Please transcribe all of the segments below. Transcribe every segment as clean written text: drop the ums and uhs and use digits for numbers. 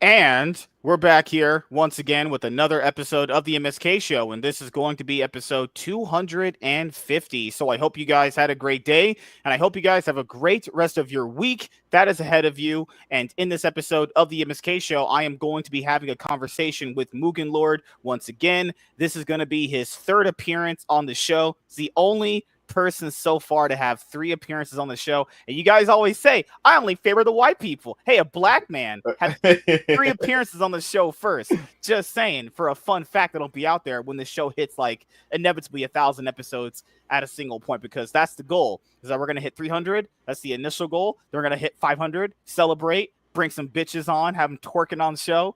And we're back here once again with another episode of the MSK show, and this is going to be episode 250. So I hope you guys had a great day, and I hope you guys have a great rest of your week that is ahead of you. And in this episode of the MSK show, I am going to be having a conversation with Mugen Lord once again. This is going to be his third appearance on the show. It's the only person so far to have 3 appearances on the show, and you guys always say I only favor the white people. Hey, a black man had 3 appearances on the show first. Just saying, for a fun fact that'll be out there when the show hits like inevitably 1,000 episodes at a single point, because that's the goal, is that we're gonna hit 300. That's the initial goal. Then we're gonna hit 500, celebrate, bring some bitches on, have them twerking on the show,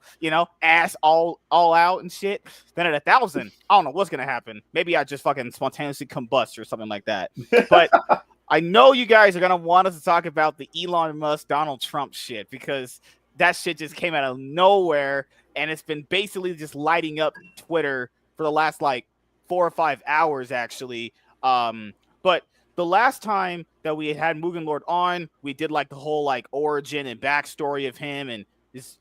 ass all out and shit. Then at 1,000, I don't know what's gonna happen. Maybe I just fucking spontaneously combust or something like that. But I know you guys are gonna want us to talk about the Elon Musk Donald Trump shit, because that shit just came out of nowhere, and it's been basically just lighting up Twitter for the last like 4 or 5 hours actually. But the last time that we had Mugen Lord on, we did like the whole like origin and backstory of him and his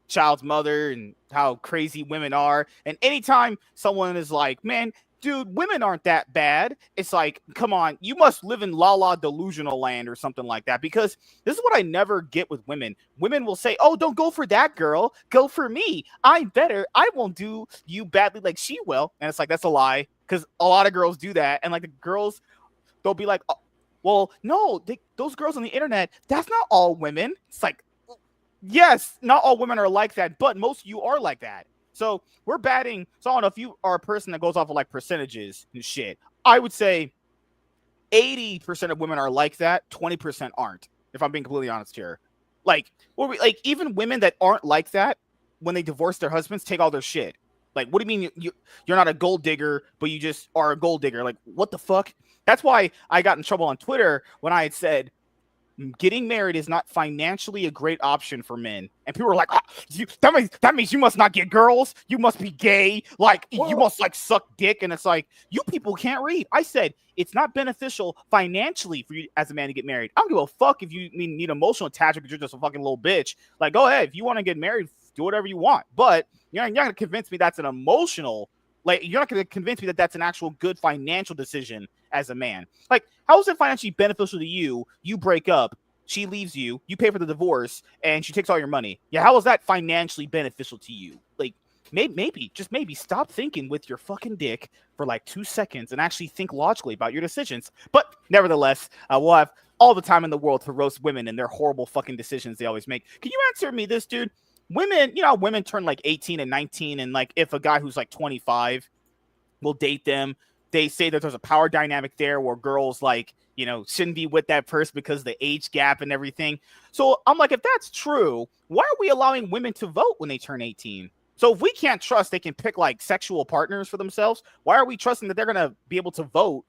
child's mother and how crazy women are. And anytime someone is like, man, dude, women aren't that bad, it's like, come on, you must live in la la delusional land or something like that. Because this is what I never get with women. Women will say, oh, don't go for that girl, go for me, I'm better, I won't do you badly like she will. And it's like, that's a lie, because a lot of girls do that. And like the girls, they'll be like, oh, well, no, those girls on the internet, that's not all women. It's like, yes, not all women are like that, but most of you are like that. So we're batting. So I don't know if you are a person that goes off of like percentages and shit. I would say 80% of women are like that. 20% aren't, if I'm being completely honest here. Like, even women that aren't like that, when they divorce their husbands, take all their shit. Like, what do you mean you're not a gold digger, but you just are a gold digger? Like, what the fuck? That's why I got in trouble on Twitter when I had said getting married is not financially a great option for men. And people were like, that means you must not get girls. You must be gay. Like, you must like suck dick. And it's like, you people can't read. I said, it's not beneficial financially for you as a man to get married. I don't give a fuck if you need emotional attachment because you're just a fucking little bitch. Like, go ahead. If you want to get married, do whatever you want. But you're not going to convince me that's an emotional, like, you're not going to convince me that that's an actual good financial decision as a man. Like, how is it financially beneficial to you? You break up, she leaves you, you pay for the divorce, and she takes all your money. Yeah, how is that financially beneficial to you? Like, maybe, just maybe stop thinking with your fucking dick for like 2 seconds and actually think logically about your decisions. But nevertheless, we'll have all the time in the world to roast women and their horrible fucking decisions they always make. Can you answer me this, dude? Women, women turn like 18 and 19, and like if a guy who's like 25 will date them, they say that there's a power dynamic there where girls like, shouldn't be with that person because of the age gap and everything. So I'm like, if that's true, why are we allowing women to vote when they turn 18? So if we can't trust they can pick like sexual partners for themselves, why are we trusting that they're going to be able to vote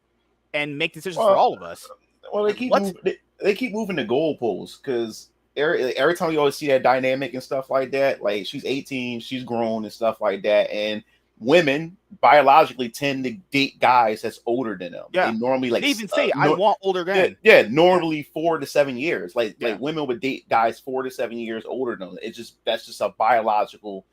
and make decisions for all of us? Well, they keep moving the goalposts, because every time you always see that dynamic and stuff like that, like she's 18, she's grown and stuff like that, and women biologically tend to date guys that's older than them. Yeah, they normally like they even say I want older guys. Yeah, normally 4 to 7 years. Like women would date guys 4 to 7 years older than them. That's just a biological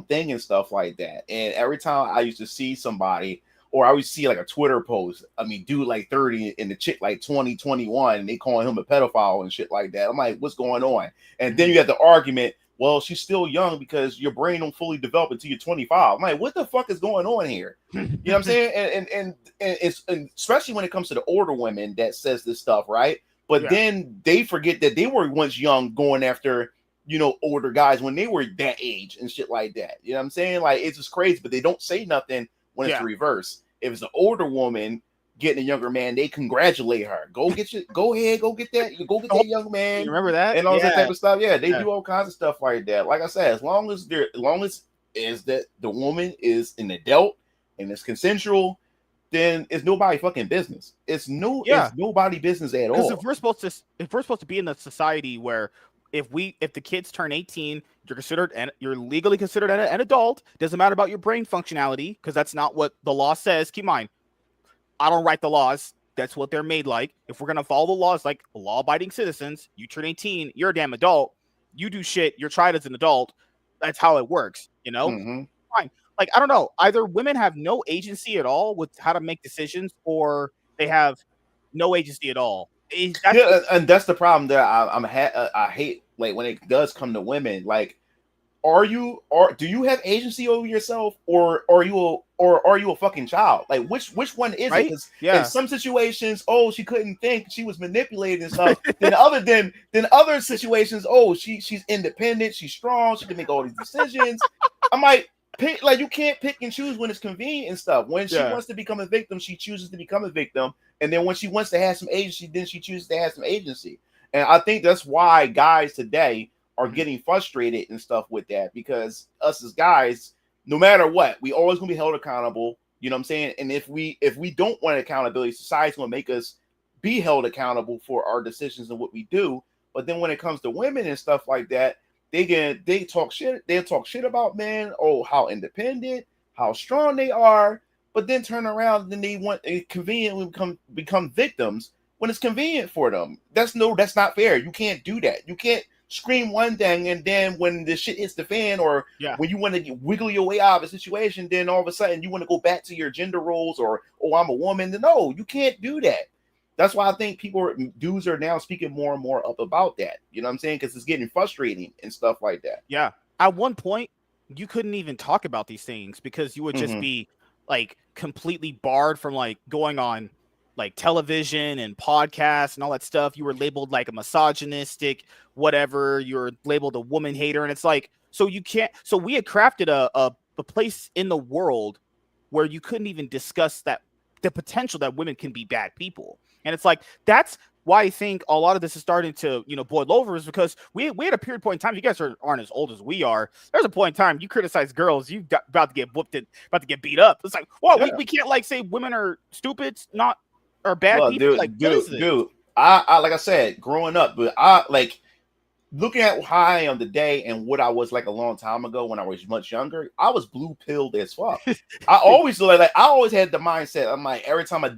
thing and stuff like that. And every time I used to see somebody, or I would see like a Twitter post, I mean, dude like 30 and the chick like 20, 21, and they calling him a pedophile and shit like that. I'm like, what's going on? And then you have the argument, well, she's still young because your brain don't fully develop until you're 25. I'm like, what the fuck is going on here? You know what I'm saying? And it's, and especially when it comes to the older women that says this stuff, right? But then they forget that they were once young going after, older guys when they were that age and shit like that. You know what I'm saying? Like, it's just crazy, but they don't say nothing when it's the reverse. If it's an older woman getting a younger man, they congratulate her. Go ahead, go get that young man. You remember that? And all that type of stuff. Yeah, they do all kinds of stuff like that. Like I said, as long as that the woman is an adult and it's consensual, then it's nobody fucking business. It's nobody business at all. Because if we're supposed to be in a society where if the kids turn 18, you're legally considered an adult. Doesn't matter about your brain functionality, because that's not what the law says. Keep in mind, I don't write the laws. That's what they're made like. If we're gonna follow the laws like law-abiding citizens, you turn 18, you're a damn adult. You do shit, you're tried as an adult. that's how it works, Mm-hmm. fine. Like, I don't know, either women have no agency at all with how to make decisions, or they have no agency at all. That's Yeah, and that's the problem that I hate. Like when it does come to women, like or do you have agency over yourself, or are you a fucking child? Like which one is it? right. Because in Yeah. some situations, oh, she couldn't think, she was manipulated and stuff. Then other situations, oh, she's independent, she's strong, she can make all these decisions. I'm like, pick, like you can't pick and choose when it's convenient and stuff. When she Yeah. wants to become a victim, she chooses to become a victim, and then when she wants to have some agency, then she chooses to have some agency. And I think that's why guys today are getting frustrated and stuff with that, because us as guys, no matter what, we always gonna be held accountable. You know what I'm saying? And if we don't want accountability, society's gonna make us be held accountable for our decisions and what we do. But then when it comes to women and stuff like that, they talk shit. They talk shit about men. Oh, how independent, how strong they are. But then turn around, then they want conveniently become victims when it's convenient for them. That's not fair. You can't do that. You can't scream one thing, and then when the shit hits the fan, or Yeah. when you want to wiggle your way out of a situation, then all of a sudden you want to go back to your gender roles, or oh, I'm a woman. No, you can't do that. That's why I think dudes are now speaking more and more up about that. You know what I'm saying? Because it's getting frustrating and stuff like that. Yeah. At one point, you couldn't even talk about these things because you would just Mm-hmm. be like completely barred from like going on like television and podcasts and all that stuff. You were labeled like a misogynistic, whatever. You were labeled a woman hater. And it's like, so you can't. So we had crafted a place in the world where you couldn't even discuss that the potential that women can be bad people. And it's like, that's why I think a lot of this is starting to, boil over, is because we had a period point in time. You guys aren't as old as we are. There's a point in time you criticize girls, you got about to get whooped, about to get beat up. It's like, well, Yeah. we can't like say women are stupid, not are bad Well, people. Like, what is this? I like I said, growing up, but I like looking at how I am today and what I was like a long time ago when I was much younger. I was blue pilled as fuck. I always I always had the mindset. I'm like, every time I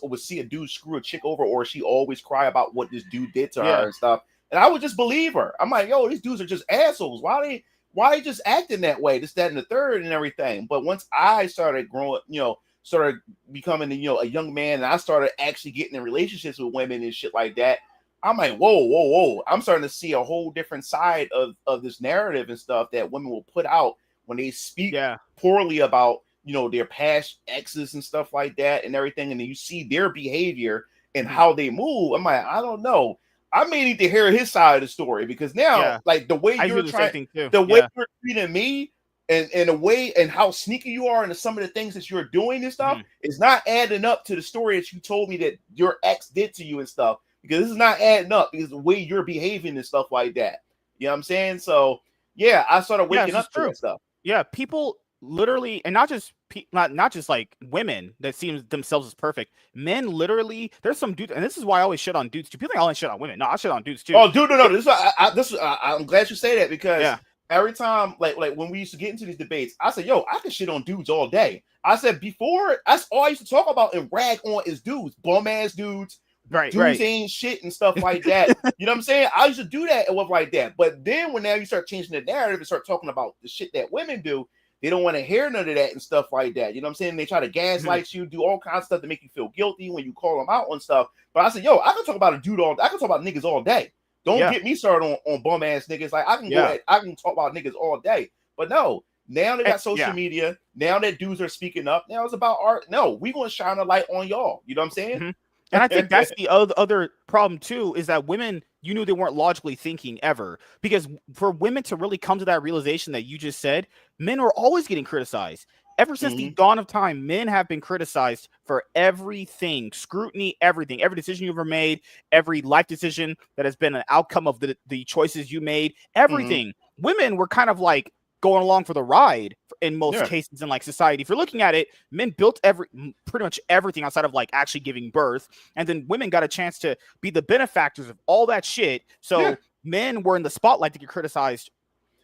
would see a dude screw a chick over, or she always cry about what this dude did to her Yeah. and stuff, and I would just believe her. I'm like, yo, these dudes are just assholes. Why they just acting that way? This, that, and the third, and everything. But once I started growing, started becoming, a young man, and I started actually getting in relationships with women and shit like that, I'm like, whoa. I'm starting to see a whole different side of this narrative and stuff that women will put out when they speak Yeah. poorly about, their past exes and stuff like that and everything. And then you see their behavior and how they move. I'm like, I don't know. I may need to hear his side of the story, because now, Yeah. like the way I you're do the same thing too. the way Yeah. you're treating me, and the way and how sneaky you are, and some of the things that you're doing and stuff is not adding up to the story that you told me that your ex did to you and stuff. Because this is not adding up, because the way you're behaving and stuff like that. You know what I'm saying? So yeah, I started Yeah, waking this is up to true. that stuff. Yeah, people literally, and not just not just like women that seem themselves as perfect. Men literally, there's some dudes, and this is why I always shit on dudes too. People think I only shit on women. No, I shit on dudes too. Oh, dude, no. I'm glad you say that, because Yeah. every time, like when we used to get into these debates, I said, yo, I can shit on dudes all day. I said before, that's all I used to talk about and rag on is dudes, bum ass dudes. Dudes ain't shit and stuff like that. You know what I'm saying? I used to do that and stuff like that. But then when now you start changing the narrative and start talking about the shit that women do, they don't want to hear none of that and stuff like that. You know what I'm saying? They try to gaslight you, do all kinds of stuff to make you feel guilty when you call them out on stuff. But I said, yo, I can talk about I can talk about niggas all day. Don't get me started on bum ass niggas. Like I can talk about niggas all day. But no, now they got social media. Now that dudes are speaking up. Now it's about art. No, we gonna shine a light on y'all. You know what I'm saying? And I think that's the other problem too, is that women, you knew they weren't logically thinking ever. Because for women to really come to that realization that you just said, men are always getting criticized. Ever since the dawn of time, men have been criticized for everything, scrutiny, everything, every decision you ever made, every life decision that has been an outcome of the choices you made, everything. Women were kind of like going along for the ride in most cases in like society. If you're looking at it, men built pretty much everything outside of like actually giving birth, and then women got a chance to be the benefactors of all that shit. So men were in the spotlight to get criticized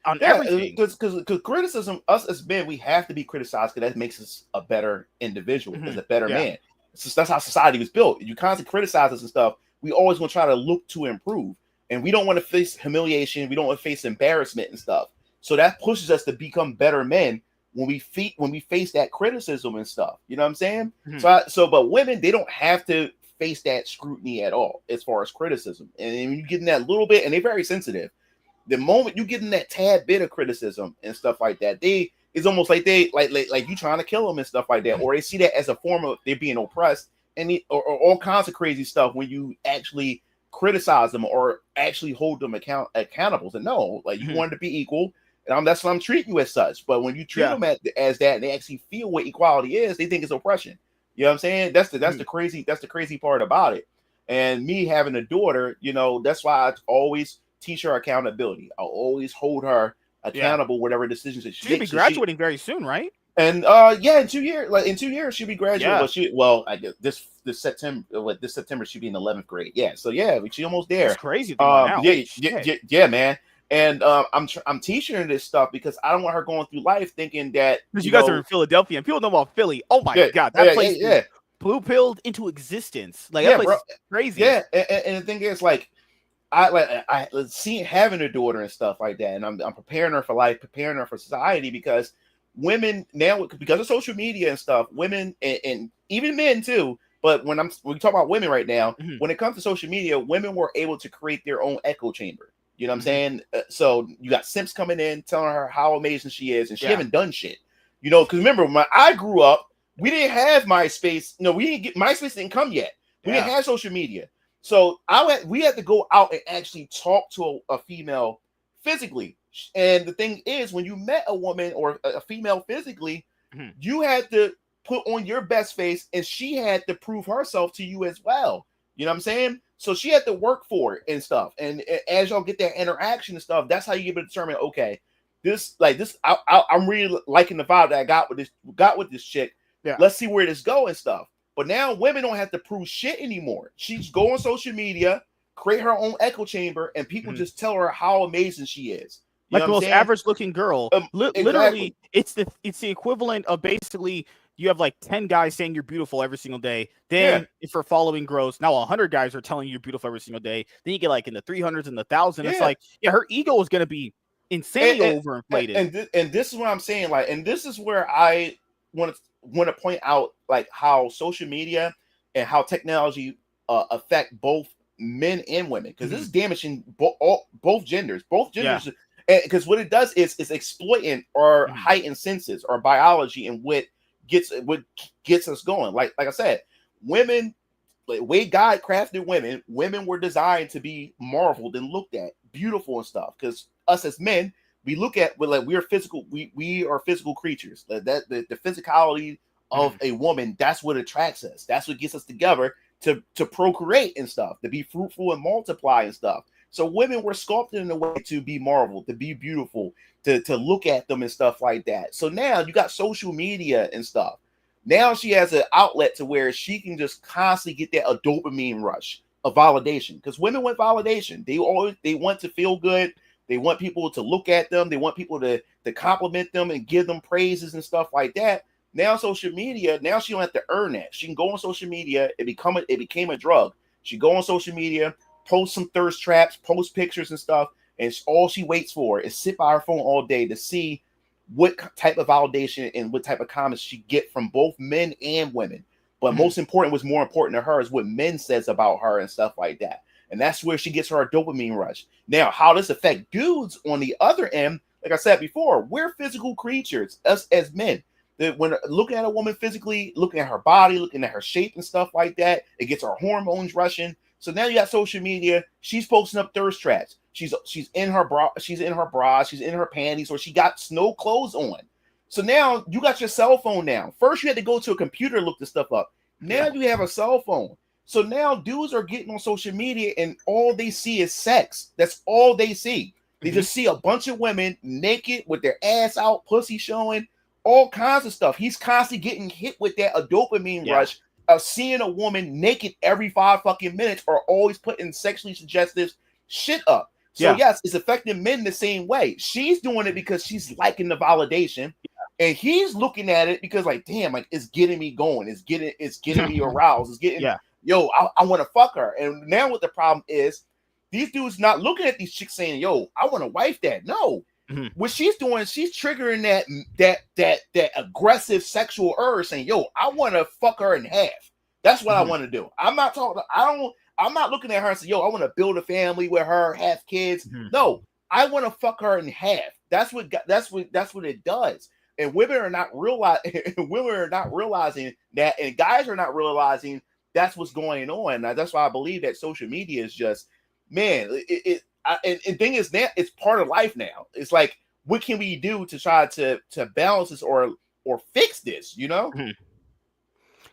on everything. Because criticism, us as men, we have to be criticized, because that makes us a better individual, as a better man. So that's how society was built. You constantly criticize us and stuff, we always want to try to look to improve, and we don't want to face humiliation. We don't want to face embarrassment and stuff. So that pushes us to become better men when we face that criticism and stuff. You know what I'm saying? But women, they don't have to face that scrutiny at all as far as criticism. And when you get in that little bit, and they're very sensitive, the moment you get in that tad bit of criticism and stuff like that, it's almost like they like you trying to kill them and stuff like that, or they see that as a form of they're being oppressed, and or all kinds of crazy stuff when you actually criticize them or actually hold them accountable. And no, like you wanted to be equal, and that's why I'm treating you as such. But when you treat them as that, and they actually feel what equality is, they think it's oppression. You know what I'm saying? That's the crazy part about it. And me having a daughter, you know, that's why I always teach her accountability. I'll always hold her accountable, whatever decisions that she makes. She'll be graduating very soon, right? And in 2 years, in 2 years she'll be graduating. I guess this September she'll be in 11th grade. Yeah, so she almost there. It's crazy. Now. Yeah, man. And I'm teaching her this stuff because I don't want her going through life thinking that you guys are in Philadelphia and people know about Philly. Oh my god, that place is blue pilled into existence. Like that place is crazy. Yeah, and the thing is, like, I see having a daughter and stuff like that, and I'm preparing her for life, preparing her for society, because women now, because of social media and stuff, women and even men too. But when we talk about women right now, when it comes to social media, women were able to create their own echo chamber. You know what I'm saying? So you got simps coming in telling her how amazing she is, and she haven't done shit. You know, because remember, when I grew up, we didn't have MySpace. No, MySpace didn't come yet. We didn't have social media. So we had to go out and actually talk to a female physically. And the thing is, when you met a woman or a female physically, you had to put on your best face, and she had to prove herself to you as well. You know what I'm saying? So she had to work for it and stuff. And as y'all get that interaction and stuff, that's how you get to determine, okay, I'm really liking the vibe that I got with this chick. Yeah. Let's see where this go and stuff. But now women don't have to prove shit anymore. She's go on social media, create her own echo chamber, and people just tell her how amazing she is. You like the most average looking girl. Literally, it's the equivalent of basically you have like 10 guys saying you're beautiful every single day. Then if her following grows, now 100 guys are telling you you're beautiful every single day. Then you get like in the 300s and the 1,000. It's like, her ego is going to be insanely overinflated. And this is what I'm saying. Like, and this is where I want to point out, like, how social media and how technology affect both men and women, because this is damaging both genders. Because what it does is it's exploiting our heightened senses, our biology, and what gets us going. Like I said, women, like, way God crafted women were designed to be marveled and looked at, beautiful and stuff. Because us as men, we're physical. We are physical creatures. The physicality of a woman, that's what attracts us. That's what gets us together to procreate and stuff, to be fruitful and multiply and stuff. So women were sculpted in a way to be marveled, to be beautiful, to look at them and stuff like that. So now you got social media and stuff. Now she has an outlet to where she can just constantly get a dopamine rush of validation, because women want validation. They want to feel good. They want people to look at them. They want people to compliment them and give them praises and stuff like that. Now social media, now she don't have to earn that. She can go on social media. It became a drug. She go on social media, post some thirst traps, post pictures and stuff, and all she waits for is sit by her phone all day to see what type of validation and what type of comments she get from both men and women. But what's more important to her is what men says about her and stuff like that. And that's where she gets her dopamine rush. Now, how this affect dudes on the other end, like I said before, we're physical creatures, us as men. When looking at a woman physically, looking at her body, looking at her shape and stuff like that, it gets our hormones rushing. So now you got social media. She's posting up thirst traps. She's in her bra, she's in her panties, or she got no clothes on. So now you got your cell phone now. First you had to go to a computer to look this stuff up. Now you have a cell phone. So now dudes are getting on social media and all they see is sex. That's all they see. They just see a bunch of women naked with their ass out, pussy showing, all kinds of stuff. He's constantly getting hit with that dopamine rush of seeing a woman naked every 5 fucking minutes, or always putting sexually suggestive shit up. So yes, it's affecting men the same way. She's doing it because she's liking the validation, and he's looking at it because, like, damn, like, it's getting me going. It's getting me aroused. It's getting yo, I want to fuck her. And now what the problem is, these dudes not looking at these chicks saying, yo, I want to wife that. No, Mhm. What she's doing, she's triggering that aggressive sexual urge, saying, "Yo, I want to fuck her in half." That's what I Mhm. want to do. I'm not talking. I'm not looking at her and saying, "Yo, I want to build a family with her, have kids." Mhm. No, I want to fuck her in half. That's what it does. And women are not realizing that, and guys are not realizing that's what's going on. Now, that's why I believe that social media is just, man. And thing is that it's part of life now. It's like, what can we do to try to balance this or fix this? You know? Mhm.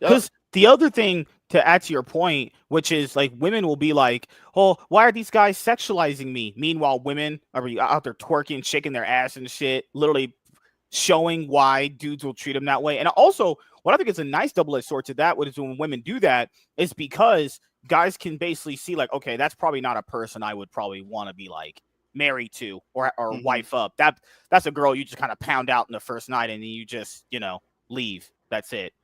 Yep. Because the other thing to add to your point, which is like women will be like, "Oh, why are these guys sexualizing me?" Meanwhile, women are out there twerking, shaking their ass and shit, literally showing why dudes will treat them that way. And also, what I think is a nice double-edged sword to that, is when women do that, is because guys can basically see like, okay, that's probably not a person I would probably want to be like married to or Mm-hmm. wife up. That's a girl you just kind of pound out in the first night and then you just leave. That's it.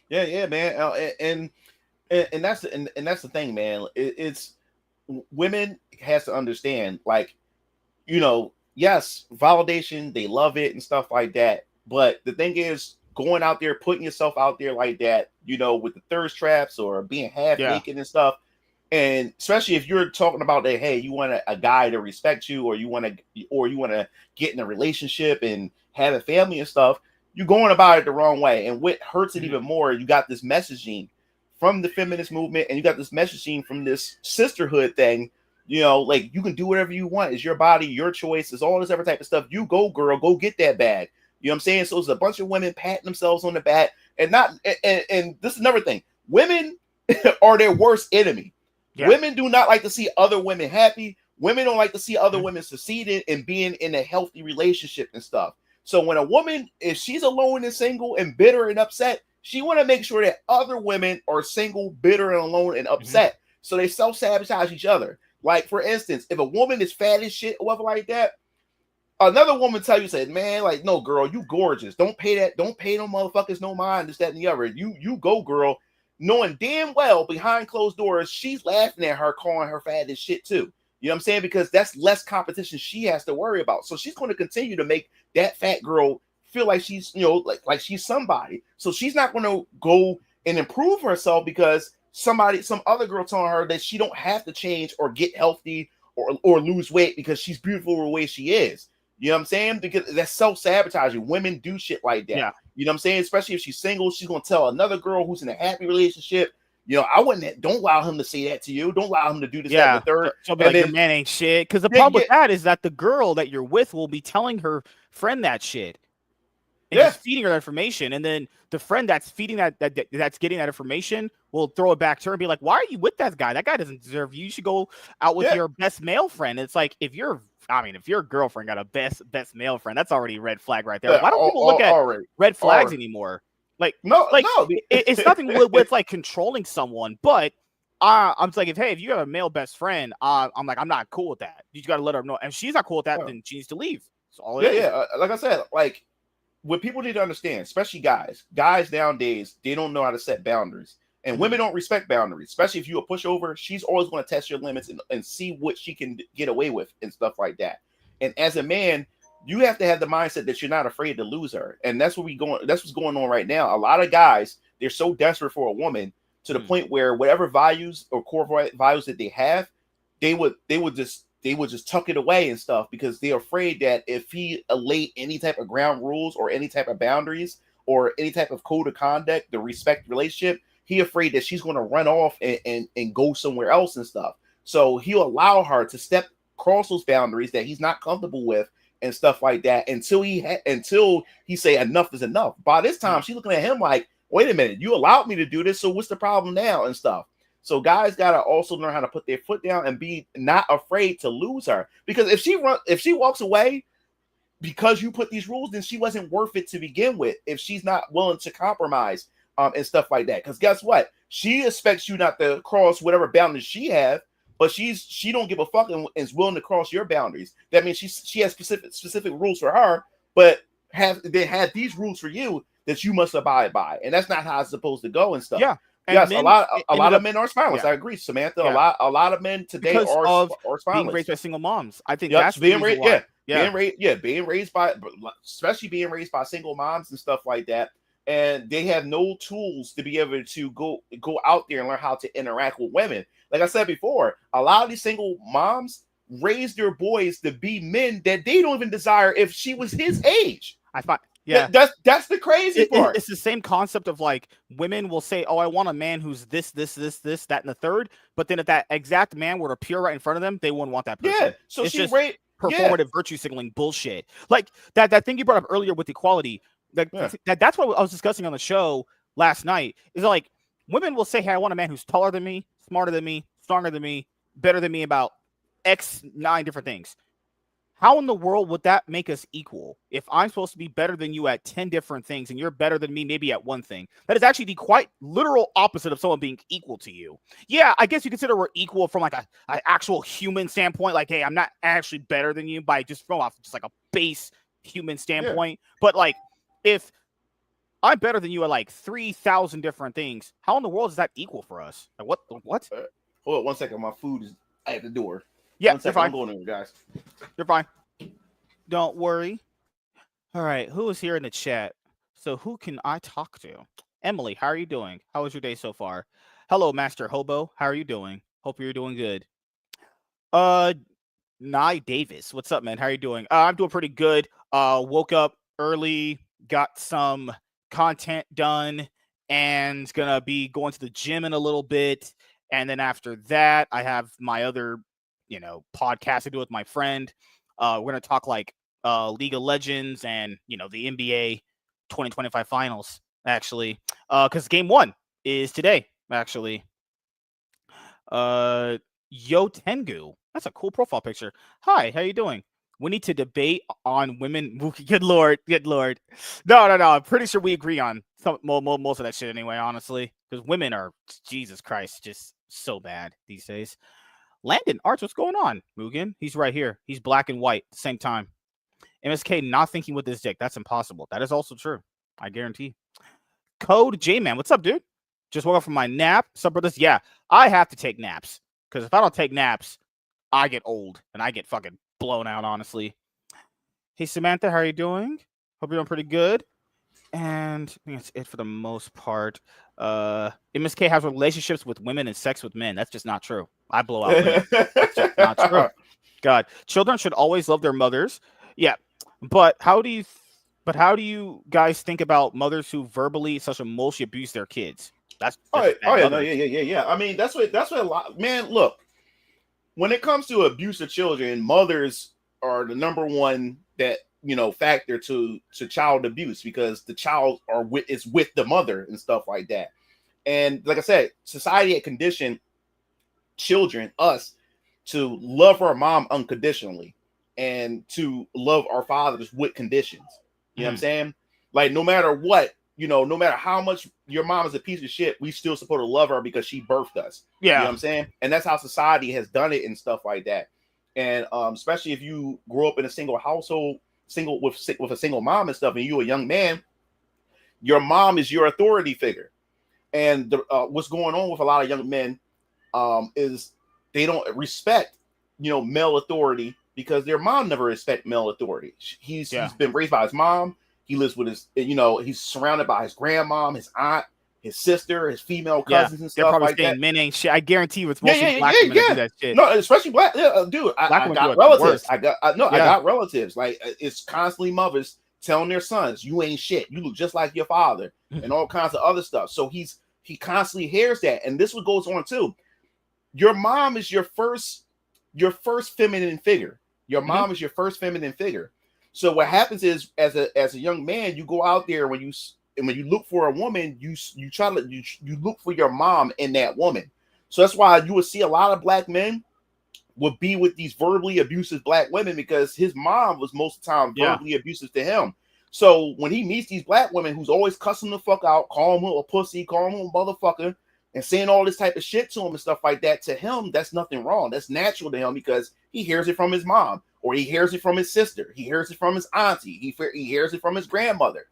Yeah, man. And that's the thing, man. It's women has to understand, like, yes, validation, they love it and stuff like that. But the thing is, going out there, putting yourself out there like that, with the thirst traps or being half Yeah. naked and stuff. And especially if you're talking about that, hey, you want a guy to respect you, or you want to get in a relationship and have a family and stuff, you're going about it the wrong way. And what hurts it Mhm. even more, you got this messaging from the feminist movement, and you got this messaging from this sisterhood thing. Like, you can do whatever you want. It's your body, your choice. It's all this other type of stuff. You go, girl, go get that bag. You know what I'm saying? So it's a bunch of women patting themselves on the back, and not. And this is another thing: women are their worst enemy. Yeah. Women do not like to see other women happy. Women don't like to see other Mhm. women succeeding and being in a healthy relationship and stuff. So when a woman, if she's alone and single and bitter and upset, she want to make sure that other women are single, bitter, and alone and Mhm. upset. So they self-sabotage each other. Like, for instance, if a woman is fat as shit or whatever like that, another woman tell you, say, man, like, no, girl, you gorgeous. Don't pay no motherfuckers no mind, this, that, and the other. You go, girl, knowing damn well behind closed doors, she's laughing at her, calling her fat as shit too. You know what I'm saying? Because that's less competition she has to worry about. So she's going to continue to make that fat girl feel like she's, like she's somebody. So she's not going to go and improve herself because some other girl telling her that she don't have to change or get healthy or lose weight because she's beautiful the way she is. You know what I'm saying? Because that's self-sabotaging. Women do shit like that. Yeah. You know what I'm saying? Especially if she's single, she's gonna tell another girl who's in a happy relationship, I wouldn't. Don't allow him to say that to you. Don't allow him to do this, that, and the Yeah. third. She'll be And like, your then, man ain't shit. Because the yeah, problem yeah, with that is that the girl that you're with will be telling her friend that shit and yeah, just feeding her that information. And then the friend that's feeding that's getting that information will throw it back to her and be like, why are you with that guy? That guy doesn't deserve you. You should go out with yeah. your best male friend. It's like, if your girlfriend got a best male friend, that's already a red flag right there. Why don't people look at All right, red all flags right. anymore? Like, No, like no. it's nothing with like controlling someone, but I'm just like, if you have a male best friend, I'm like, I'm not cool with that. You just got to let her know. And if she's not cool with that, then she needs to leave. That's all it Yeah, is. yeah. Like I said, like, what people need to understand, especially guys nowadays, they don't know how to set boundaries. And Mhm. women don't respect boundaries, especially if you a pushover. She's always going to test your limits and see what she can get away with and stuff like that. And as a man, you have to have the mindset that you're not afraid to lose her. And that's what's going on right now. A lot of guys, they're so desperate for a woman to the Mhm. point where whatever values or core values that they have, they would just tuck it away and stuff because they're afraid that if he lay any type of ground rules or any type of boundaries or any type of code of conduct to respect the relationship, he afraid that she's going to run off and go somewhere else and stuff. So he'll allow her to step across those boundaries that he's not comfortable with and stuff like that until he say enough is enough. By this time, Mhm. she's looking at him like, wait a minute, you allowed me to do this, so what's the problem now and stuff. So guys gotta also learn how to put their foot down and be not afraid to lose her. Because if she walks away because you put these rules, then she wasn't worth it to begin with. If she's not willing to compromise and stuff like that. Because guess what? She expects you not to cross whatever boundaries she have, but she don't give a fuck and is willing to cross your boundaries. That means she has specific rules for her, but they have these rules for you that you must abide by, and that's not how it's supposed to go and stuff. Yeah. And Yes, men a ended lot of up, men are spineless. yeah, I agree, Samantha. yeah, A lot of men today because are of being spineless. raised by single moms. I think Yep, that's the being reason raised, yeah, why. Yeah. Being raised by, especially being raised by single moms and stuff like that, and they have no tools to be able to go out there and learn how to interact with women. Like I said before, a lot of these single moms raise their boys to be men that they don't even desire if she was his age. I find, yeah, that's the crazy part. It's the same concept of like women will say, "Oh, I want a man who's this, that, and the third." But then if that exact man were to appear right in front of them, they wouldn't want that person. Yeah, so it's she just performative virtue signaling bullshit. Like that thing you brought up earlier with equality. Like that's what I was discussing on the show last night. Is like women will say, "Hey, I want a man who's taller than me, smarter than me, stronger than me, better than me about X 9 different things." How in the world would that make us equal? If I'm supposed to be better than you at 10 different things and you're better than me maybe at one thing, that is actually the quite literal opposite of someone being equal to you. Yeah, I guess you consider we're equal from like an actual human standpoint. Like, hey, I'm not actually better than you by just from off just like a base human standpoint. Yeah. But like, if I'm better than you at like 3,000 different things, how in the world is that equal for us? Like, what? Hold on 1 second. My food is at the door. Yeah, you're fine. I'm going in, guys. You're fine. Don't worry. All right, who is here in the chat? So who can I talk to? Emily, how are you doing? How was your day so far? Hello, Master Hobo. How are you doing? Hope you're doing good. Nye Davis, what's up, man? How are you doing? I'm doing pretty good. Woke up early, got some content done, and gonna be going to the gym in a little bit. And then after that, I have my other podcast to do with my friend. We're gonna talk like League of Legends and the NBA 2025 finals actually, because game 1 is today actually. Yo Tengu, that's a cool profile picture. Hi, how you doing? We need to debate on women. Good lord. No. I'm pretty sure we agree on most of that shit anyway. Honestly, because women are Jesus Christ, just so bad these days. Landon Arts, what's going on? Mugen, he's right here. He's black and white at the same time. MSK not thinking with his dick. That's impossible. That is also true. I guarantee. Code J-Man, what's up, dude? Just woke up from my nap. What's up, brothers? Yeah, I have to take naps. Because if I don't take naps, I get old. And I get fucking blown out, honestly. Hey, Samantha, how are you doing? Hope you're doing pretty good. And I think that's it for the most part. MSK has relationships with women and sex with men. That's just not true. I blow out women. That's just not true. God, children should always love their mothers. Yeah, but how do you guys think about mothers who verbally / emotionally abuse their kids? Yeah. I mean, that's what a lot. Man, look, when it comes to abuse of children, mothers are the number one factor to child abuse, because the child is with the mother and stuff like that. And like I said, society had conditioned children, us, to love our mom unconditionally and to love our fathers with conditions. You know what I'm saying? Like, no matter what, no matter how much your mom is a piece of shit, we still supposed to love her because she birthed us. Yeah. You know what I'm saying? And that's how society has done it and stuff like that. And especially if you grow up in a single household, with a single mom and stuff, and you're a young man, your mom is your authority figure. And what's going on with a lot of young men is they don't respect, male authority, because their mom never respect male authority. He's been raised by his mom. He lives with his, he's surrounded by his grandmom, his aunt, his sister, his female cousins and stuff like that. Men ain't shit. I guarantee you, it's mostly black women that do that shit. No, especially black. Dude, I got relatives. I got relatives. Like, it's constantly mothers telling their sons, "You ain't shit. You look just like your father," and all kinds of other stuff. So he constantly hears that, and this what goes on too. Your mom is your first feminine figure. Your mom is your first feminine figure. So what happens is, as a young man, you go out there when you look for a woman, you look for your mom in that woman. So that's why you will see a lot of black men would be with these verbally abusive black women, because his mom was most of the time verbally abusive to him. So when he meets these black women who's always cussing the fuck out, calling him a pussy, calling him a motherfucker, and saying all this type of shit to him and stuff like that, to him, that's nothing wrong. That's natural to him, because he hears it from his mom, or he hears it from his sister. He hears it from his auntie. He hears it from his grandmother.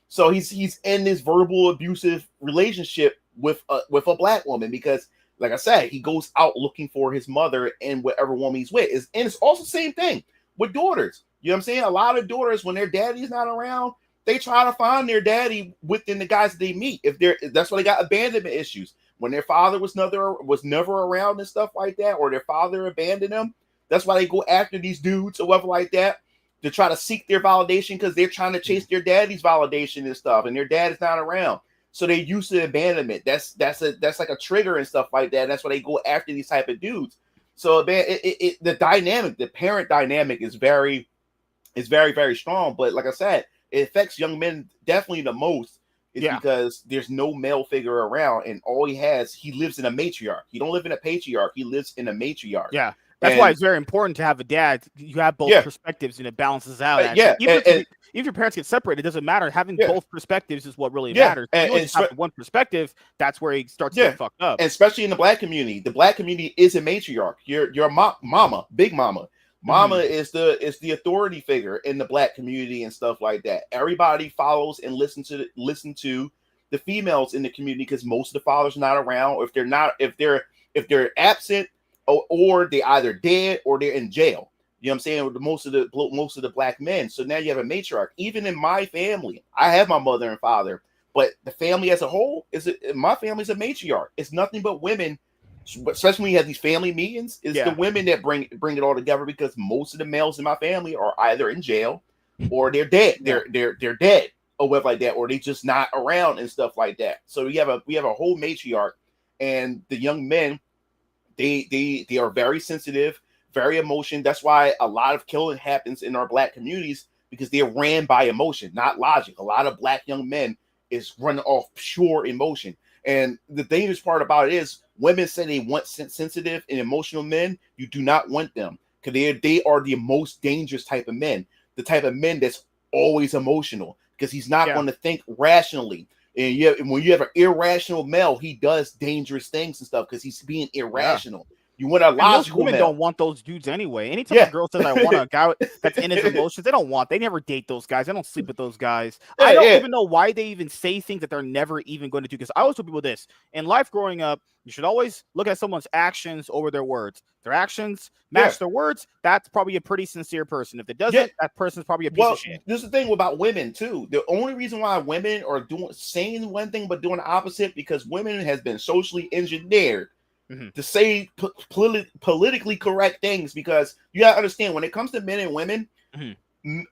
So he's in this verbal abusive relationship with a black woman, because, like I said, he goes out looking for his mother and whatever woman he's with. And it's also the same thing with daughters. You know what I'm saying? A lot of daughters, when their daddy's not around, they try to find their daddy within the guys that they meet. That's why they got abandonment issues. When their father was never around and stuff like that, or their father abandoned them, that's why they go after these dudes or whatever like that to try to seek their validation, because they're trying to chase their daddy's validation and stuff, and their dad is not around. So they're used to abandonment. That's like a trigger and stuff like that. And that's why they go after these type of dudes. So the parent dynamic is very, very strong. But like I said, it affects young men definitely the most. It's because there's no male figure around, and he lives in a matriarch. He don't live in a patriarch. He lives in a matriarch. Yeah. That's why it's very important to have a dad. You have both perspectives, and it balances out. Even if your parents get separated, it doesn't matter. Having both perspectives is what really matters. If you just have one perspective, that's where he starts to get fucked up. And especially in the black community. The black community is a matriarch. Your mama, big mama. Mama is the authority figure in the black community and stuff like that. Everybody follows and listen to the females in the community, because most of the fathers are not around. Or if they're absent, or they either dead or they're in jail. You know what I'm saying? Most of the black men. So now you have a matriarch. Even in my family, I have my mother and father, but the family as a whole my family's a matriarch. It's nothing but women. Especially when you have these family meetings, it's the women that bring it all together, because most of the males in my family are either in jail or they're dead. They're dead or whatever like that, or they just not around and stuff like that. So we have a whole matriarch, and the young men, they are very sensitive, very emotional. That's why a lot of killing happens in our black communities, because they're ran by emotion, not logic. A lot of black young men is running off pure emotion. And the dangerous part about it is, women say they want sensitive and emotional men. You do not want them, because they are the most dangerous type of men. The type of men that's always emotional, because he's not going to think rationally. And when you have an irrational male, he does dangerous things and stuff because he's being irrational. You want a logical women male. Don't want those dudes anyway. Anytime a girl says I want a guy that's in his emotions, they never date those guys. They don't sleep with those guys. I don't even know why they even say things that they're never even going to do. Because I always tell people this in life growing up, you should always look at someone's actions over their words. Their actions match their words. That's probably a pretty sincere person. If it doesn't, that person's probably a piece of shit. This is the thing about women too. The only reason why women are saying one thing but doing the opposite, because women has been socially engineered to say politically correct things. Because you gotta understand, when it comes to men and women,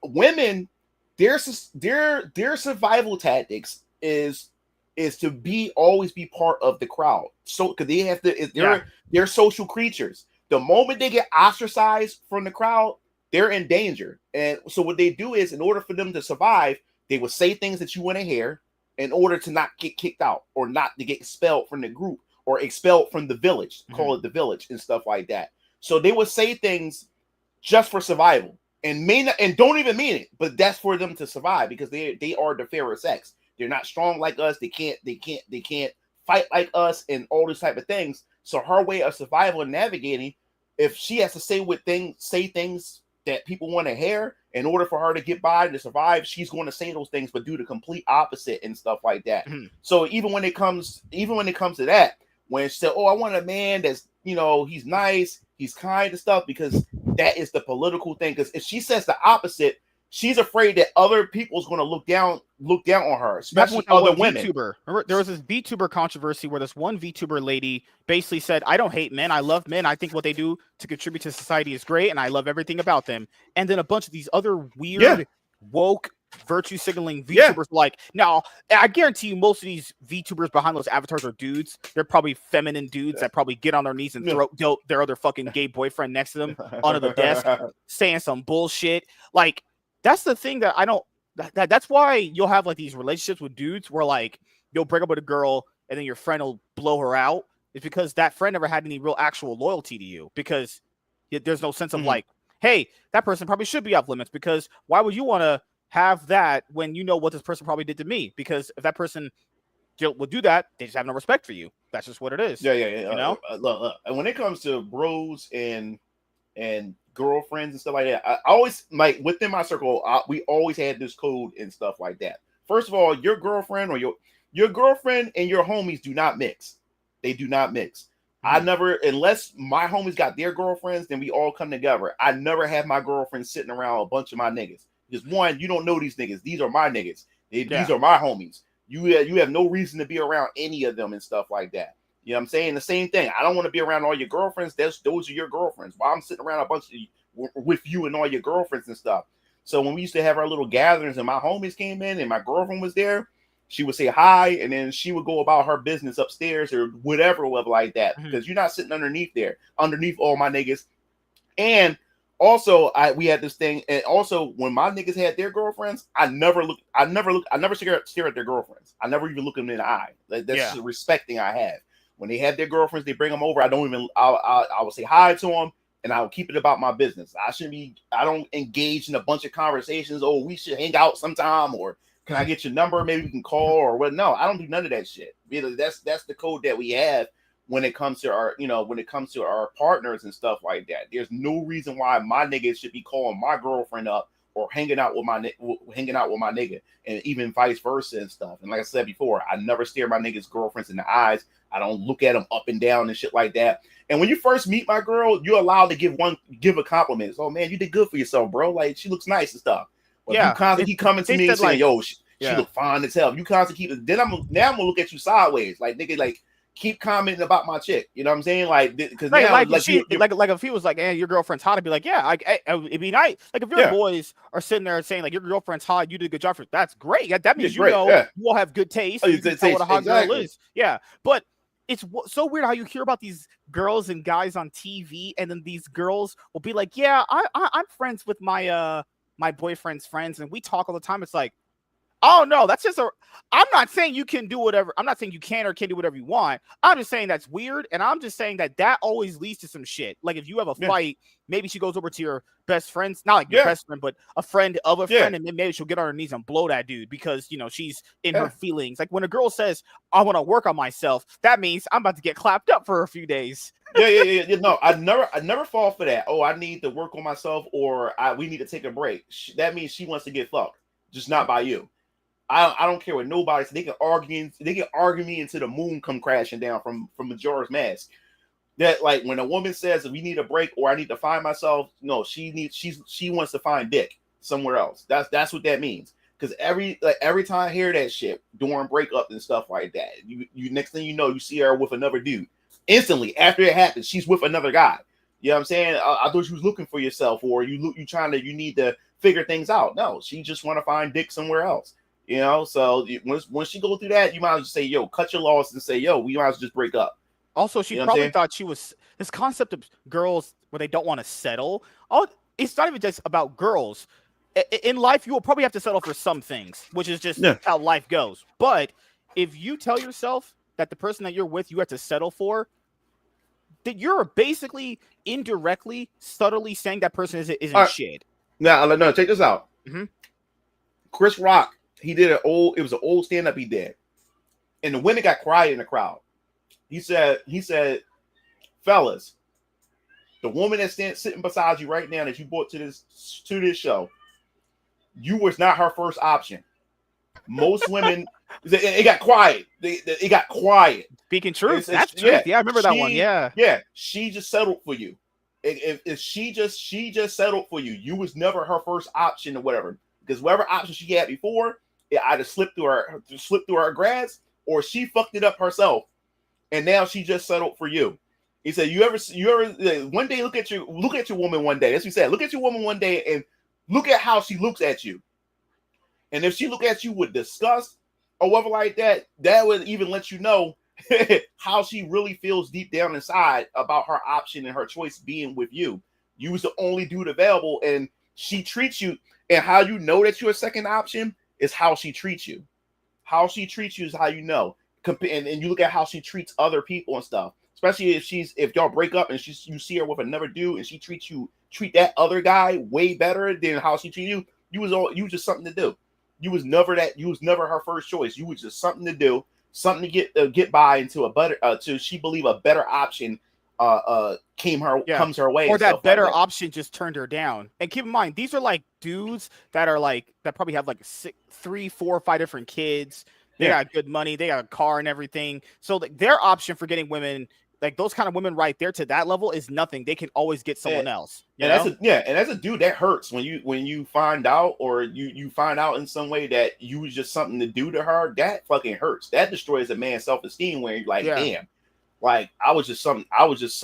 women, their survival tactics is to always be part of the crowd. So because they have to, they're social creatures. The moment they get ostracized from the crowd, they're in danger. And so what they do is, in order for them to survive, they will say things that you want to hear in order to not get kicked out, or not to get expelled from the group, or expelled from the village, call it the village and stuff like that. So they would say things just for survival, and don't even mean it, but that's for them to survive, because they are the fairer sex. They're not strong like us. They can't fight like us, and all these type of things. So her way of survival and navigating, if she has to say things that people want to hear in order for her to get by and to survive, she's going to say those things, but do the complete opposite and stuff like that. So even when it comes to that, when she said, "Oh, I want a man that's, he's nice, he's kind and stuff," because that is the political thing. Because if she says the opposite, she's afraid that other people's going to look down on her, especially other women. VTuber. Remember, there was this VTuber controversy where this one VTuber lady basically said, "I don't hate men. I love men. I think what they do to contribute to society is great, and I love everything about them." And then a bunch of these other weird, woke, virtue signaling VTubers like, now, I guarantee you most of these VTubers behind those avatars are dudes. They're probably feminine dudes that probably get on their knees and throw their other fucking gay boyfriend next to them onto the desk, saying some bullshit. Like, that's the thing that I don't. That's why you'll have like these relationships with dudes where like you'll break up with a girl and then your friend will blow her out. It's because that friend never had any real actual loyalty to you, because there's no sense of like, hey, that person probably should be off limits, because why would you want to have that when you know what this person probably did to me? Because if that person would do that, they just have no respect for you. That's just what it is. Yeah. Look, and when it comes to bros and girlfriends and stuff like that, I always, like, within my circle, we always had this code and stuff like that. First of all, your girlfriend or your girlfriend and your homies do not mix. They do not mix. I never, unless my homies got their girlfriends, then we all come together. I never have my girlfriend sitting around a bunch of my niggas. Because one, you don't know these niggas. These are my niggas. These are my homies. You have no reason to be around any of them and stuff like that. You know what I'm saying? The same thing. I don't want to be around all your girlfriends. Those are your girlfriends. While I'm sitting around a bunch of with you and all your girlfriends and stuff. So when we used to have our little gatherings and my homies came in and my girlfriend was there, she would say hi and then she would go about her business upstairs or whatever like that. Because you're not sitting underneath all my niggas. And also we had this thing, and also when my niggas had their girlfriends, I never stare at their girlfriends. I never even look them in the eye. That's just a respect thing I have. When they have their girlfriends, they bring them over. I will say hi to them, and I'll keep it about my business. I don't engage in a bunch of conversations. Oh, we should hang out sometime, or can I get your number? Maybe we can call, or what? No, I don't do none of that shit. That's the code that we have when it comes to our partners and stuff like that. There's no reason why my nigga should be calling my girlfriend up or hanging out with my nigga, and even vice versa and stuff. And like I said before, I never stare my niggas' girlfriends in the eyes. I don't look at them up and down and shit like that. And when you first meet my girl, you're allowed to give a compliment. Oh man, you did good for yourself, bro. Like she looks nice and stuff. But you constantly keep coming to me and saying, "Yo, she look fine as hell." You constantly keep. Then I'm gonna look at you sideways, like nigga, like keep commenting about my chick. You know what I'm saying? Like because now, like if he was like, "Hey, your girlfriend's hot," I'd be like, "Yeah, it'd be nice." Like if your boys are sitting there saying like your girlfriend's hot, you did a good job for that's great. That means you all have good taste. You can tell what a hot girl is. Yeah, but it's so weird how you hear about these girls and guys on TV, and then these girls will be like, "Yeah, I'm friends with my my boyfriend's friends, and we talk all the time." It's like, oh no, that's just I'm not saying you can do whatever. I'm not saying you can or can do whatever you want. I'm just saying that's weird, and I'm just saying that always leads to some shit. Like if you have a fight, maybe she goes over to your best friend's, not like your best friend, but a friend of a friend, and then maybe she'll get on her knees and blow that dude because she's in her feelings. Like when a girl says, "I want to work on myself," that means I'm about to get clapped up for a few days. No, I never fall for that. Oh, I need to work on myself, or we need to take a break. That means she wants to get fucked, just not by you. I don't care what nobody says. They can argue me into the moon come crashing down from Majora's Mask. That like when a woman says we need a break or I need to find myself, no, she wants to find dick somewhere else. That's what that means. Because every time I hear that shit during breakup and stuff like that, you next thing you know, you see her with another dude. Instantly after it happens, she's with another guy. You know what I'm saying? I thought you was looking for yourself, or you need to figure things out. No, she just want to find dick somewhere else. So when she go through that, you might as well say, "Yo, cut your loss," and say, "Yo, we might as well just break up." Also, she probably thought she was this concept of girls where they don't want to settle. It's not even just about girls. In life, you will probably have to settle for some things, which is just how life goes. But if you tell yourself that the person that you're with, you have to settle for, that you're basically indirectly, subtly saying that person isn't shit. Now, no, check this out. Mm-hmm. Chris Rock, it was an old stand-up he did. And the women got quiet in the crowd. He said, "Fellas, the woman that's sitting beside you right now that you brought to this show, you was not her first option. Most women, it got quiet. It got quiet. Speaking truth, that's truth. Yeah, I remember that one. Yeah, she just settled for you. If she just settled for you, you was never her first option or whatever. Because whatever option she had before, it either slipped through her grasp, or she fucked it up herself, and now she just settled for you." He said, "You ever one day look at your woman one day." That's what he said. Look at your woman one day and look at how she looks at you. And if she look at you with disgust or whatever like that, that would even let you know how she really feels deep down inside about her option and her choice being with you. You was the only dude available, and she treats you. And how you know that you're a second option is how she treats you. How she treats you is how you know. And you look at how she treats other people and stuff. Especially if y'all break up and you see her with another dude and she treat that other guy way better than how she treat you. You was just something to do. You was never her first choice. You was just something to do, something to get by into a better to she believe a better option comes her way, or that better option just turned her down. And keep in mind, these are like dudes that probably have like 3, 4, 5 different kids. They got good money, they got a car and everything. So their option for getting women like those kind of women right there to that level is nothing. They can always get someone else. And that's a dude that hurts when you find out, or you find out in some way that you was just something to do to her. That fucking hurts. That destroys a man's self-esteem when you're like, damn, like I was just somebody, I was just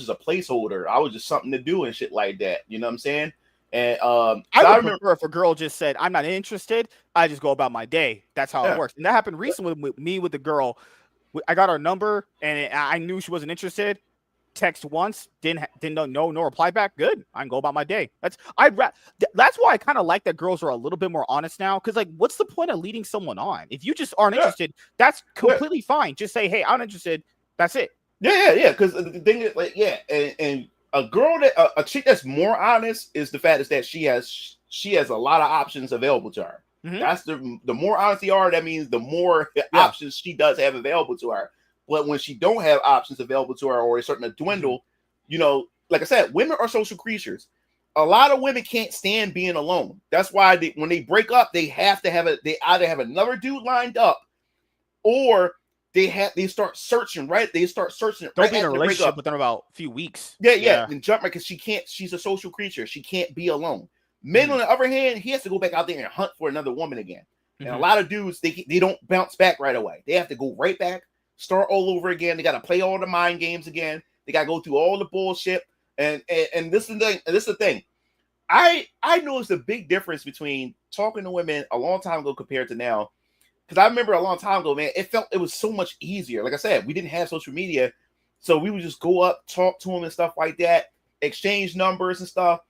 a placeholder. I was just something to do and shit like that. You know what I'm saying? And I would prefer if a girl just said, I'm not interested, I just go about my day. That's how it works. And that happened recently with me with the girl. I got her number and I knew she wasn't interested. Text once, didn't know, no reply back. Good, I can go about my day. That's why I kind of like that girls are a little bit more honest now. Because like, what's the point of leading someone on if you just aren't interested? That's completely fine. Just say, hey, I'm interested. That's it. Yeah. Because the thing is, like, and a girl that a chick that's more honest is the fact is that she has a lot of options available to her. Mm-hmm. That's the more honest you are, that means the more options she does have available to her. But when she don't have options available to her, or it's starting to dwindle, you know, like I said, women are social creatures. A lot of women can't stand being alone. That's why when they break up, they have to they either have another dude lined up, or they start searching. Right, they start searching. Don't be in a relationship with them about a few weeks. Yeah. And jump right, because she's a social creature. She can't be alone. Men, on the other hand, he has to go back out there and hunt for another woman again. And a lot of dudes, they don't bounce back right away. They have to go right back, start all over again. They got to play all the mind games again. They got to go through all the bullshit. And this is the thing. I noticed a big difference between talking to women a long time ago compared to now. Because I remember a long time ago, man, it was so much easier. Like I said, we didn't have social media, so we would just go up, talk to them and stuff like that, exchange numbers and stuff.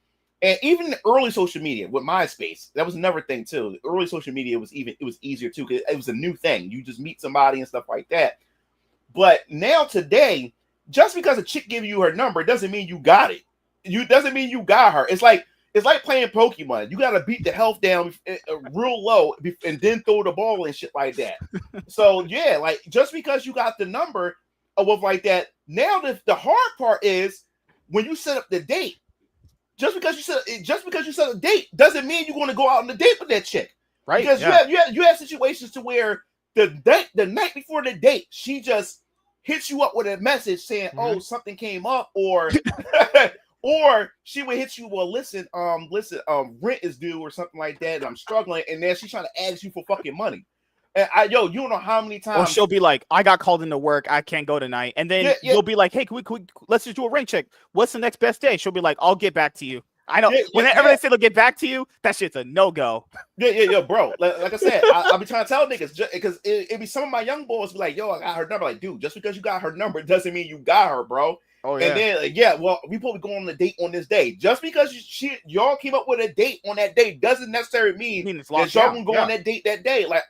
And even the early social media with MySpace, that was another thing too. The early social media was easier too, because it was a new thing. You just meet somebody and stuff like that. But now today, just because a chick gives you her number doesn't mean you got it. Doesn't mean you got her. It's like playing Pokemon. You got to beat the health down real low and then throw the ball and shit like that. So yeah, like just because you got the number of like that. Now the hard part is when you set up the date. Just because you set a date doesn't mean you're going to go out on a date with that chick, right? Because you have situations to where the night before the date, she just hits you up with a message saying, "Oh, something came up," or or she would hit you, "Well, listen, rent is due," or something like that, and I'm struggling, and then she's trying to ask you for fucking money. And you don't know how many times. Or she'll be like, I got called into work, I can't go tonight. And then you'll be like, hey, let's just do a rent check. What's the next best day? She'll be like, I'll get back to you. I know. Whenever they say they'll get back to you, that shit's a no-go. Yeah, bro. Like I said, I'll be trying to tell niggas, because it be some of my young boys be like, yo, I got her number. Like, dude, just because you got her number doesn't mean you got her, bro. Oh, yeah. And then, well, we probably go on a date on this day. Just because y'all came up with a date on that day doesn't necessarily mean that y'all can go on that date that day. Like,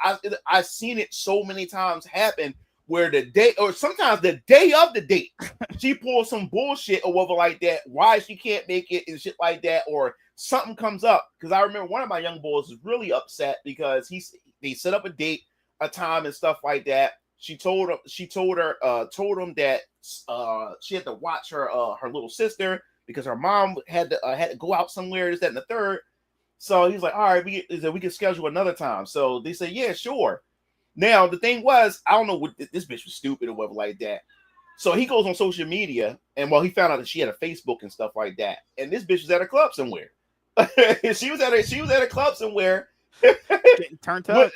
I've seen it so many times happen where the day, or sometimes the day of the date, she pulls some bullshit or whatever like that, why she can't make it and shit like that, or something comes up. Because I remember one of my young boys was really upset because they set up a date, a time and stuff like that. She told him that she had to watch her little sister because her mom had to go out somewhere, this, that, and the third. So he's like, all right, we can schedule another time. So they said, yeah, sure. Now the thing was, I don't know what this bitch was stupid or whatever like that. So he goes on social media, and he found out that she had a Facebook and stuff like that. And this bitch was at a club somewhere. she was at a club somewhere. Getting turned up.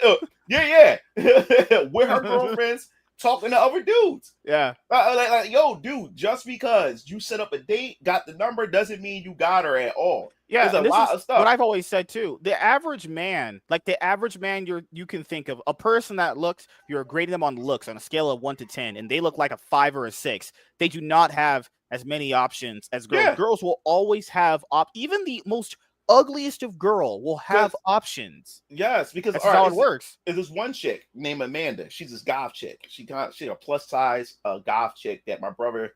With her girlfriends talking to other dudes. Yeah. Like, yo, dude, just because you set up a date, got the number, doesn't mean you got her at all. Yeah, there's a lot of stuff. What I've always said too, the average man you can think of, a person that looks, you're grading them on looks on a scale of 1 to 10, and they look like a 5 or a 6. They do not have as many options as girls. Yeah. Girls will always have even the most ugliest of girl will have options. Yes, because that's how it works. Is this one chick named Amanda? She's this goth chick. She's a plus size goth chick that my brother's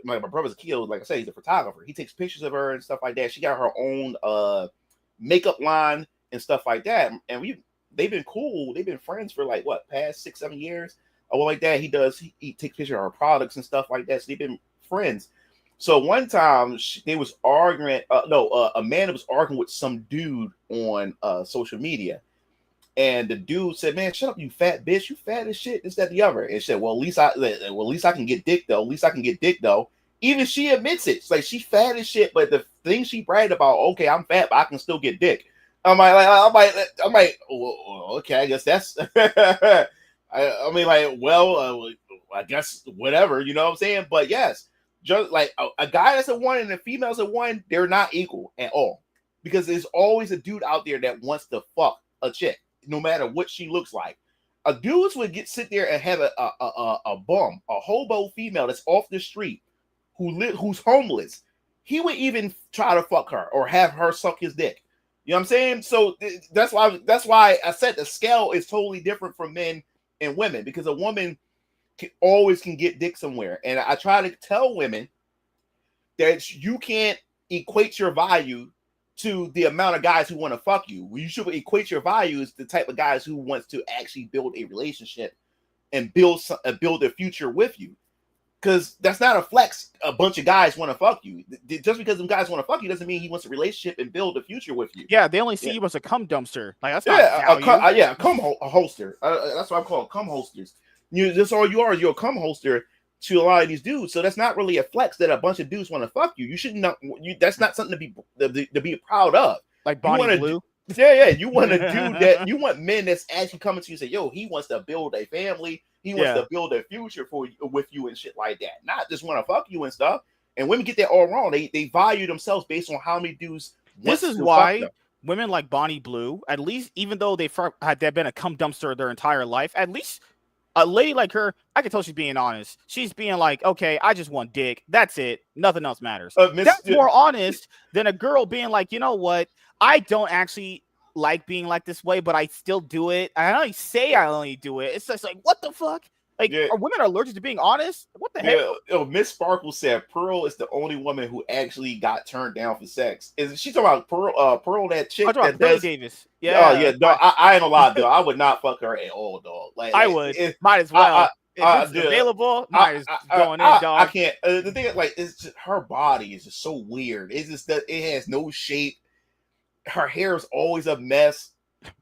a kid. Like I said, he's a photographer. He takes pictures of her and stuff like that. She got her own makeup line and stuff like that. And they've been cool. They've been friends for like past 6-7 years or like that. He takes pictures of her products and stuff like that. So they've been friends. So one time they was arguing. Amanda was arguing with some dude on social media, And the dude said, "Man, shut up, you fat bitch! You fat as shit. This, that, the other." And she said, "Well, at least I can get dick though. At least I can get dick though." Even she admits it. It's like she fat as shit, but the thing she bragged about, okay, I'm fat, but I can still get dick. I'm like, well, okay, I guess that's. I mean, like, well, I guess whatever, you know what I'm saying? But yes, just like a guy that's a one and a female that's a one, they're not equal at all, because there's always a dude out there that wants to fuck a chick, no matter what she looks like. A dude would sit there and have a bum, a hobo female that's off the street, who's homeless. He would even try to fuck her or have her suck his dick. You know what I'm saying? So that's why I said the scale is totally different from men and women, because a woman always can get dick somewhere. And I try to tell women that you can't equate your value to the amount of guys who want to fuck you. You should equate your value as the type of guys who wants to actually build a relationship and build a future with you. Because that's not a flex. A bunch of guys want to fuck you. Just because some guys want to fuck you doesn't mean he wants a relationship and build a future with you. Yeah, they only see you as a cum dumpster. Like, that's not value. A cum holster. That's what I call cum holsters. That's all you are. You're a cum holster to a lot of these dudes. So that's not really a flex that a bunch of dudes want to fuck you. You shouldn't not. That's not something to be proud of. Like Bonnie Blue. Yeah. You want to do that. You want men that's actually coming to you and say, "Yo, he wants to build a family. He wants to build a future with you and shit like that. Not just want to fuck you and stuff." And women get that all wrong. They value themselves based on how many dudes. This is why women like Bonnie Blue, at least, even though they've been a cum dumpster their entire life, at least a lady like her, I can tell she's being honest. She's being like, okay, I just want dick. That's it. Nothing else matters. That's more honest than a girl being like, you know what? I don't actually like being like this way, but I still do it. I only say I only do it. It's just like, what the fuck? Like, are women allergic to being honest? What the hell? Miss Sparkle said Pearl is the only woman who actually got turned down for sex. Is she talking about Pearl? Pearl, that chick that does Davis? Yeah. Oh yeah. No, I ain't a lot though. I would not fuck her at all, dog. Like I would. Might as well. If it's available, might as going in, dog. I can't. The thing is, like, it's just her body is just so weird. It's just that it has no shape. Her hair is always a mess.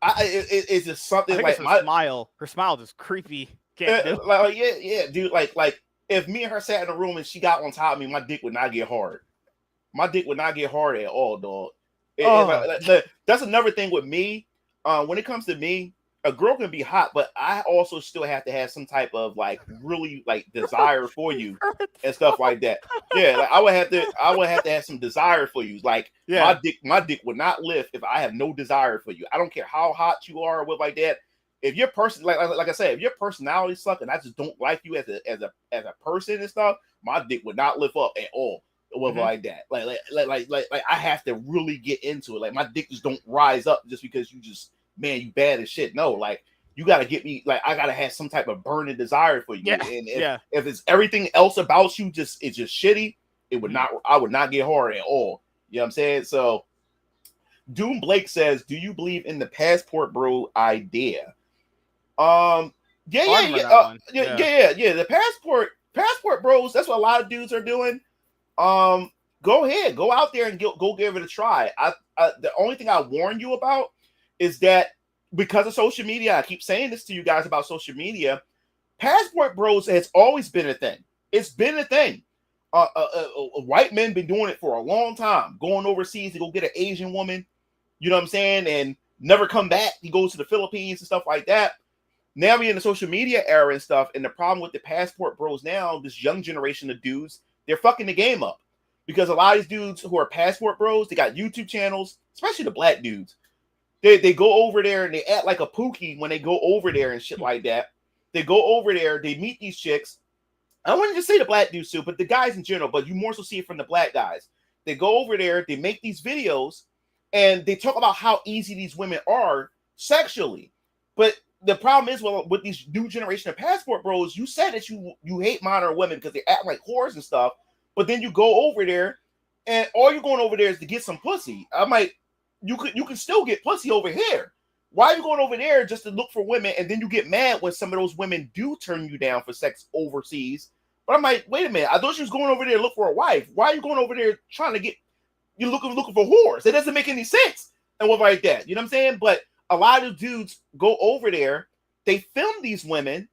It's just something like her smile. Her smile is creepy. Dude. Like if me and her sat in a room and she got on top of me, my dick would not get hard. My dick would not get hard at all, dog. That's another thing with me. When it comes to me, a girl can be hot, but I also still have to have some type of like really like desire for you and stuff like that. Yeah, like I would have to have some desire for you. Like my dick would not lift if I have no desire for you. I don't care how hot you are or what like that. If your person, like I said, if your personality sucks and I just don't like you as a person and stuff, my dick would not lift up at all. Like that. Like I have to really get into it. Like my dick just don't rise up just because you bad as shit. No, like you gotta get me, like I gotta have some type of burning desire for you. Yeah. And if it's everything else about you it's just shitty, I would not get hard at all. You know what I'm saying? So Doom Blake says, do you believe in the passport bro idea? The passport bros, that's what a lot of dudes are doing. Go ahead, go out there and go give it a try. The only thing I warn you about is that because of social media, I keep saying this to you guys about social media, passport bros has always been a thing. It's been a thing. White men been doing it for a long time, going overseas to go get an Asian woman, you know what I'm saying, and never come back. He goes to the Philippines and stuff like that. Now we're in the social media era and stuff, and the problem with the passport bros now, this young generation of dudes, they're fucking the game up. Because a lot of these dudes who are passport bros, they got YouTube channels, especially the black dudes. They go over there and they act like a pookie when they go over there and shit like that. They go over there, they meet these chicks. I wouldn't just say the black dudes too, but the guys in general, but you more so see it from the black guys. They go over there, they make these videos, and they talk about how easy these women are sexually. But the problem is, well, with these new generation of passport bros, you said that you hate modern women because they act like whores and stuff, but then you go over there, and all you're going over there is to get some pussy. I'm like, you can still get pussy over here. Why are you going over there just to look for women, and then you get mad when some of those women do turn you down for sex overseas? But I'm like, wait a minute, I thought you was going over there to look for a wife. Why are you going over there trying to get, you're looking for whores? It doesn't make any sense and what like that. You know what I'm saying? But a lot of dudes go over there, they film these women,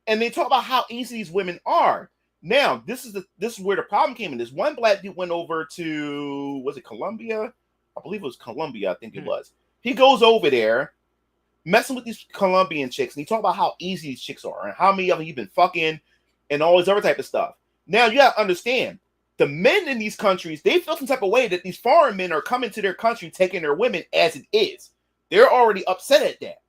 and they talk about how easy these women are. Now, this is where the problem came in. This one black dude went over to, was it Colombia? I believe it was Colombia, I think it was. He goes over there, messing with these Colombian chicks, and he talk about how easy these chicks are and how many of them you've been fucking and all this other type of stuff. Now, you gotta understand, the men in these countries, they feel some type of way that these foreign men are coming to their country, taking their women as it is. They're already upset at that.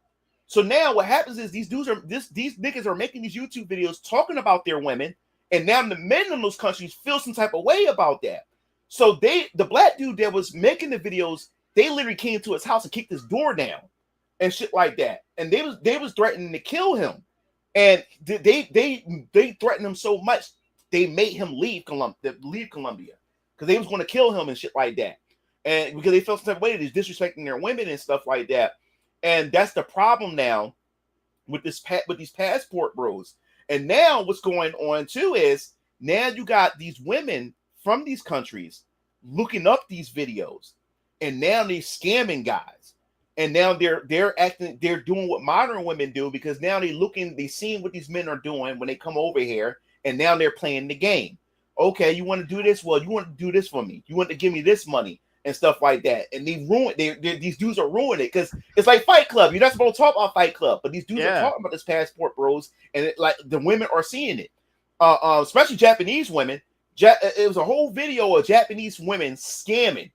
So now what happens is these niggas are making these YouTube videos talking about their women, and now the men in those countries feel some type of way about that. So the black dude that was making the videos, they literally came to his house and kicked his door down and shit like that. And they was threatening to kill him. And they threatened him so much, they made him leave Colombia because they was going to kill him and shit like that. And because they felt some type of way that he's disrespecting their women and stuff like that. And that's the problem now with these passport bros. And now what's going on too is now you got these women from these countries looking up these videos, and now they're scamming guys. And now they're doing what modern women do, because now they seeing what these men are doing when they come over here, and now they're playing the game. Okay, you want to do this? Well, you want to do this for me. You want to give me this money and stuff like that. And these dudes are ruining it, because it's like Fight Club. You're not supposed to talk about Fight Club, but these dudes are talking about this passport bros, and like the women are seeing it, especially Japanese women. It was a whole video of Japanese women scamming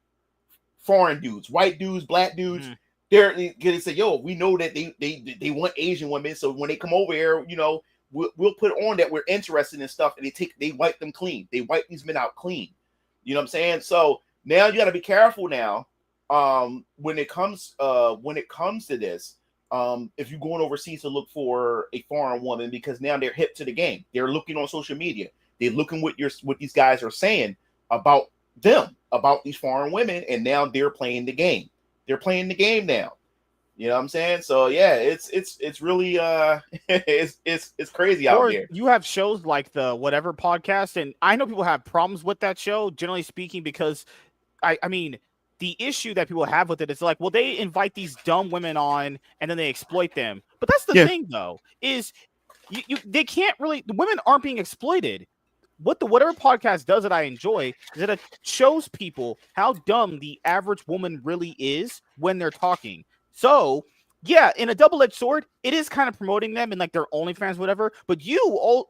foreign dudes, white dudes, black dudes. They say, yo, we know that they want Asian women, so when they come over here, you know, we'll put on that we're interested in stuff, and they wipe them clean. They wipe these men out clean. You know what I'm saying? So now you got to be careful now. When it comes to this, if you're going overseas to look for a foreign woman, because now they're hip to the game. They're looking on social media. They're looking what these guys are saying about them, about these foreign women, and now they're playing the game. They're playing the game now. You know what I'm saying? So yeah, it's really it's crazy out there. You have shows like the Whatever podcast, and I know people have problems with that show, generally speaking, because I mean, the issue that people have with it is like, well, they invite these dumb women on and then they exploit them. But that's the thing, though, is they can't really, the women aren't being exploited. What the Whatever podcast does that I enjoy is that it shows people how dumb the average woman really is when they're talking. So, yeah, in a double-edged sword, it is kind of promoting them and like their OnlyFans, whatever. But you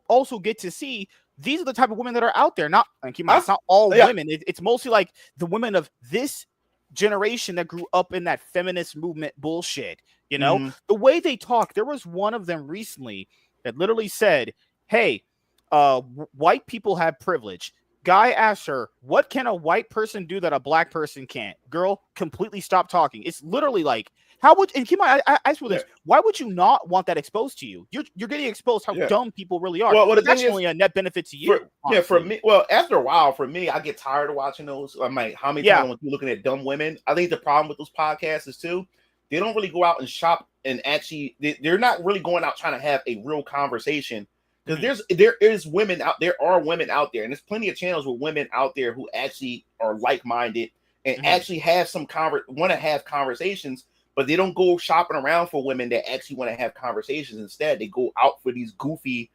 also get to see these are the type of women that are out there. Not, and keep in mind, it's not all women. It's mostly like the women of this generation that grew up in that feminist movement bullshit. You know, the way they talk. There was one of them recently that literally said, "Hey, white people have privilege." Guy asked her, "What can a white person do that a black person can't?" Girl completely stopped talking. It's literally like, how would, and keep in mind, I ask you this, why would you not want that exposed to you? You're getting exposed how dumb people really are. Well, it's actually a net benefit to you. For me, well, after a while, for me, I get tired of watching those. I'm like, how many times you're looking at dumb women? I think the problem with those podcasts is too, they don't really go out and shop and actually, they're not really going out trying to have a real conversation. Because there are women out there, and there's plenty of channels with women out there who actually are like-minded and actually have want to have conversations, but they don't go shopping around for women that actually want to have conversations. Instead, they go out for these goofy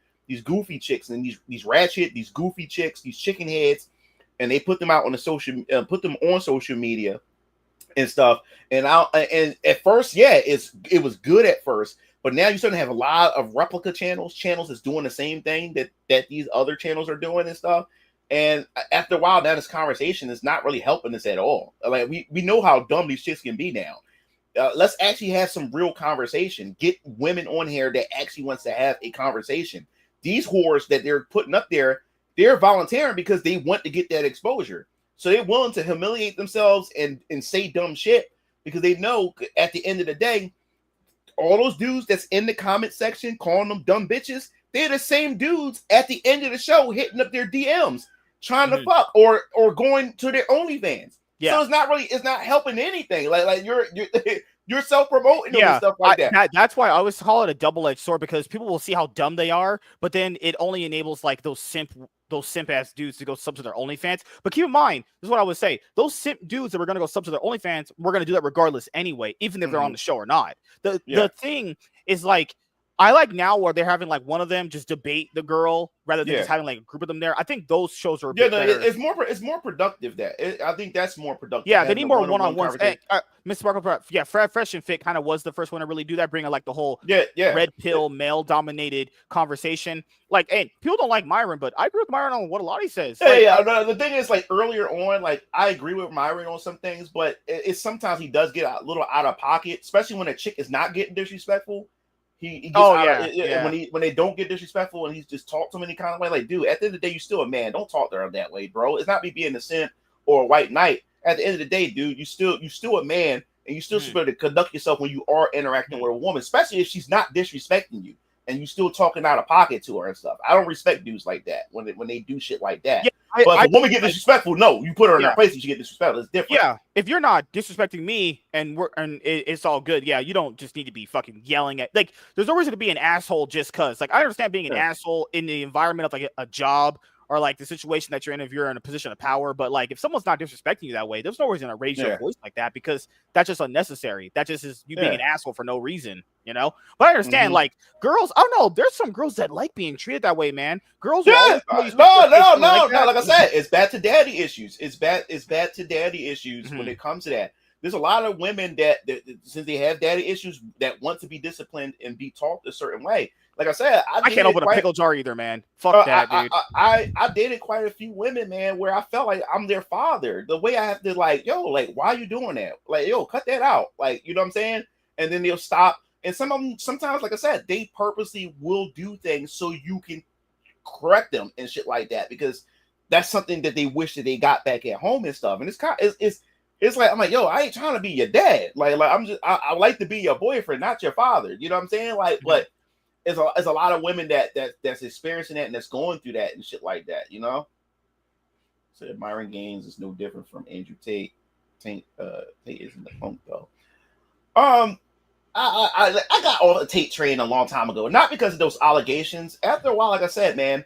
chicks and these ratchet, these goofy chicks, these chicken heads, and they put them out on on social media and stuff. And at first, it was good at first. But now you're starting to have a lot of replica channels that's doing the same thing that these other channels are doing and stuff. And after a while, now this conversation is not really helping us at all. Like we know how dumb these chicks can be now. Let's actually have some real conversation. Get women on here that actually wants to have a conversation. These whores that they're putting up there, they're volunteering because they want to get that exposure. So they're willing to humiliate themselves and say dumb shit because they know at the end of the day, all those dudes that's in the comment section calling them dumb bitches, they're the same dudes at the end of the show hitting up their DMs, trying to fuck or going to their OnlyFans. So it's not helping anything. Like you're You're self-promoting them and stuff like that. That's why I always call it a double-edged sword, because people will see how dumb they are, but then it only enables like those simp ass dudes to go sub to their OnlyFans. But keep in mind, this is what I would say: those simp dudes that were gonna go sub to their OnlyFans, we're gonna do that regardless anyway, even if they're on the show or not. The thing is, like, I like now where they're having like one of them just debate the girl rather than just having like a group of them there. I think those shows are a bit better. It's more productive. I think that's more productive. Yeah, they need more one-on-ones. Mr. Marco, Fresh and Fit kind of was the first one to really do that, bringing like the whole red pill male-dominated conversation. Like, and people don't like Myron, but I agree with Myron on what a lot he says. The thing is, like, earlier on, like, I agree with Myron on some things, but it's sometimes he does get a little out of pocket, especially when a chick is not getting disrespectful. He gets when they don't get disrespectful and he's just talked to them any kind of way. Like, dude, at the end of the day, you're still a man. Don't talk to her that way, bro. It's not me being a simp or a white knight. At the end of the day, dude, you still a man, and you still supposed to conduct yourself when you are interacting with a woman, especially if she's not disrespecting you and you still talking out of pocket to her and stuff. I don't respect dudes like that when they do shit like that. Yeah, but if a woman get disrespectful, no, you put her in her place and she get disrespectful. It's different. Yeah, if you're not disrespecting me and it's all good. Yeah, you don't just need to be fucking yelling at, like, there's no reason to be an asshole just cause. Like, I understand being an asshole in the environment of like a job or like the situation that you're in if you're in a position of power. But like, if someone's not disrespecting you that way, there's no reason to raise your voice like that, because that's just unnecessary. That just is you being an asshole for no reason, you know? But I understand, like, girls, I don't know, there's some girls that like being treated that way, man. Girls no. Like I said, it's bad to daddy issues. It's bad to daddy issues when it comes to that. There's a lot of women that since they have daddy issues that want to be disciplined and be taught a certain way. Like I said, I can't open a pickle jar either, man. Fuck that, dude. I dated quite a few women, man, where I felt like I'm their father. The way I have to, like, yo, like, why are you doing that? Like, yo, cut that out. Like, you know what I'm saying? And then they'll stop. And some of them, sometimes, like I said, they purposely will do things so you can correct them and shit like that, because that's something that they wish that they got back at home and stuff. And it's kind of, it's like, I'm like, yo, I ain't trying to be your dad. Like I'm just, I like to be your boyfriend, not your father. You know what I'm saying? Like, but it's a lot of women that's experiencing that and that's going through that and shit like that, you know? So Myron Gaines is no different from Andrew Tate. Tate isn't the punk though. I got off the Tate train a long time ago, not because of those allegations. After a while, like I said, man,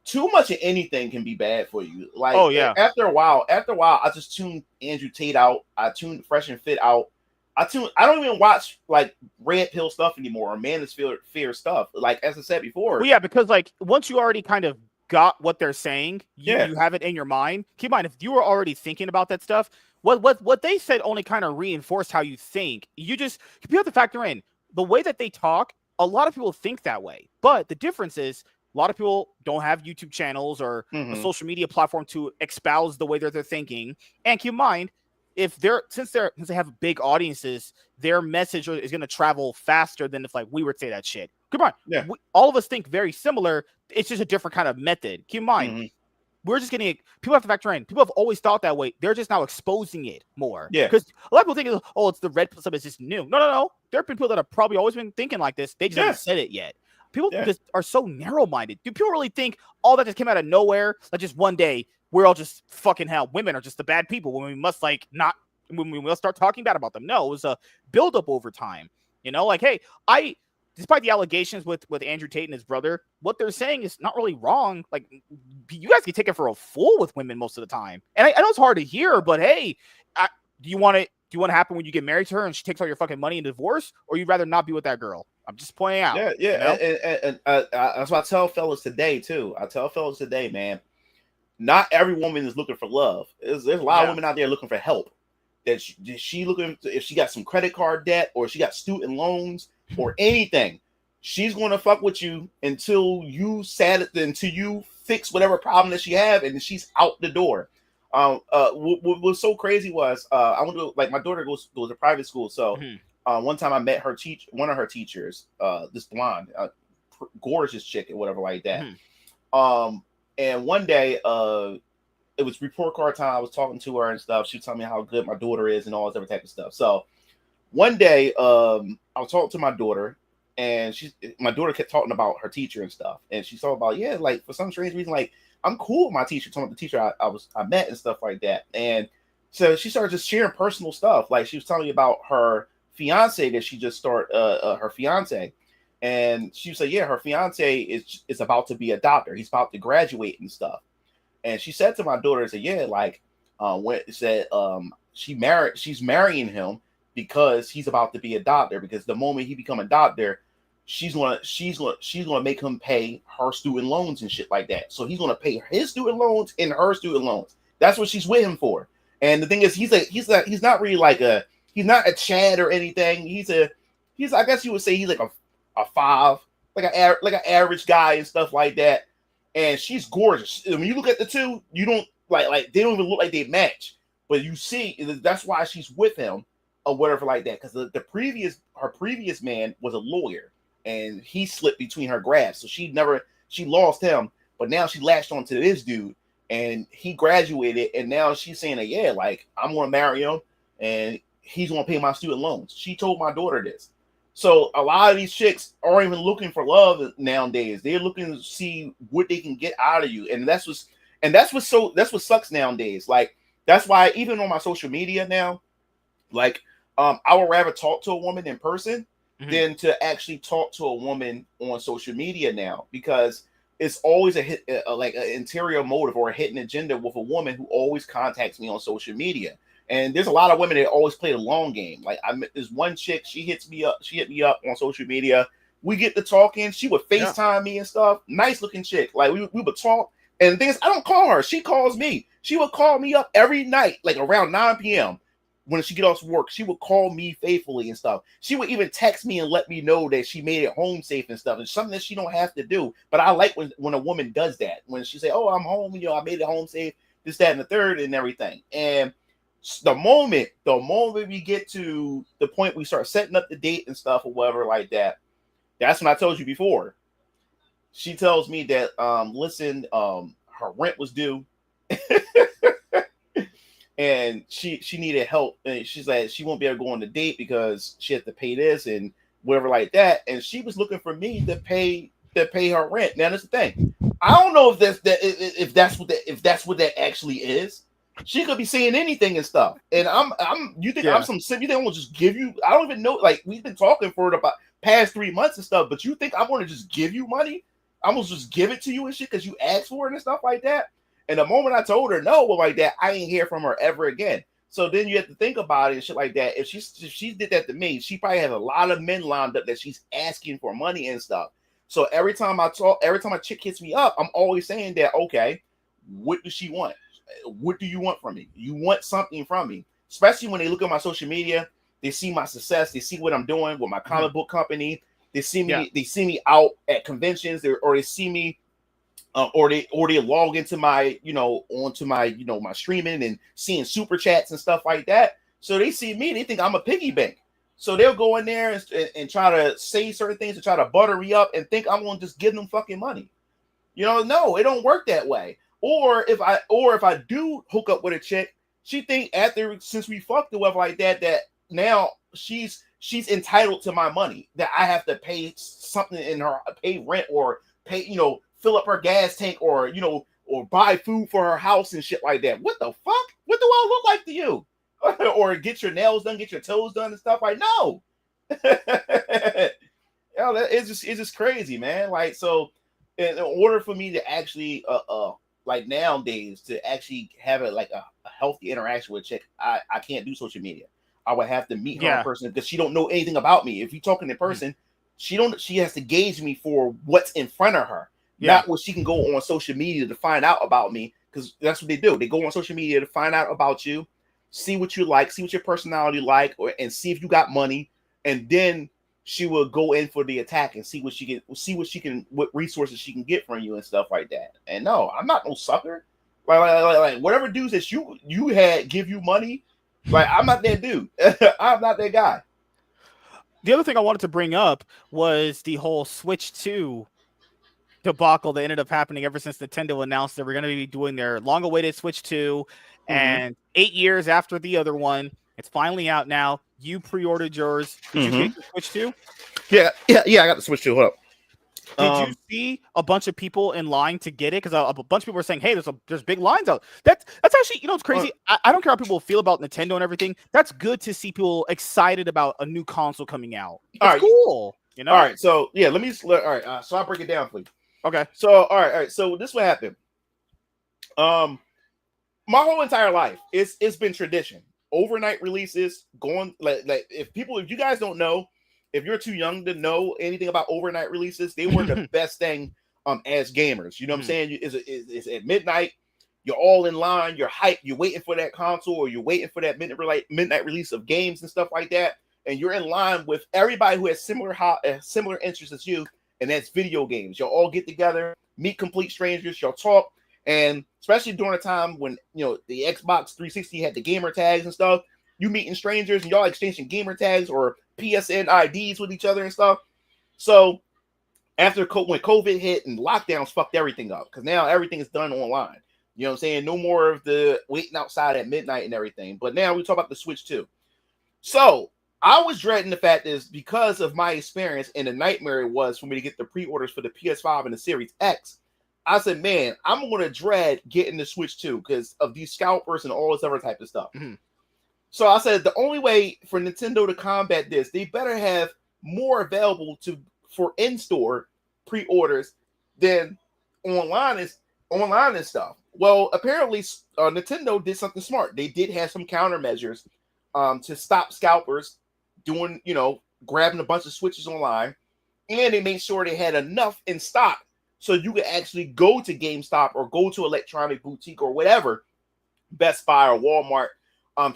too much of anything can be bad for you. Like, after a while, I just tuned Andrew Tate out. I tuned Fresh and Fit out. I don't even watch like red pill stuff anymore or manosphere stuff. Like, as I said before. Well, yeah, because like once you already kind of got what they're saying, you have it in your mind. Keep in mind, if you were already thinking about that stuff, what they said only kind of reinforced how you think. You have to factor in the way that they talk. A lot of people think that way, but the difference is a lot of people don't have YouTube channels or a social media platform to espouse the way that they're thinking. And keep in mind, since they have big audiences, their message is going to travel faster than if like we would say that shit. Come on, all of us think very similar. It's just a different kind of method. Keep in mind, we're just getting it. People have to factor in. People have always thought that way. They're just now exposing it more. Yeah, because a lot of people think, oh, it's the red pill stuff. It's just new. No. There have been people that have probably always been thinking like this. They just haven't said it yet. People just are so narrow-minded. Do people really think all that just came out of nowhere? Like just one day, we're all just fucking hell. Women are just the bad people when we must start talking bad about them. No, it was a buildup over time. You know, like, hey, despite the allegations with Andrew Tate and his brother, what they're saying is not really wrong. Like, you guys get taken for a fool with women most of the time. And I know it's hard to hear, but hey, do you want to happen when you get married to her and she takes all your fucking money in divorce, or you'd rather not be with that girl? I'm just pointing out. Yeah. You know? And that's what I tell fellas today too. I tell fellas today, man, not every woman is looking for love. There's a lot of women out there looking for help. That she looking if she got some credit card debt or she got student loans or anything, she's going to fuck with you until you fix whatever problem that she have, and she's out the door. What was so crazy was I went to, like, my daughter goes to private school, so one time I met one of her teachers, this blonde, gorgeous chick or whatever like that. And one day, it was report card time. I was talking to her and stuff. She was telling me how good my daughter is and all this other type of stuff. So one day, I was talking to my daughter, and my daughter kept talking about her teacher and stuff. And she talked about, like, for some strange reason, like, I'm cool with my teacher, talking about the teacher I met and stuff like that. And so she started just sharing personal stuff. Like, she was telling me about her fiance that she just started, her fiance, and she said, yeah, her fiance is about to be a doctor. He's about to graduate and stuff. And she said to my daughter, said, yeah, like, when it said, she's marrying him because he's about to be a doctor. Because the moment he become a doctor, she's gonna make him pay her student loans and shit like that. So he's gonna pay his student loans and her student loans. That's what she's with him for. And the thing is, he's not really like he's not a Chad or anything. He's I guess you would say he's like a five, like an average guy and stuff like that. And she's gorgeous. When you look at the two, you don't like they don't even look like they match. But you see, that's why she's with him or whatever like that. Because her previous man was a lawyer, and he slipped between her grasp, so she lost him. But now she latched onto this dude, and he graduated, and now she's saying that, yeah, like, I'm gonna marry him, and he's gonna pay my student loans. She told my daughter this. So a lot of these chicks aren't even looking for love nowadays. They're looking to see what they can get out of you, and that's what sucks nowadays. Like, that's why even on my social media now, like, I would rather talk to a woman in person than to actually talk to a woman on social media now, because it's always like an interior motive or a hidden agenda with a woman who always contacts me on social media. And there's a lot of women that always play the long game. Like, I met this one chick, she hit me up on social media. We get to talking. She would FaceTime me and stuff. Nice looking chick. Like, we would talk. And the thing is, I don't call her. She calls me. She would call me up every night, like around 9 p.m. when she get off work. She would call me faithfully and stuff. She would even text me and let me know that she made it home safe and stuff. It's something that she don't have to do. But I like when a woman does that. When she say, oh, I'm home, I made it home safe, this, that, and the third and everything. And the moment we get to the point we start setting up the date and stuff or whatever like that, that's when I told you before. She tells me that, listen, her rent was due. And she needed help, and she's like, she won't be able to go on the date because she had to pay this and whatever like that. And she was looking for me to pay her rent. Now that's the thing. I don't know if that's what that actually is. She could be saying anything and stuff. And you think I'm some simp? You think I'm gonna just give you? I don't even know. Like, we've been talking for about past 3 months and stuff, but you think I'm gonna just give you money? I'm gonna just give it to you and shit because you asked for it and stuff like that. And the moment I told her no, like that, I ain't hear from her ever again. So then you have to think about it and shit like that. If she did that to me, she probably has a lot of men lined up that she's asking for money and stuff. So every time a chick hits me up, I'm always saying that, okay, what does she want? What do you want from me? You want something from me, especially when they look at my social media, they see my success, they see what I'm doing with my comic book company, they see me out at conventions, or they see me. Or they log into my, onto my, my streaming and seeing super chats and stuff like that. So they see me, they think I'm a piggy bank. So they'll go in there and try to say certain things to try to butter me up and think I'm going to just give them fucking money. No, it don't work that way. Or if I do hook up with a chick, she think since we fucked or whatever like that, that now she's entitled to my money, that I have to pay something pay rent or pay, fill up her gas tank or buy food for her house and shit like that. What the fuck? What do I look like to you? Or get your nails done, get your toes done and stuff like no. It's just crazy, man. Like, so in order for me to actually like nowadays to actually have a healthy interaction with a chick, I can't do social media. I would have to meet her in person because she don't know anything about me. If you're talking in person, she has to gauge me for what's in front of her. Not what she can go on social media to find out about me, because that's what they do. They go on social media to find out about you, see what you like, see what your personality like, and see if you got money, and then she will go in for the attack and see what resources she can get from you and stuff like that. And no, I'm not no sucker. Like whatever dudes that you had give you money, like, I'm not that dude. I'm not that guy. The other thing I wanted to bring up was the whole Switch 2 debacle that ended up happening ever since Nintendo announced they were going to be doing their long-awaited Switch 2, and 8 years after the other one, it's finally out now. You pre-ordered yours. Did you get the Switch 2? Yeah, I got the Switch 2. Hold up. Did you see a bunch of people in line to get it? Because a bunch of people were saying, "Hey, there's big lines out." That's actually, it's crazy. I don't care how people feel about Nintendo and everything. That's good to see people excited about a new console coming out. It's cool, All right, so yeah, let me. All right, so I'll break it down for you. Okay. So all right. So this what happened. My whole entire life, it's been tradition. Overnight releases, going like if you guys don't know, if you're too young to know anything about overnight releases, they were the best thing as gamers. You know what I'm saying? It's at midnight, you're all in line, you're hyped, you're waiting for that console, or you're waiting for that midnight release of games and stuff like that, and you're in line with everybody who has similar interests as you, and that's video games. You'll all get together, meet complete strangers, y'all talk. And especially during a time when, the Xbox 360 had the gamer tags and stuff, you meeting strangers and y'all exchanging gamer tags or PSN IDs with each other and stuff. So after when COVID hit and lockdowns fucked everything up, because now everything is done online. You know what I'm saying? No more of the waiting outside at midnight and everything. But now we talk about the Switch too. So I was dreading the fact is because of my experience and the nightmare it was for me to get the pre-orders for the PS5 and the Series X. I said, man, I'm going to dread getting the Switch 2 because of these scalpers and all this other type of stuff. Mm-hmm. So I said, the only way for Nintendo to combat this, they better have more available for in-store pre-orders than online and stuff. Well, apparently, Nintendo did something smart. They did have some countermeasures to stop scalpers doing, grabbing a bunch of Switches online. And they made sure they had enough in stock so you could actually go to GameStop or go to Electronic Boutique or whatever, Best Buy or Walmart,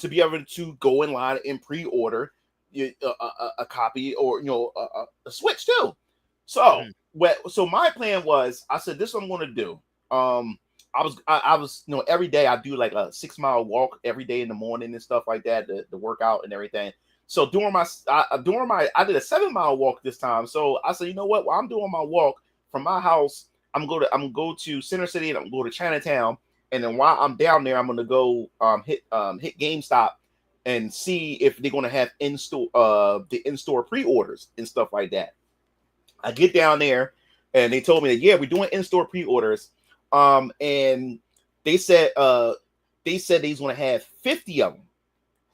to be able to go in line and pre-order a copy or a Switch too. So so my plan was, I said, this is what I'm going to do. I was every day I do like a 6-mile walk every day in the morning and stuff like that, the workout and everything. So I did a 7-mile walk this time. So I said, you know what? While I'm doing my walk from my house, I'm gonna go to Center City and I'm gonna go to Chinatown. And then while I'm down there, I'm gonna go hit GameStop and see if they're gonna have the in-store pre-orders and stuff like that. I get down there and they told me that we're doing in-store pre-orders. And they said they was gonna have 50 of them.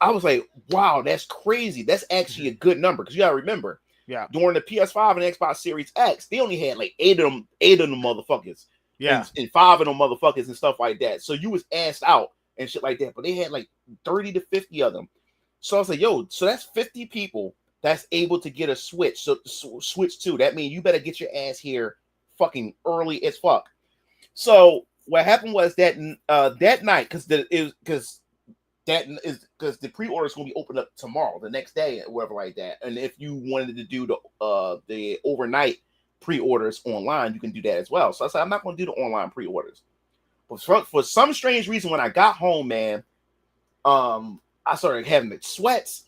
I was like, wow, that's crazy. That's actually a good number because you gotta remember. Yeah, during the PS5 and Xbox Series X, they only had like 8 of them motherfuckers. Yeah, and 5 of them motherfuckers and stuff like that. So you was asked out and shit like that. But they had like 30 to 50 of them. So I was like, yo, so that's 50 people that's able to get a Switch. So Switch 2. That means you better get your ass here fucking early as fuck. So what happened was that that night, because the pre-order is going to be opened up tomorrow, the next day, or whatever like that. And if you wanted to do the overnight pre-orders online, you can do that as well. So I said, I'm not going to do the online pre-orders. But for some strange reason, when I got home, man, I started having sweats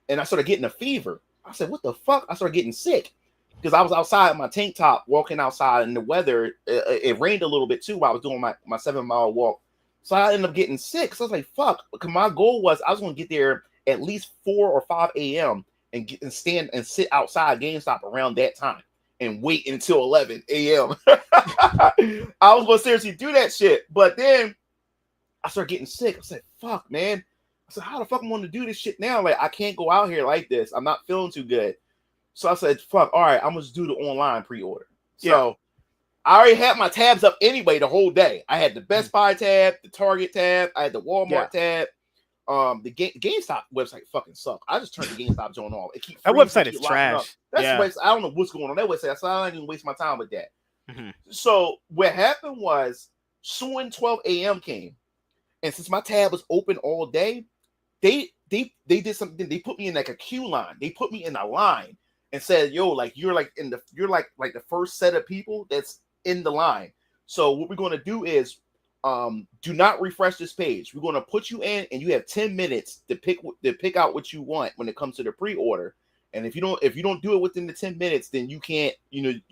and I started getting a fever. I said, what the fuck? I started getting sick because I was outside in my tank top, walking outside, and the weather, it rained a little bit too while I was doing my 7-mile walk. So I ended up getting sick. So I was like, fuck. Because my goal was I was going to get there at least 4 or 5 a.m. and stand and sit outside GameStop around that time and wait until 11 a.m. I was going to seriously do that shit. But then I started getting sick. I said, fuck, man. I said, how the fuck am I going to do this shit now? Like, I can't go out here like this. I'm not feeling too good. So I said, fuck, all right, I'm going to do the online pre-order. So I already had my tabs up anyway the whole day. I had the Best Buy tab, the Target tab, I had the Walmart tab. The GameStop website fucking suck. I just turned the GameStop joint off. That website is trash. That's I don't know what's going on that website. So I didn't waste my time with that. Mm-hmm. So what happened was soon 12 a.m. came, and since my tab was open all day, they did something. They put me in like a queue line. They put me in a line and said, "Yo, like you're like the first set of people that's in the line. So what we're going to do is do not refresh this page. We're going to put you in and you have 10 minutes to pick out what you want when it comes to the pre-order. And if you don't do it within the 10 minutes, then you can't, you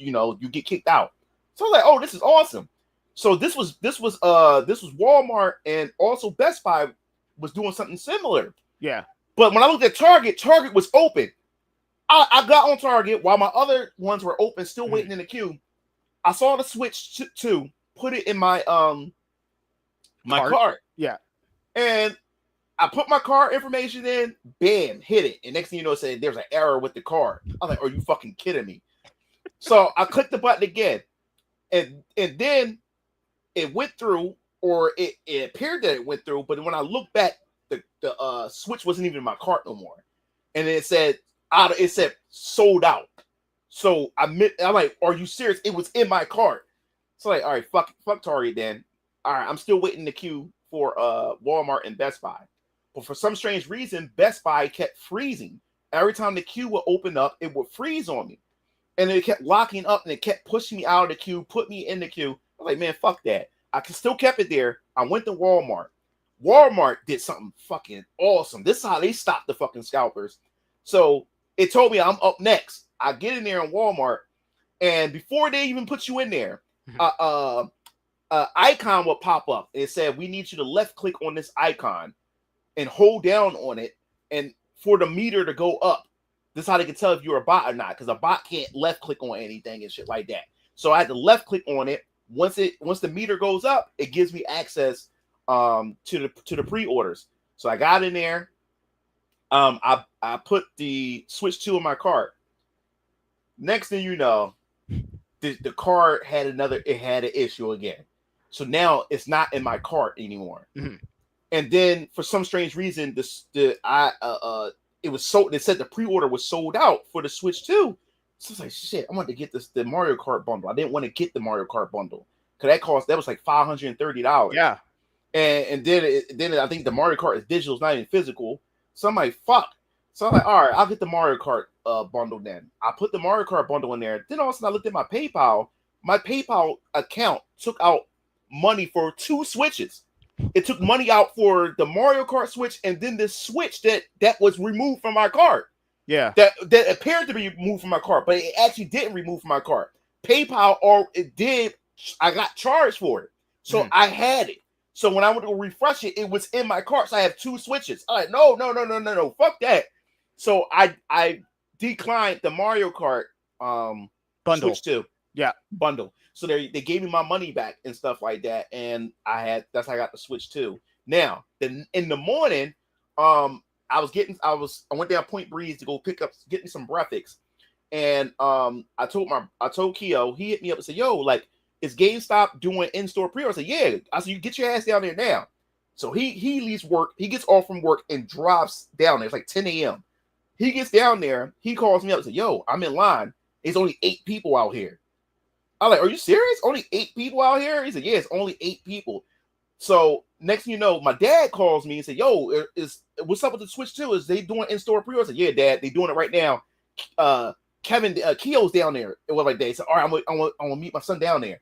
get kicked out." So I was like, oh, this is awesome. So this was Walmart, and also Best Buy was doing something similar. Yeah. But when I looked at Target was open. I got on Target while my other ones were open, still waiting in the queue. I saw the Switch 2, put it in my cart. Yeah. And I put my card information in, bam, hit it. And next thing you know, it said there's an error with the card. I was like, are you fucking kidding me? So I clicked the button again. And then it went through, or it appeared that it went through, but when I looked back, the Switch wasn't even in my cart no more. And it said sold out. So I'm like, are you serious? It was in my cart. So like, all right, fuck Target then. All right, I'm still waiting in the queue for Walmart and Best Buy. But for some strange reason, Best Buy kept freezing. Every time the queue would open up, it would freeze on me. And it kept locking up and it kept pushing me out of the queue, put me in the queue. I was like, man, fuck that. I still kept it there. I went to Walmart. Walmart did something fucking awesome. This is how they stopped the fucking scalpers. So it told me I'm up next. I get in there in Walmart, and before they even put you in there, icon would pop up. It said, we need you to left click on this icon and hold down on it, and for the meter to go up. This is how they can tell if you're a bot or not, because a bot can't left click on anything and shit like that. So I had to left click on it. Once the meter goes up, it gives me access to the pre-orders. So I got in there. I put the Switch 2 in my cart. Next thing you know, the cart had an issue again. So now it's not in my cart anymore. Mm-hmm. And then for some strange reason, it was sold. They said the pre-order was sold out for the Switch 2. So I was like, shit, I wanted to get the Mario Kart bundle. I didn't want to get the Mario Kart bundle because that was like $530. Yeah. And then I think the Mario Kart is digital, it's not even physical. So I'm like, fuck. So I'm like, all right, I'll get the Mario Kart bundle then. I put the Mario Kart bundle in there. Then all of a sudden I looked at my PayPal. My PayPal account took out money for 2 Switches. It took money out for the Mario Kart Switch and then the Switch that was removed from my cart. Yeah. That appeared to be removed from my cart, but it actually didn't remove from my cart. PayPal, or it did, I got charged for it. So I had it. So when I went to refresh it, it was in my cart. So I have 2 Switches. I'm like, no. Fuck that. So I declined the Mario Kart bundle. Switch 2. Yeah. Bundle. So they gave me my money back and stuff like that. And that's how I got the Switch 2. Now, in the morning, I went down Point Breeze to go get me some breakfast. And I told Keo, he hit me up and said, yo, like, is GameStop doing in-store pre-order? I said, yeah. I said, you get your ass down there now. So he leaves work, he gets off from work and drops down there. It's like 10 a.m. He gets down there, he calls me up and says, yo, I'm in line. There's only 8 people out here. I'm like, are you serious? Only 8 people out here? He said, yeah, it's only 8 people. So next thing you know, my dad calls me and said, yo, what's up with the Switch 2? Is they doing in-store pre-order? I said, yeah, Dad, they doing it right now. Keo's down there. It was like that. He said, all right, I'm gonna meet my son down there.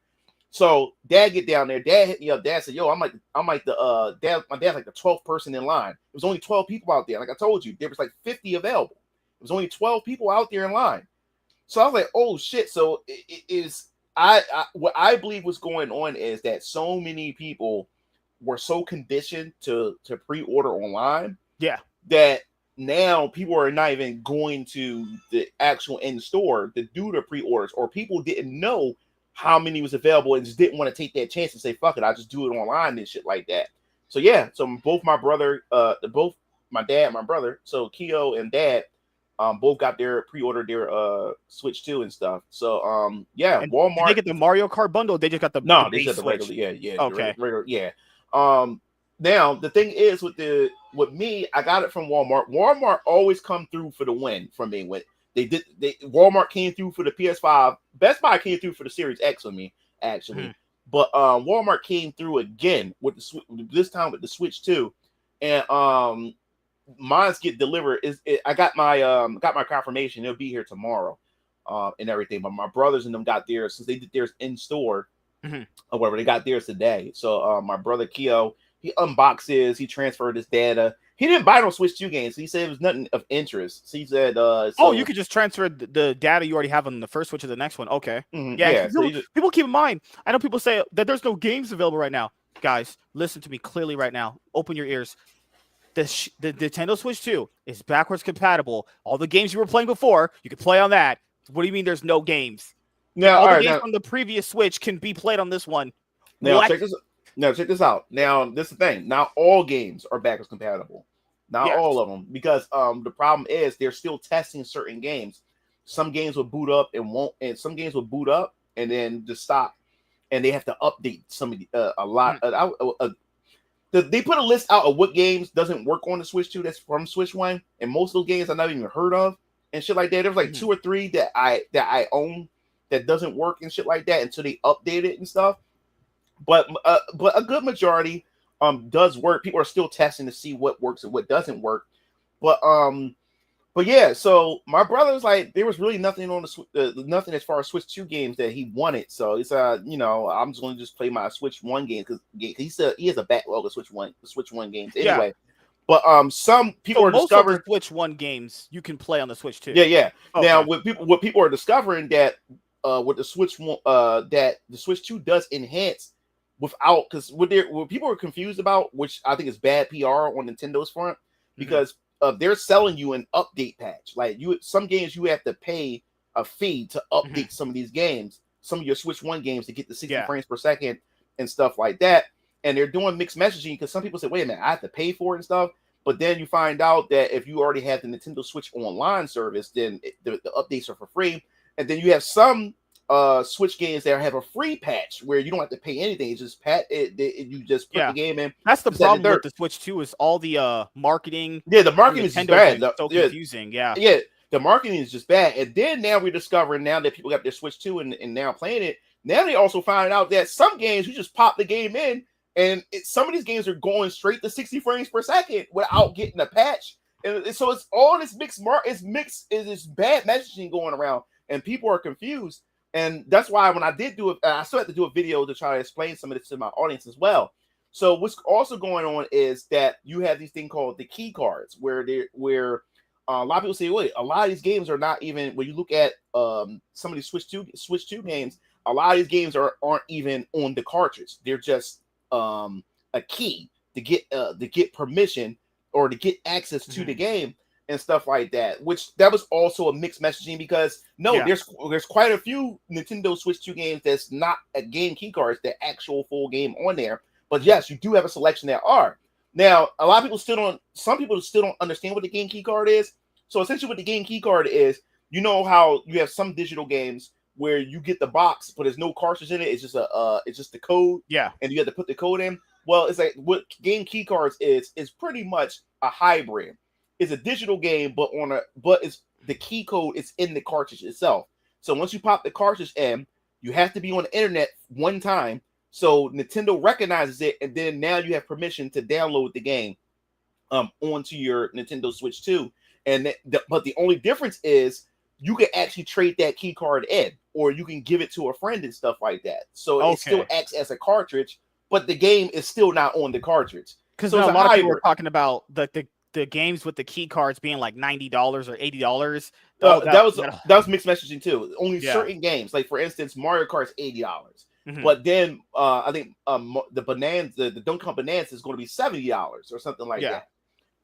So Dad get down there. Dad hit me up. Dad said, yo, I'm like the dad. My dad's like the 12th person in line. It was only 12 people out there. Like I told you, there was like 50 available. It was only 12 people out there in line. So I was like, oh shit. So it is. What I believe was going on is that so many people were so conditioned to pre-order online. Yeah. That now people are not even going to the actual in-store to do the pre-orders, or people didn't know how many was available and just didn't want to take that chance and say, fuck it, I'll just do it online and shit like that. So yeah, so both my brother, both my dad and my brother, so Keo and Dad, both got their pre-ordered their Switch 2 and stuff. So yeah, and Walmart. Did they get the Mario Kart bundle? They just got the they just got the regular. Yeah. Okay. Regular, yeah. Now the thing is with me, I got it from Walmart. Walmart always come through for the win for me. When Walmart came through for the PS5. Best Buy came through for the Series X for me, actually. But Walmart came through again with this time with the Switch 2. And mine's get delivered. I got my confirmation. It'll be here tomorrow, and everything. But my brothers and them got theirs since they did theirs in store, or whatever. They got theirs today. So my brother Keo, he unboxes, he transferred his data. He didn't buy no Switch 2 games. So he said it was nothing of interest. So he said, you could just transfer the data you already have on the first Switch to the next one. Okay. Yeah. People keep in mind. I know people say that there's no games available right now. Guys, listen to me clearly right now. Open your ears. The Nintendo Switch 2 is backwards compatible. All the games you were playing before, you can play on that. What do you mean there's no games? Now, all all the right, games now, from the previous Switch can be played on this one. now What? check this. Now check this out. Now this is the thing. Not all games are backwards compatible. Not all Yes. of them, because the problem is they're still testing certain games. Some games will boot up and won't, and some games will boot up and then just stop, and they have to update some of the, a lot. They put a list out of what games doesn't work on the Switch 2 that's from Switch 1, and most of those games I've not even heard of and shit like that. There's like 2 or 3 that I own that doesn't work and shit like that until they update it and stuff. But a good majority does work. People are still testing to see what works and what doesn't work. But yeah, so my brother was like, there was really nothing on the nothing as far as Switch 2 games that he wanted. So he said, I'm just going to just play my Switch 1 game, because he said he has a backlog of Switch 1 games anyway. Yeah. But some people are most discovering of the Switch 1 games you can play on the Switch 2. Yeah. Okay. Now what people are discovering that with the Switch 1 that the Switch 2 does enhance without, because what people are confused about, which I think is bad PR on Nintendo's front, because they're selling you an update patch. Like some games you have to pay a fee to update some of these games, some of your Switch 1 games, to get the 60 frames per second and stuff like that. And they're doing mixed messaging, because some people say, wait a minute, I have to pay for it and stuff. But then you find out that if you already have the Nintendo Switch Online service, then the updates are for free. And then you have some Switch games that have a free patch where you don't have to pay anything. It's just you just put the game in. That's the problem with the Switch 2, is all the marketing. Yeah, the marketing is just bad. So confusing. Yeah, the marketing is just bad. And then now we're discovering, now that people got their Switch 2 and now playing it, now they also find out that some games you just pop the game in, and some of these games are going straight to 60 frames per second without getting a patch. And so it's all this it's bad messaging going around, and people are confused. And that's why when I did do it, I still had to do a video to try to explain some of this to my audience as well. So what's also going on is that you have these things called the key cards, where a lot of people say, wait, a lot of these games are not even, when you look at some of these Switch 2 games, a lot of these games aren't even on the cartridge. They're just a key to get permission or to get access to the game and stuff like that, which that was also a mixed messaging, because there's quite a few Nintendo Switch 2 games that's not a game key cards, the actual full game on there. But yes, you do have a selection that are. Now, a lot of people some people still don't understand what the game key card is. So essentially what the game key card is, you know how you have some digital games where you get the box, but there's no cartridge in it. It's just it's just the code. Yeah. And you have to put the code in. Well, it's like what game key cards is pretty much a hybrid. It's a digital game, but it's the key code is in the cartridge itself. So once you pop the cartridge in, you have to be on the internet one time. So Nintendo recognizes it, and then now you have permission to download the game onto your Nintendo Switch 2. But the only difference is you can actually trade that key card in, or you can give it to a friend and stuff like that. So it still acts as a cartridge, but the game is still not on the cartridge. Because a lot of people are talking about the games with the key cards being like $90 or $80. That was mixed messaging too. Only certain games, like for instance, Mario Kart's $80. But then I think the Donkey Kong Bonanza is going to be $70 or something like that,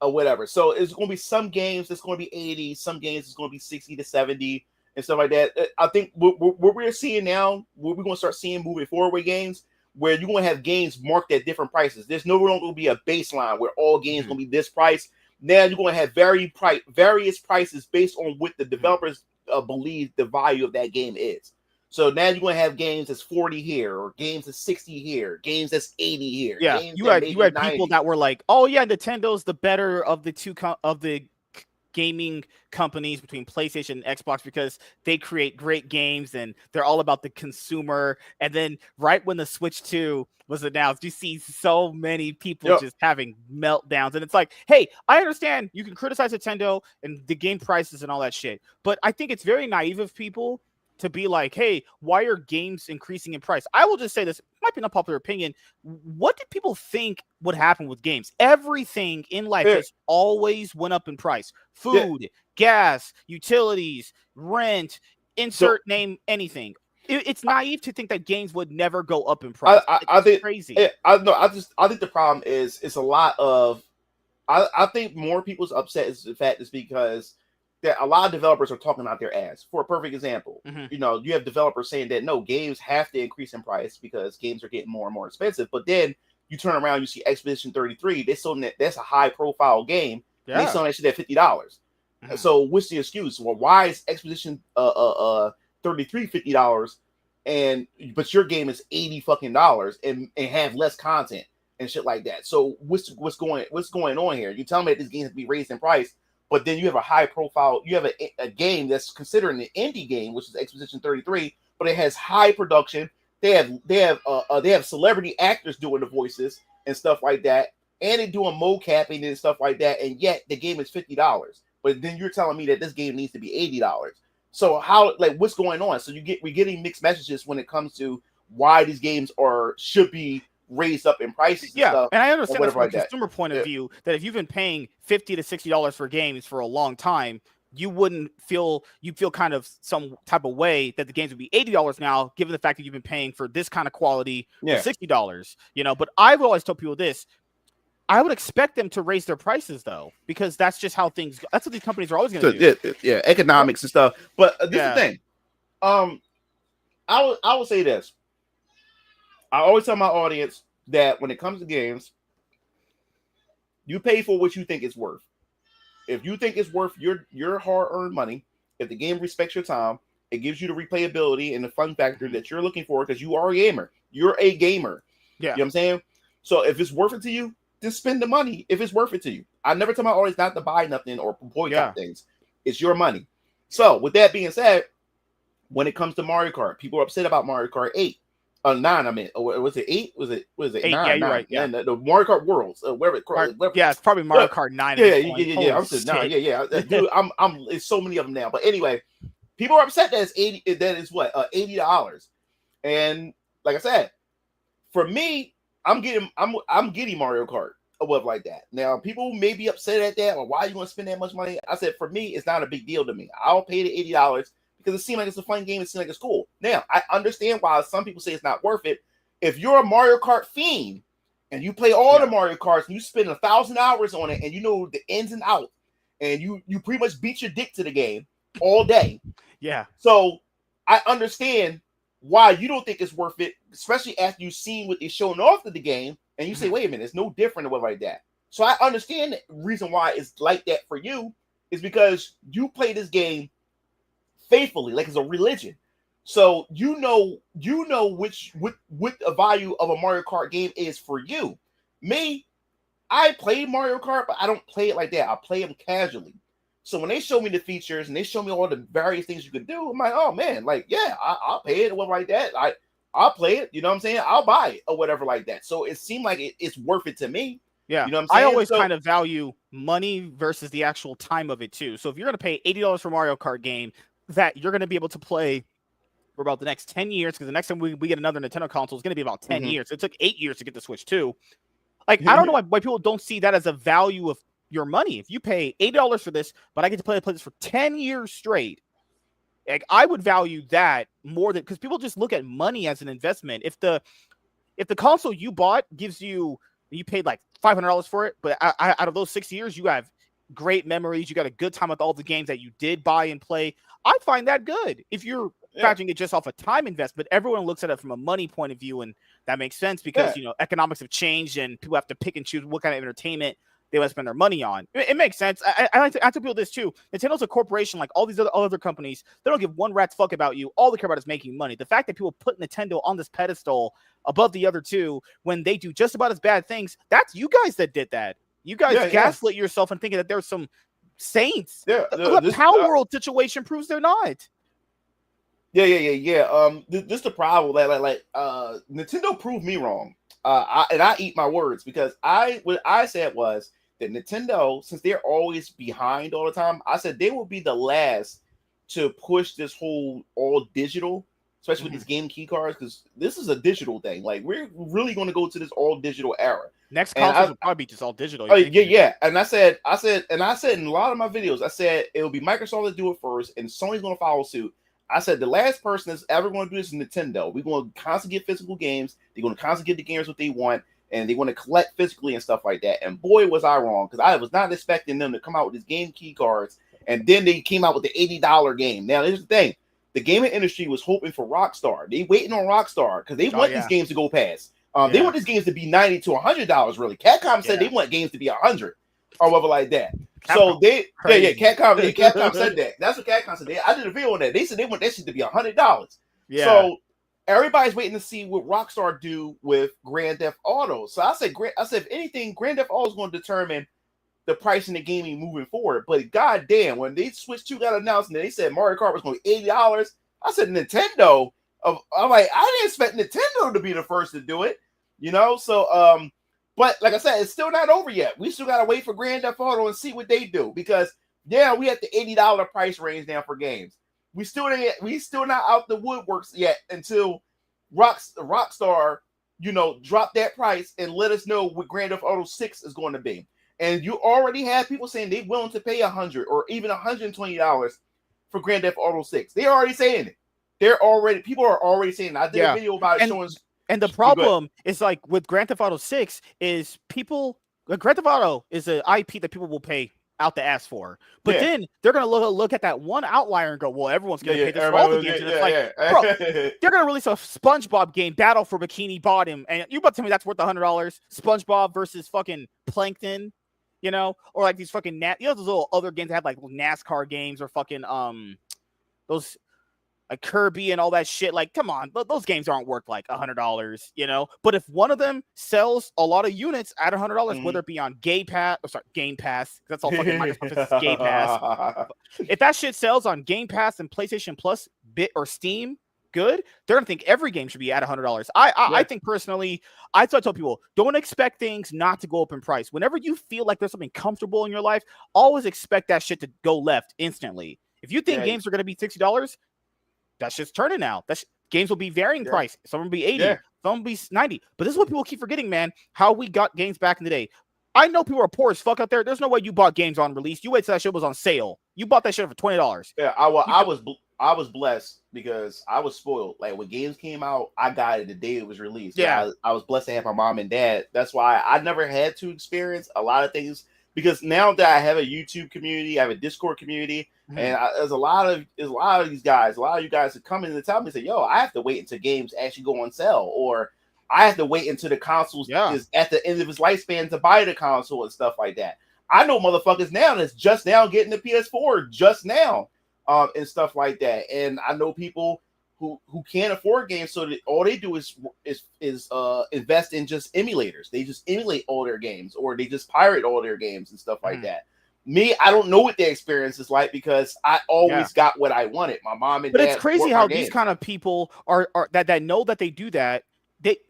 or whatever. So it's going to be some games that's going to be 80, some games it's going to be 60 to 70 and stuff like that. I think what we're seeing now, what we're going to start seeing moving forward with games, where you're going to have games marked at different prices. There's no longer going to be a baseline where all games going to be this price. Now you're going to have various prices based on what the developers believe the value of that game is. So now you're going to have games that's 40 here, or games that's 60 here, games that's 80 here. Yeah, you had people that were like, "Oh yeah, Nintendo's the better of the two of the gaming companies between PlayStation and Xbox, because they create great games and they're all about the consumer." And then right when the Switch 2 was announced, you see so many people just having meltdowns. And it's like, hey, I understand you can criticize Nintendo and the game prices and all that shit, but I think it's very naive of people to be like, hey, why are games increasing in price? I will just say this, might be an unpopular opinion. What did people think would happen with games? Everything in life has always went up in price. Food, gas, utilities, rent, name anything. It's naive to think that games would never go up in price. I think crazy. I think the problem is it's a lot of. I think more people's upset is the fact is because that a lot of developers are talking out their ass. For a perfect example, Mm-hmm. you know, you have developers saying that no, games have to increase in price because games are getting more and more expensive. But then you turn around, you see Expedition 33. They sold that's a high profile game, and they Yeah. selling that shit at $50. Mm-hmm. So what's the excuse? Well, why is Expedition 33 $50, and but your game is $80 fucking dollars and have less content and shit like that? So what's going on here? You tell me that this game has to be raised in price, but then you have a high profile, you have a game that's considered an indie game, which is Expedition 33, but it has high production. They have celebrity actors doing the voices and stuff like that, and they're doing mocapping and stuff like that, and yet the game is $50. But then you're telling me that this game needs to be $80. So how, like, what's going on? So we're getting mixed messages when it comes to why these games should be raised up in prices and stuff. And I understand that from a like consumer point of view, that if you've been paying $50 to $60 for games for a long time, you'd feel kind of some type of way that the games would be $80 now, given the fact that you've been paying for this kind of quality for $60. You know, but I've always told people this. I would expect them to raise their prices though, because that's just how things go. That's what these companies are always going to do. Yeah, economics and stuff. But this is the thing. I will say this. I always tell my audience that when it comes to games, you pay for what you think it's worth. If you think it's worth your hard-earned money, if the game respects your time, it gives you the replayability and the fun factor that you're looking for because you are a gamer. You're a gamer. Yeah. You know what I'm saying? So if it's worth it to you, then spend the money if it's worth it to you. I never tell my audience not to buy nothing or boycott things. It's your money. So with that being said, when it comes to Mario Kart, people are upset about Mario Kart 8. 9, I mean. Or was it 8? Was it 8? 9? Yeah, you're 9. right. Yeah. The Mario Kart Worlds. Wherever yeah, it's probably Mario Kart 9. Yeah. I'm saying 9. Yeah. Dude, it's so many of them now. But anyway, people are upset that it's 80. That is what $80. And like I said, for me, I'm getting Mario Kart or whatever like that. Now, people may be upset at that, or why are you going to spend that much money? I said, for me, it's not a big deal to me. I'll pay the $80 because it seems like it's a fun game. It seems like it's cool. Now, I understand why some people say it's not worth it. If you're a Mario Kart fiend and you play all the Mario Karts and you spend 1,000 hours on it and you know the ins and outs, and you pretty much beat your dick to the game all day. Yeah. So I understand why you don't think it's worth it, especially after you've seen what they're showing off of the game, and you say, wait a minute, it's no different or whatever like that. So I understand the reason why it's like that for you is because you play this game faithfully, like it's a religion. So you know what the value of a Mario Kart game is for you. Me, I play Mario Kart, but I don't play it like that. I play them casually. So when they show me the features and they show me all the various things you can do, I'm like, oh man, like, yeah, I'll pay it or whatever like that. I'll play it, you know what I'm saying? I'll buy it or whatever like that. So it seemed like it's worth it to me. Yeah. You know what I'm saying? I always kind of value money versus the actual time of it too. So if you're going to pay $80 for a Mario Kart game that you're going to be able to play for about the next 10 years, because the next time we get another Nintendo console is going to be about 10 years. It took 8 years to get the Switch too. Like, I don't know why people don't see that as a value of your money. If you pay $80 for this, but I get to play this for 10 years straight, like, I would value that more than, because people just look at money as an investment. If the console you bought gives you paid like $500 for it, but out of those 6 years, you have great memories, you got a good time with all the games that you did buy and play, I find that good. If you're factoring it just off a time investment, everyone looks at it from a money point of view, and that makes sense because, you know, economics have changed and people have to pick and choose what kind of entertainment they want to spend their money on. It makes sense. I tell people this too. Nintendo's a corporation like all these other companies. They don't give one rat's fuck about you. All they care about is making money. The fact that people put Nintendo on this pedestal above the other two when they do just about as bad things, that's you guys that did that. You guys gaslit yourself and thinking that there's some saints. The Power World situation proves they're not. Yeah. This the problem. Nintendo proved me wrong. I eat my words because what I said was that Nintendo, since they're always behind all the time, I said they will be the last to push this whole all digital, especially with these game key cards, because this is a digital thing. Like, we're really going to go to this all digital era. Next consoles will probably be just all digital. Yeah. And I said in a lot of my videos, I said it will be Microsoft to do it first, and Sony's going to follow suit. I said the last person that's ever going to do this is Nintendo. We're going to constantly get physical games. They're going to constantly give the gamers what they want, and they're going to collect physically and stuff like that. And boy, was I wrong, because I was not expecting them to come out with these game key cards And then they came out with the $80 game. Now, here's the thing. The gaming industry was hoping for Rockstar. They waiting on Rockstar because they want these games to go past. They want these games to be $90 to $100, really. Capcom said they want games to be $100 or whatever like that. So Capcom said that. That's what Capcom said. I did a video on that. They said they want that shit to be $100. Yeah. So everybody's waiting to see what Rockstar do with Grand Theft Auto. So I said, if anything, Grand Theft Auto is going to determine the price in the gaming moving forward. But goddamn, when they switched got announced and they said Mario Kart was going to be $80, I said Nintendo. I'm like, I didn't expect Nintendo to be the first to do it, you know. So, but like I said, it's still not over yet. We still gotta wait for Grand Theft Auto and see what they do because we at the $80 price range now for games. We still not out the woodworks yet until Rockstar, you know, drop that price and let us know what Grand Theft Auto 6 is going to be. And you already have people saying they're willing to pay $100 or even $120 for Grand Theft Auto 6. They're already saying it. People are already saying it. I did a video about it showing. And the problem is like with Grand Theft Auto 6 is Grand Theft Auto is an IP that people will pay out the ass for. But then they're going to look at that one outlier and go, well, everyone's going to pay this for all the games. And it's bro, they're going to release a SpongeBob game, Battle for Bikini Bottom. And you about to tell me that's worth $100? SpongeBob versus fucking Plankton, you know? Or like these fucking, those little other games that have like NASCAR games or fucking, those like Kirby and all that shit. Like, come on, those games aren't worth like $100, you know. But if one of them sells a lot of units at $100, whether it be on Game Pass, that's all fucking Microsoft is Game Pass. If that shit sells on Game Pass and PlayStation Plus, Bit or Steam, good. They're gonna think every game should be at $100. I think personally, I tell people don't expect things not to go up in price. Whenever you feel like there's something comfortable in your life, always expect that shit to go left instantly. If you think games are gonna be $60. That's just turning now. Games will be varying price. Some will be 80, some will be 90. But this is what people keep forgetting, man. How we got games back in the day. I know people are poor as fuck out there. There's no way you bought games on release. You wait till that shit was on sale. You bought that shit for $20. Yeah, I was blessed because I was spoiled. Like when games came out, I got it the day it was released. Yeah, I was blessed to have my mom and dad. That's why I never had to experience a lot of things. Because now that I have a YouTube community, I have a Discord community, and there's a lot of these guys, a lot of you guys that come in and tell me, say, "Yo, I have to wait until games actually go on sale," or "I have to wait until the console is at the end of its lifespan to buy the console," and stuff like that. I know motherfuckers now that's just now getting the PS4 just now, and stuff like that. And I know people who can't afford games, so that all they do is invest in just emulators. They just emulate all their games, or they just pirate all their games and stuff like that. Me, I don't know what the experience is like because I always got what I wanted. My mom and dad. But it's crazy how these kind of people are that know that they do that.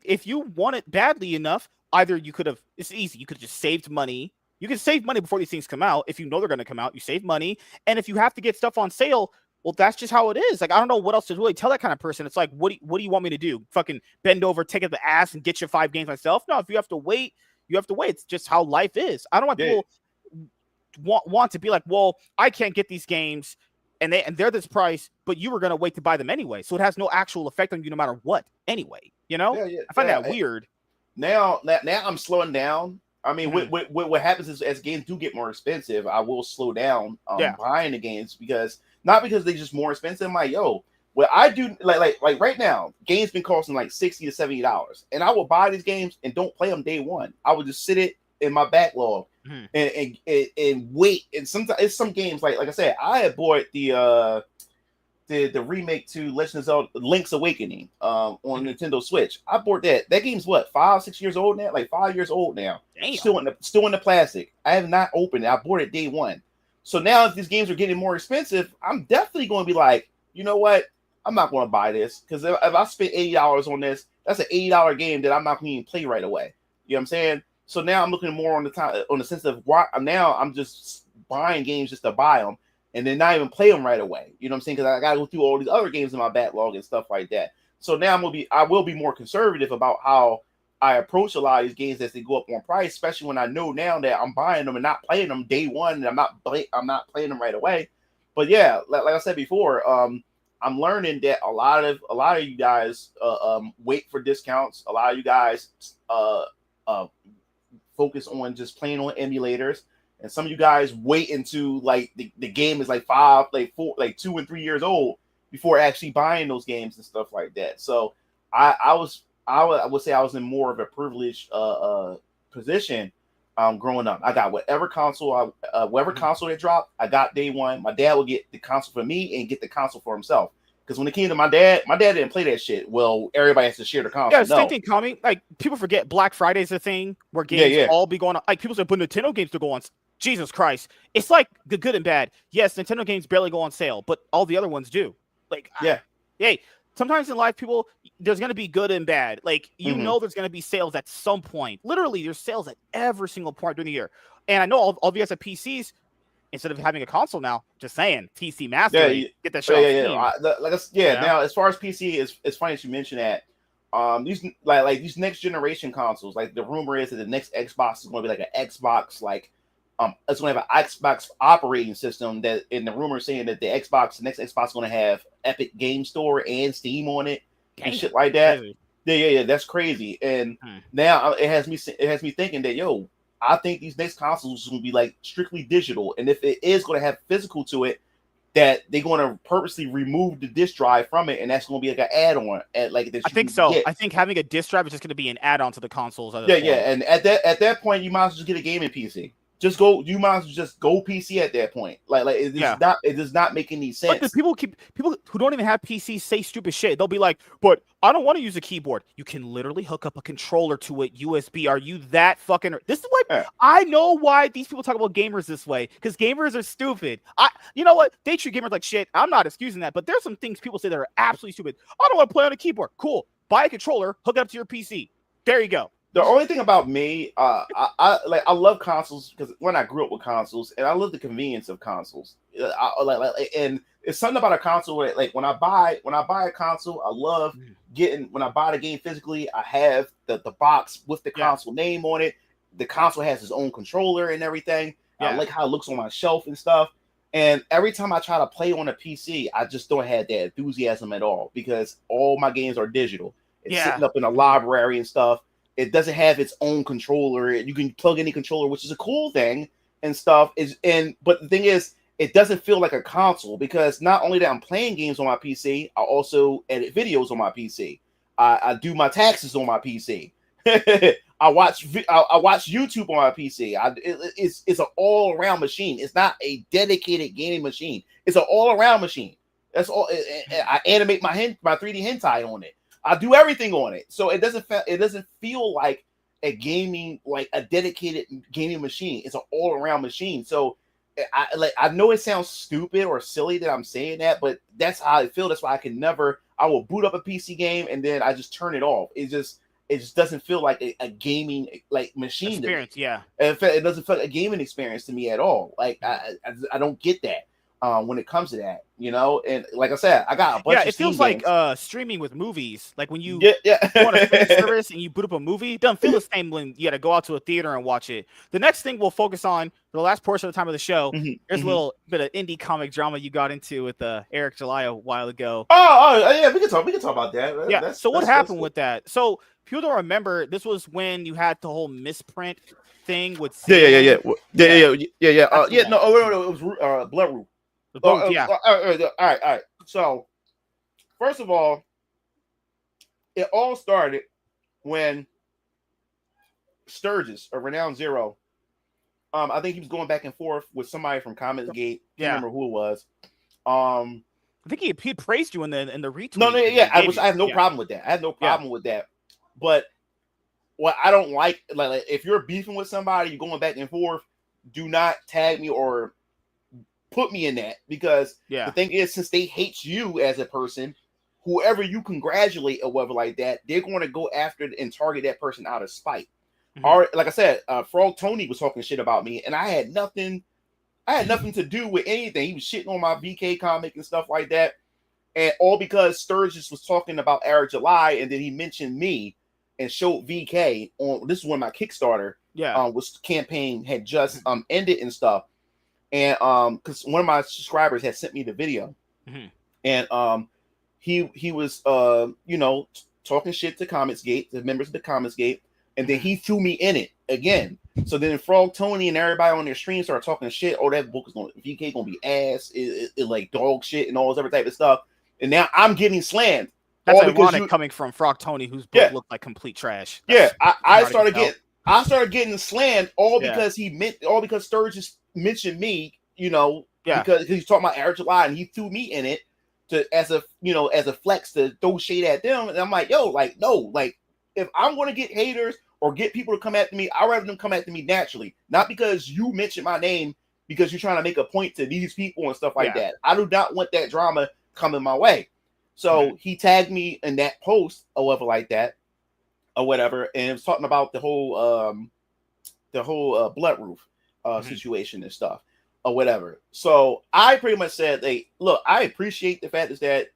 If you want it badly enough, either you could have. It's easy. You could have just saved money. You can save money before these things come out. If you know they're going to come out, you save money. And if you have to get stuff on sale, well, that's just how it is. Like, I don't know what else to really tell that kind of person. It's like, what do you want me to do? Fucking bend over, take it the ass, and get you 5 games myself? No, if you have to wait, you have to wait. It's just how life is. I don't want people want to be like, well, I can't get these games, and they're this price, but you were gonna wait to buy them anyway. So it has no actual effect on you, no matter what. Anyway, you know, I find that weird. Now I'm slowing down. I mean, what happens is as games do get more expensive, I will slow down buying the games because because they're just more expensive. I'm like, yo, what I do like right now, games been costing like $60 to $70, and I will buy these games and don't play them day one. I would just sit it in my backlog and wait. And sometimes it's some games like I said, I had bought the remake to Legend of Zelda Link's Awakening on Nintendo Switch. I bought that. That game's what, 5-6 years old now? Like 5 years old now. Damn. Still in the plastic. I have not opened it. I bought it day one. So now if these games are getting more expensive, I'm definitely going to be like, you know what? I'm not going to buy this because if I spend $80 on this, that's an $80 game that I'm not going to even play right away. You know what I'm saying? So now I'm looking more on the sense of why now I'm just buying games just to buy them and then not even play them right away. You know what I'm saying? Because I got to go through all these other games in my backlog and stuff like that. So now I will be more conservative about how I approach a lot of these games as they go up on price, especially when I know now that I'm buying them and not playing them day one, and I'm not playing them right away. But yeah, like I said before, I'm learning that a lot of you guys wait for discounts. A lot of you guys focus on just playing on emulators. and some of you guys wait into like the game is like 5, like 4, like 2 and 3 years old before actually buying those games and stuff like that. So I would say I was in more of a privileged position growing up. I got whatever console console that dropped, I got day one. My dad would get the console for me and get the console for himself. Because when it came to my dad didn't play that shit. Well, everybody has to share the console. Yeah, same thing, Tommy. Like, people forget Black Friday's a thing where games all be going on. Like, people say, but Nintendo games to go on. Jesus Christ. It's like the good and bad. Yes, Nintendo games barely go on sale, but all the other ones do. Like, hey, sometimes in life, there's going to be good and bad. Like, you know there's going to be sales at some point. Literally, there's sales at every single point during the year. And I know all of you guys have PCs. Instead of having a console now, just saying, PC Master, get that shit Now, as far as PC, it's funny that you mention that. These these next generation consoles, like the rumor is that the next Xbox is going to be like an Xbox, like it's going to have an Xbox operating system. That in the rumor saying that the next Xbox is going to have Epic Game Store and Steam on it and shit like that. Yeah, that's crazy. And now it has me thinking that I think these next consoles are going to be like strictly digital, and if it is going to have physical to it, that they're going to purposely remove the disc drive from it, and that's going to be like an add-on. I think so. I think having a disc drive is just going to be an add-on to the consoles. And at that point, you might as well just get a gaming PC. You might as well just go PC at that point. It does not make any sense. But people who don't even have PCs say stupid shit. They'll be like, but I don't want to use a keyboard. You can literally hook up a controller to it, USB. Are you that fucking? This is what I know why these people talk about gamers this way, because gamers are stupid. You know what? They treat gamers like shit. I'm not excusing that, but there's some things people say that are absolutely stupid. I don't want to play on a keyboard. Cool. Buy a controller, hook it up to your PC. There you go. The only thing about me, I love consoles because when I grew up with consoles, and I love the convenience of consoles. And it's something about a console where, like, when I buy a console, I love when I buy the game physically. I have the box with the console name on it. The console has its own controller and everything. I like how it looks on my shelf and stuff. And every time I try to play on a PC, I just don't have that enthusiasm at all because all my games are digital. It's sitting up in a library and stuff. It doesn't have its own controller. You can plug any controller, which is a cool thing and stuff. But the thing is, it doesn't feel like a console because not only that I'm playing games on my PC, I also edit videos on my PC. I do my taxes on my PC. I watch YouTube on my PC. It's an all around machine. It's not a dedicated gaming machine. It's an all around machine. That's all. I animate my 3D hentai on it. I do everything on it, so it doesn't feel like a dedicated gaming machine. It's an all around machine. So I know it sounds stupid or silly that I'm saying that, but that's how I feel. That's why I will boot up a PC game and then I just turn it off. It just doesn't feel like a gaming machine experience. Yeah, it doesn't feel like a gaming experience to me at all. Like I don't get that. When it comes to that, and like I said, I got a bunch of it feels games. Like streaming with movies. Like when you go on a streaming service and you boot up a movie, it doesn't feel the same when you got to go out to a theater and watch it. The next thing we'll focus on, the last portion of the time of the show, there's a little bit of indie comic drama you got into with Eric July a while ago. Oh yeah, we can talk about that. So what happened with that? So people don't remember, this was when you had the whole misprint thing with it was Bloodroot. All right. So, first of all, it all started when Sturgis, a Renowned Zero, I think he was going back and forth with somebody from Comicsgate. I can't remember who it was. I think he praised you in the retweet. No, I have no problem with that. I have no problem with that. But what I don't like if you're beefing with somebody, you're going back and forth, do not tag me or put me in that, because the thing is, since they hate you as a person, whoever you congratulate or whatever like that, they're going to go after and target that person out of spite. Or like I said, Frog Tony was talking shit about me, and I had nothing to do with anything. He was shitting on my VK comic and stuff like that, and all because Sturgis was talking about Eric July, and then he mentioned me and showed VK on this is when my Kickstarter was campaign had just ended and stuff. And because one of my subscribers had sent me the video, and he was talking shit to Comicsgate, the members of the Comicsgate, and then he threw me in it again. So then Frog Tony and everybody on their stream started talking shit. Oh, that book is going VK gonna be ass, it like dog shit and all this other type of stuff. And now I'm getting slammed. That's ironic coming from Frog Tony, whose book looked like complete trash. I started getting slammed all because because Sturgis mentioned me, because he's talking about Eric July and he threw me in it as a flex to throw shade at them. And I'm like, yo, like, no, like if I'm gonna get haters or get people to come after me, I'd rather them come after me naturally, not because you mentioned my name because you're trying to make a point to these people and stuff like that. I do not want that drama coming my way. So he tagged me in that post or whatever like that or whatever, and it was talking about the whole blood roof situation and stuff or whatever. So I pretty much said, hey, look, I appreciate the fact is that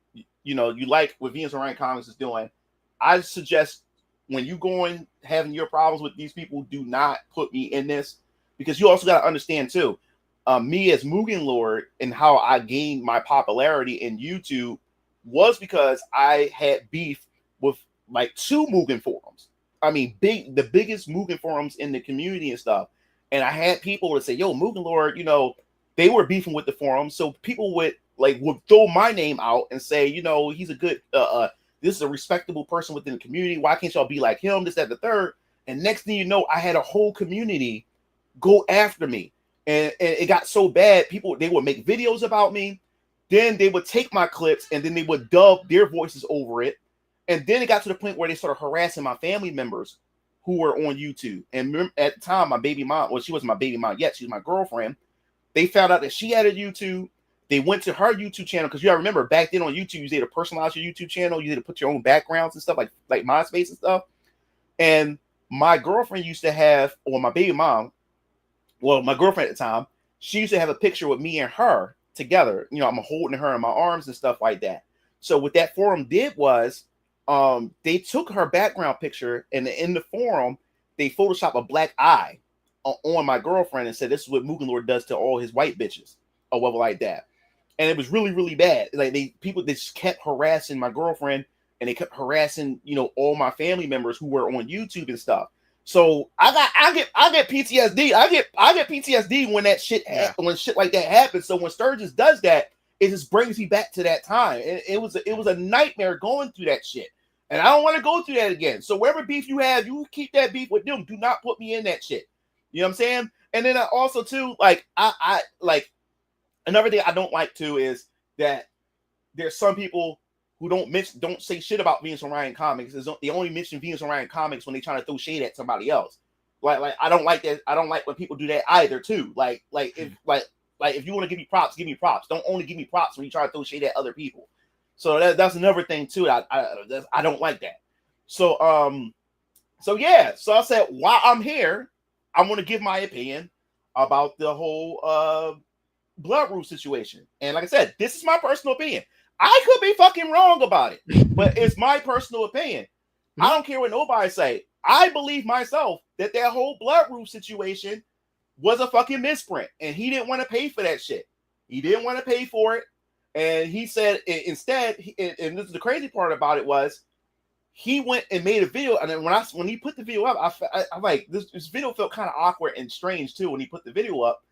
you like what Venus Orion Comics is doing. I suggest when you going having your problems with these people, do not put me in this, because you also got to understand too, me as Mugen Lord and how I gained my popularity in YouTube was because I had beef with like 2 Mugen forums. I mean, the biggest Mugen forums in the community and stuff. And I had people to say, yo, Mugen Lord, they were beefing with the forum. So people would throw my name out and say, he's a good, this is a respectable person within the community. Why can't y'all be like him? This, that, the third. And next thing you know, I had a whole community go after me. And it got so bad, they would make videos about me. Then they would take my clips and then they would dub their voices over it. And then it got to the point where they started harassing my family members who were on YouTube. And at the time, my baby mom, well, she wasn't my baby mom yet. She was my girlfriend. They found out that she had a YouTube. They went to her YouTube channel, because you gotta remember back then on YouTube, you had to personalize your YouTube channel. You had to put your own backgrounds and stuff like MySpace and stuff. And my girlfriend used to have, or my baby mom, well, my girlfriend at the time, she used to have a picture with me and her together. I'm holding her in my arms and stuff like that. So what that forum did was, they took her background picture and in the forum, they photoshopped a black eye on my girlfriend and said, this is what Mugen Lord does to all his white bitches or whatever like that. And it was really, really bad. Like they just kept harassing my girlfriend, and they kept harassing, all my family members who were on YouTube and stuff. So I get PTSD. I get PTSD when that shit when shit like that happens. So when Sturgis does that, it just brings me back to that time. And it was a nightmare going through that shit. And I don't want to go through that again. So wherever beef you have, you keep that beef with them. Do not put me in that shit. You know what I'm saying? And then I also too, like I like another thing I don't like too is that there's some people who don't say shit about Venus Orion Comics. They only mention Venus Orion Comics when they trying to throw shade at somebody else. Like I don't like that. I don't like when people do that either too. Like if you want to give me props, give me props. Don't only give me props when you try to throw shade at other people. So that's another thing too. I don't like that. So yeah. So I said, while I'm here, I'm going to give my opinion about the whole blood rule situation. And like I said, this is my personal opinion. I could be fucking wrong about it, but it's my personal opinion. I don't care what nobody say. I believe myself that whole blood rule situation was a fucking misprint, and he didn't want to pay for that shit. He didn't want to pay for it. And he said instead, and this is the crazy part about it, was he went and made a video. And then when he put the video up, I'm like, this video felt kind of awkward and strange too. When he put the video up,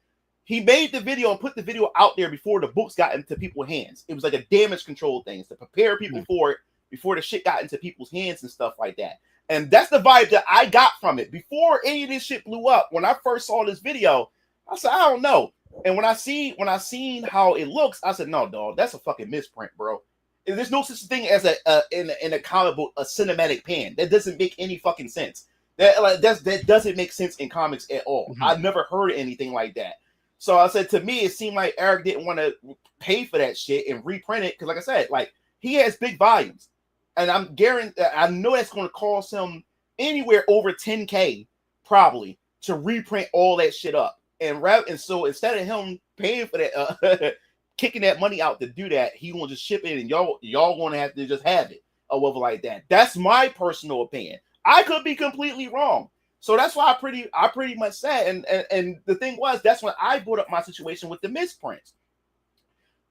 he made the video and put the video out there before the books got into people's hands. It was like a damage control thing to prepare people for it before the shit got into people's hands and stuff like that. And that's the vibe that I got from it. Before any of this shit blew up, when I first saw this video, I said, I don't know. And when I seen how it looks, I said, no, dog, that's a fucking misprint, bro. And there's no such thing as in a comic book, a cinematic pan. That doesn't make any fucking sense. That doesn't make sense in comics at all. I've never heard anything like that. So I said, to me, it seemed like Eric didn't want to pay for that shit and reprint it. Because like I said, like he has big volumes. And I'm guaranteed, I know that's going to cost him anywhere over 10K probably to reprint all that shit up. And so instead of him paying for that, kicking that money out to do that, he gonna just ship it, and y'all gonna have to just have it or whatever like that. That's my personal opinion. I could be completely wrong. So that's why I pretty much said, and the thing was, that's when I brought up my situation with the misprints.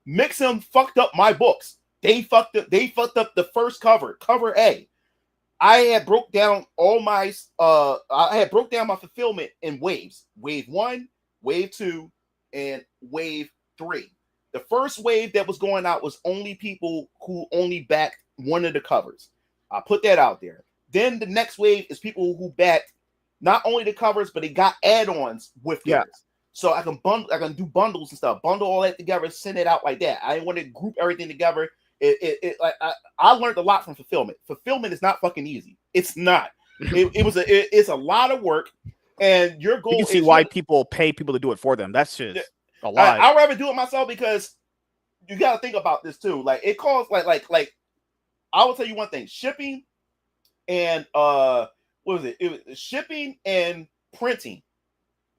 Mixum fucked up my books. They fucked up the first cover A. I had broke down all my fulfillment in waves. Wave 1, wave 2, and wave 3. The first wave that was going out was only people who only backed one of the covers. I put that out there. Then the next wave is people who backed not only the covers, but they got add-ons with theirs. So I can do bundles and stuff, bundle all that together, send it out like that. I didn't want to group everything together. I learned a lot from fulfillment. Fulfillment is not fucking easy. It's not. It's a lot of work, and your goal. You can see why people pay people to do it for them. That's just a lot. I'd rather do it myself because you got to think about this too. Like it costs like I will tell you one thing: shipping and what was it? It was shipping and printing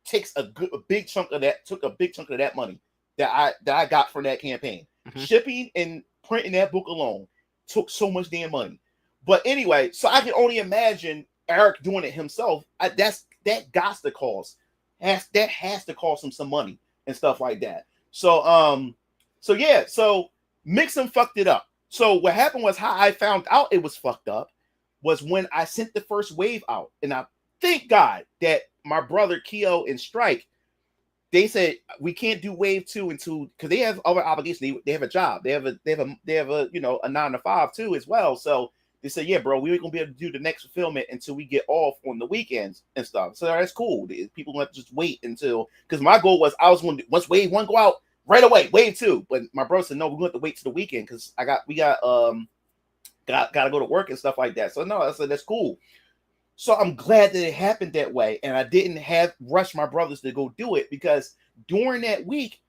takes a big chunk of that. Took a big chunk of that money that I got from that campaign. Mm-hmm. Shipping and printing that book alone took so much damn money. But anyway, so I can only imagine Eric doing it himself. That got to cost. That has to cost him some money and stuff like that. So Mixem fucked it up. So what happened was how I found out it was fucked up was when I sent the first wave out, and I thank God that my brother Keo and Strike, they said we can't do wave 2 until because they have other obligations. They have a job. They have a a 9 to 5 too as well. So they said, yeah, bro, we ain't gonna be able to do the next fulfillment until we get off on the weekends and stuff. So that's cool. People want to just wait until because my goal was I was going to once wave 1 go out right away, wave 2. But my brother said no, we're going to have to wait till the weekend because we got to go to work and stuff like that. So no, I said that's cool. So I'm glad that it happened that way, and I didn't rush my brothers to go do it because during that week,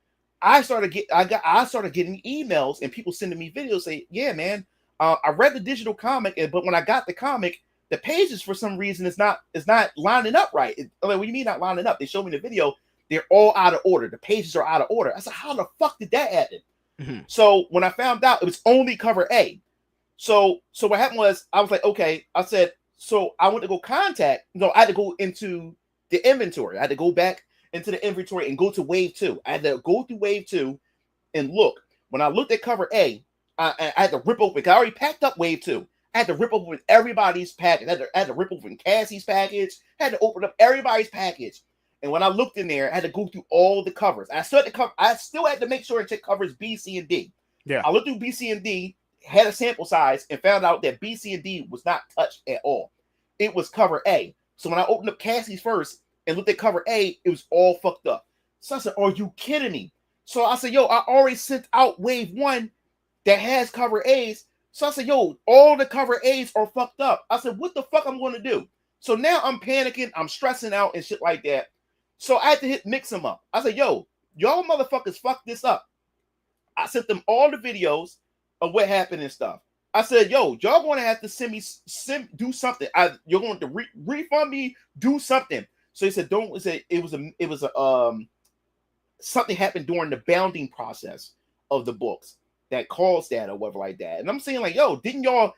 I started getting emails and people sending me videos saying, "Yeah, man, I read the digital comic, but when I got the comic, the pages for some reason is not lining up right." What do you mean not lining up? They showed me the video; they're all out of order. The pages are out of order. I said, "How the fuck did that happen?" Mm-hmm. So when I found out, it was only cover A. So what happened was I was like, okay, I said. So I went to go I had to go into the inventory. I had to go back into the inventory and go to wave 2. I had to go through wave 2 and look. When I looked at cover A, I had to rip open because I already packed up wave 2. I had to rip open everybody's package. I had to rip open Cassie's package. I had to open up everybody's package. And when I looked in there, I had to go through all the covers. I still had to make sure and check covers B, C, and D. Yeah. I looked through B, C, and D, had a sample size, and found out that B, C, and D was not touched at all. It was cover A. So when I opened up Cassie's first and looked at cover A, it was all fucked up. So I said, are you kidding me? So I said, yo, I already sent out wave 1 that has cover A's. So I said, yo, all the cover A's are fucked up. I said, what the fuck I'm going to do? So now I'm panicking. I'm stressing out and shit like that. So I had to mix them up. I said, yo, y'all motherfuckers fucked this up. I sent them all the videos of what happened and stuff. I said, yo, y'all going to have to do something. You're going to refund me, do something. So he said, don't say it was something happened during the bounding process of the books that caused that or whatever like that. And I'm saying like, yo, didn't y'all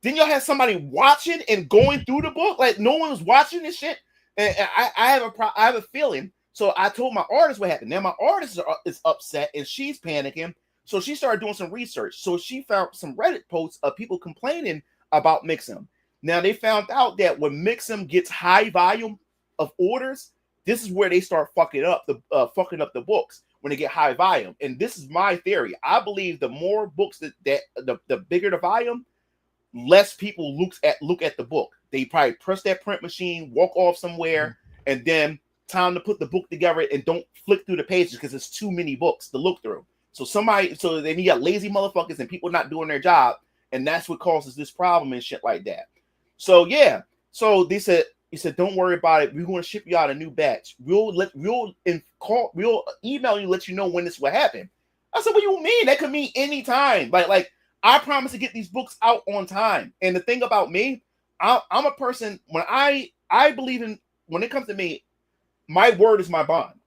have somebody watching and going through the book? Like no one was watching this shit. And I have a feeling. So I told my artist what happened. Now my artist is upset and she's panicking. So she started doing some research. So she found some Reddit posts of people complaining about Mixem. Now they found out that when Mixem gets high volume of orders, this is where they start fucking up the books when they get high volume. And this is my theory. I believe the more books that the bigger the volume, less people look at the book. They probably press that print machine, walk off somewhere, and then time to put the book together and don't flick through the pages because it's too many books to look through. So then you got lazy motherfuckers and people not doing their job, and that's what causes this problem and shit like that. So yeah, so he said, don't worry about it. We're going to ship you out a new batch. We'll email you, let you know when this will happen. I said, what do you mean? That could mean any time. Like I promise to get these books out on time. And the thing about me, I'm a person when I believe in when it comes to me, my word is my bond.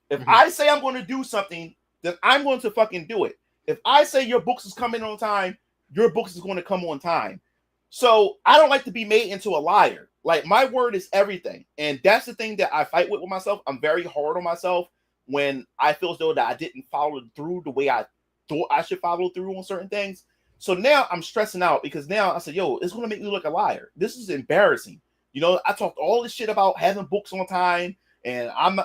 If I say I'm going to do something, then I'm going to fucking do it. If I say your books is coming on time, your books is going to come on time. So I don't like to be made into a liar. Like my word is everything. And that's the thing that I fight with myself. I'm very hard on myself when I feel as though that I didn't follow through the way I thought I should follow through on certain things. So now I'm stressing out because now I said, yo, it's going to make me look like a liar. This is embarrassing. You know, I talked all this shit about having books on time, and I'm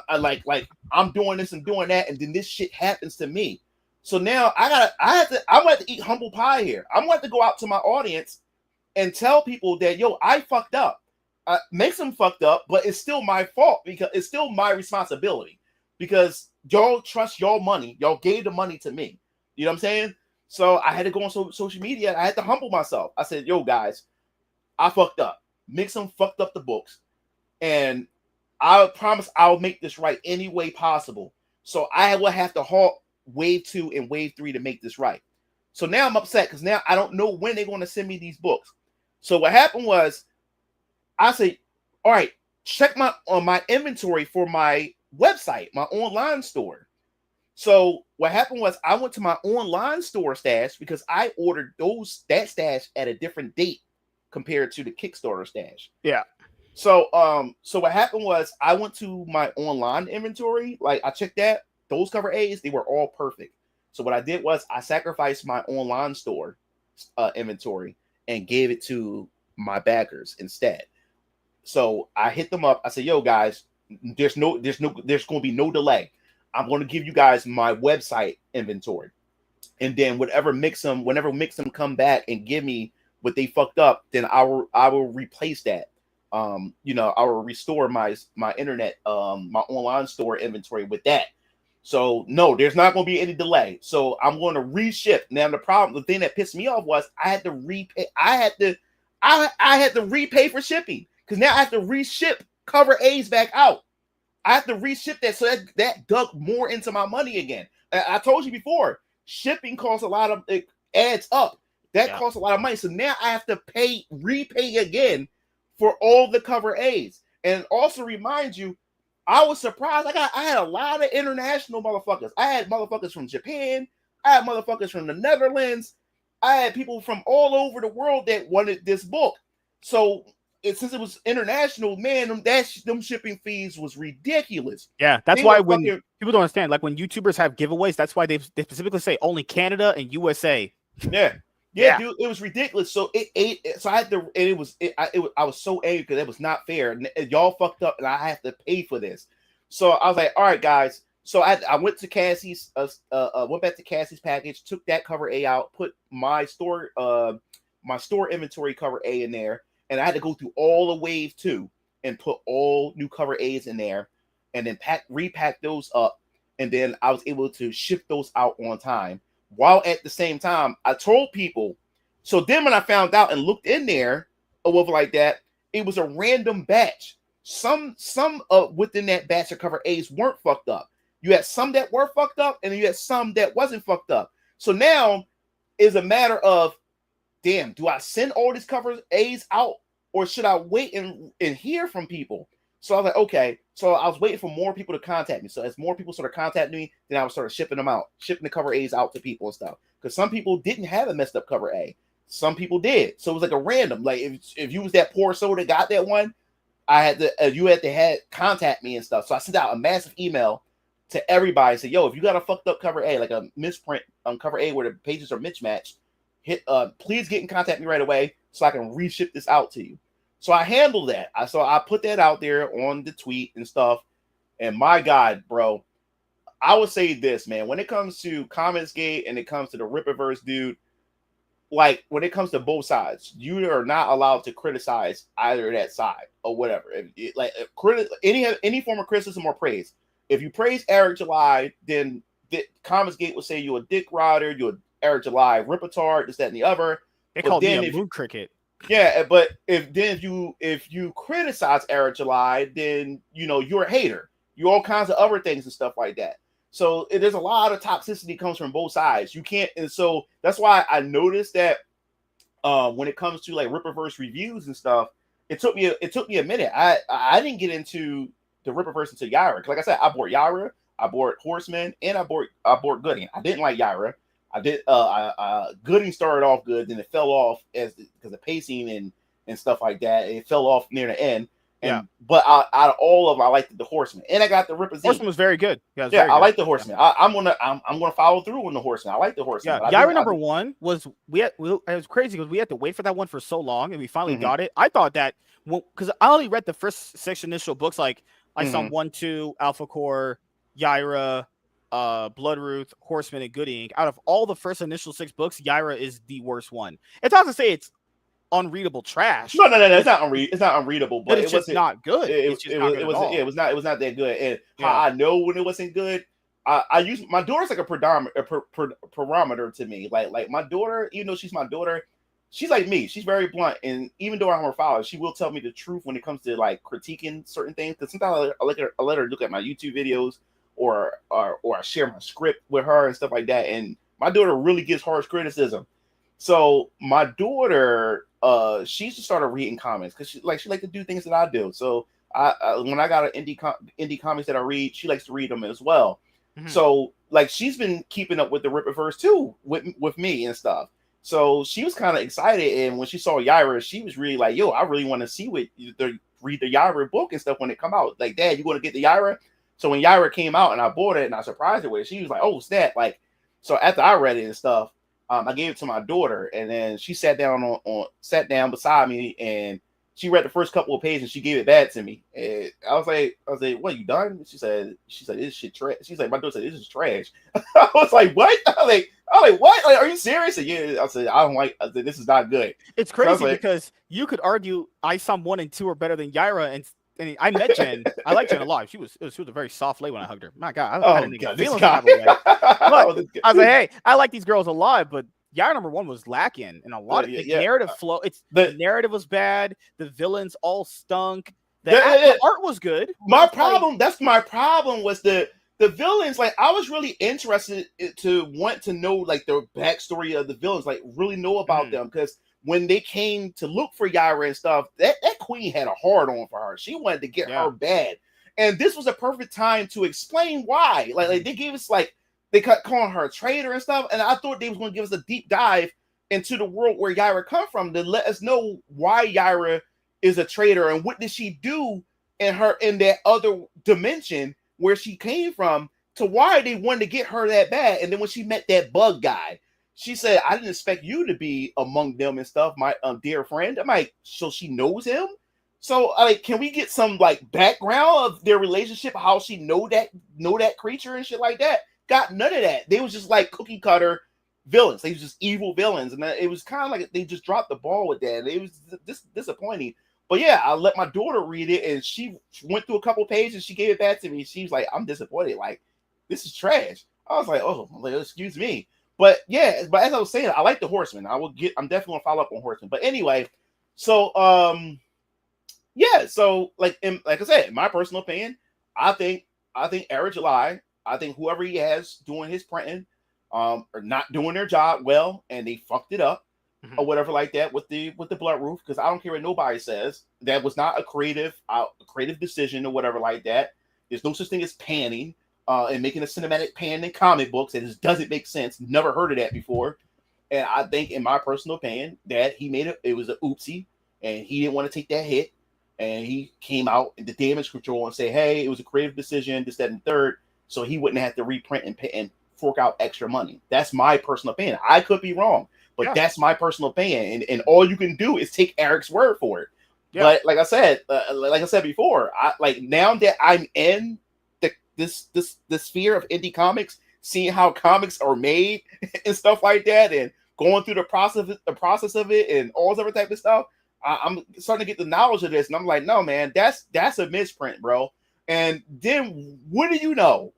I'm doing this and doing that, and then this shit happens to me. So now I'm gonna have to eat humble pie here. I'm gonna have to go out to my audience and tell people that, yo, I fucked up. Makes them fucked up, but it's still my fault because it's still my responsibility because y'all trust y'all money. Y'all gave the money to me. You know what I'm saying? So I had to go on social media. I had to humble myself. I said, yo, guys, I fucked up. Mixum fucked up the books. And I promise I'll make this right any way possible. So I will have to halt wave 2 and wave 3 to make this right. So now I'm upset because now I don't know when they're going to send me these books. So what happened was I said, all right, check my inventory for my website, my online store. So what happened was I went to my online store stash because I ordered that stash at a different date compared to the Kickstarter stash. Yeah. So what happened was I went to my online inventory, like I checked that, those cover A's, they were all perfect. So what I did was I sacrificed my online store inventory and gave it to my backers instead. So I hit them up. I said, yo, guys, there's going to be no delay. I'm going to give you guys my website inventory. And then whenever Mixum come back and give me what they fucked up, then I will replace that. I will restore my internet, my online store inventory with that. So no, there's not going to be any delay. So I'm going to reship. Now the thing that pissed me off was I had to repay. I had to repay for shipping because now I have to reship cover A's back out. I have to reship that, so that dug more into my money again. I told you before, shipping costs a lot of, it adds up. That costs a lot of money. So now I have to repay again for all the cover A's. And also remind you, I was surprised. I had a lot of international motherfuckers. I had motherfuckers from Japan. I had motherfuckers from the Netherlands. I had people from all over the world that wanted this book. So since it was international, man, them shipping fees was ridiculous. Yeah, that's why when people don't understand, like when YouTubers have giveaways, that's why they specifically say only Canada and USA. Yeah, dude, it was ridiculous. So so I had to, and I was so angry because it was not fair. Y'all fucked up, and I have to pay for this. So I was like, all right, guys. So I went to Cassie's, went back to Cassie's package, took that cover A out, put my store inventory cover A in there. And I had to go through all the wave 2 and put all new cover A's in there and then repack those up. And then I was able to ship those out on time. While at the same time, I told people. So then when I found out and looked in there or whatever like that, it was a random batch. Some within that batch of cover A's weren't fucked up. You had some that were fucked up and you had some that wasn't fucked up. So now it's a matter of, damn, do I send all these cover A's out or should I wait and hear from people? So I was like, okay. So I was waiting for more people to contact me. So as more people started contacting me, then I was sort of shipping the cover A's out to people and stuff. Because some people didn't have a messed up cover A. Some people did. So it was like a random. Like if you was that poor soul that got that one, you had to contact me and stuff. So I sent out a massive email to everybody and said, yo, if you got a fucked up cover A, like a misprint on cover A where the pages are mismatched, please get in contact with me right away so I can reship this out to you. So I handled that. I put that out there on the tweet and stuff. And my God, bro, I would say this, man. When it comes to Commentsgate and it comes to the Rippaverse, dude, like when it comes to both sides, you are not allowed to criticize either that side or whatever. Any form of criticism or praise. If you praise Eric July, then Commentsgate will say you're a dick rider, you're Eric July ripatard, this, that, and the other. They called me a moon cricket. Yeah, but if you criticize Eric July, then you're a hater. You're all kinds of other things and stuff like that. So there's a lot of toxicity comes from both sides. You can't, and so that's why I noticed that when it comes to like Rippaverse reviews and stuff, it took me a minute. I didn't get into the Rippaverse until Yara. Like I said, I bought Yara, I bought Horseman, and I bought Gooding. I didn't like Yara. I did. Gooding started off good, then it fell off because of pacing and stuff like that. It fell off near the end. Yeah. But out of all of them, I liked the Horseman, and I got the Ripper Horseman was very good. Yeah, it was Yeah, very I good. like the Horseman. I'm gonna follow through on the Horseman. I like the Horseman. Yeah, But Yaira number one was it was crazy because we had to wait for that one for so long, and we finally got it. I thought that because I only read the first 6 initial books, like I saw 1, 2, Alpha Core, Yaira, Bloodruth, Horseman, and Good Ink. Out of all the first initial 6 books, Yaira is the worst one. It's not to say it's unreadable trash. No. It's not unreadable, but it's just not good. It's just not good at all. It was not that good. And how Yeah. I know when it wasn't good, I use my daughter's like a parameter to me. Like my daughter, even though she's my daughter, she's like me. She's very blunt, and even though I'm her father, she will tell me the truth when it comes to like critiquing certain things. Because sometimes I let her look at my YouTube videos, or I share my script with her and stuff like that. And my daughter really gives harsh criticism. So my daughter, she just started reading comics because she like to do things that I do. So when I got an indie comics that I read, she likes to read them as well. So like she's been keeping up with the Rippaverse too with me and stuff. So she was kind of excited, and when she saw Yaira, she was really like, "Yo, I really want to see read the Yaira book and stuff when it come out." Like, Dad, you going to get the Yaira? So when Yaira came out and I bought it and I surprised her with it, she was like, "Oh, snap!" Like, so after I read it and stuff, I gave it to my daughter, and then she sat down beside me, and she read the first couple of pages and she gave it back to me. And I was like, "What, you done?" She said, "This shit trash." She's like, "My daughter said this is trash." I was like, "What?" I'm like, "What? Like, are you serious?" And yeah, I said, "I don't like. I said, this is not good." It's crazy because you could argue ISOM 1 and 2 are better than Yaira, and I met Jen. I like Jen a lot. She was a very soft lady when I hugged her. My God, I had a feeling that way. But I was like, "Hey, I like these girls a lot," but Yaira number one was lacking in a lot of narrative flow. The narrative was bad. The villains all stunk. The art was good. That's my problem was the villains. Like, I was really interested to want to know like the backstory of the villains, like really know about them, because when they came to look for Yaira and stuff, that queen had a hard on for her. She wanted to get her bad, and this was a perfect time to explain why. Like they gave us like. They kept calling her a traitor and stuff, and I thought they was going to give us a deep dive into the world where Yaira come from to let us know why Yaira is a traitor and what did she do in that other dimension where she came from to why they wanted to get her that bad. And then when she met that bug guy, she said, "I didn't expect you to be among them and stuff, my dear friend." I'm like, so she knows him. So like, can we get some like background of their relationship, how she know that creature and shit like that? Got none of that. They was just like cookie cutter villains. They was just evil villains, and it was kind of like they just dropped the ball with that. It was disappointing. But yeah, I let my daughter read it, and she went through a couple pages. She gave it back to me. She was like, "I'm disappointed. Like, this is trash." I was like, "Oh, excuse me." But yeah, but as I was saying, I like the Horseman. I'm definitely gonna follow up on Horseman. But anyway, so yeah, so like I said, in my personal opinion, I think Eric July. I think whoever he has doing his printing are not doing their job well, and they fucked it up or whatever like that with the Bloodruth, because I don't care what nobody says. That was not a creative decision or whatever like that. There's no such thing as panning and making a cinematic pan in comic books. It just doesn't make sense. Never heard of that before. And I think, in my personal opinion, that he made it was an oopsie, and he didn't want to take that hit. And he came out in the damage control and say, "Hey, it was a creative decision, this, that, and third." So he wouldn't have to reprint and pay and fork out extra money. That's my personal opinion. I could be wrong, but that's my personal opinion. And all you can do is take Eric's word for it. Yeah. But like I said before, I like, now that I'm in this sphere of indie comics, seeing how comics are made and stuff like that, and going through the process of it and all this other type of stuff, I'm starting to get the knowledge of this, and I'm like, no, man, that's a misprint, bro. And then what do you know?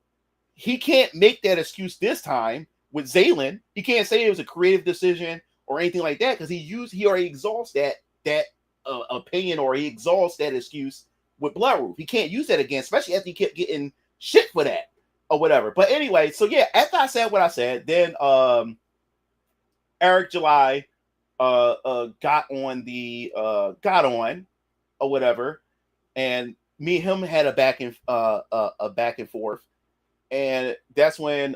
He can't make that excuse this time with Zaylan. He can't say it was a creative decision or anything like that, because he already exhausts that opinion, or he exhausts that excuse with Bloodruth. He can't use that again, especially after he kept getting shit for that or whatever. But anyway, so yeah, after I said what I said, then Eric July got on or whatever, and me and him had a back and forth. And that's when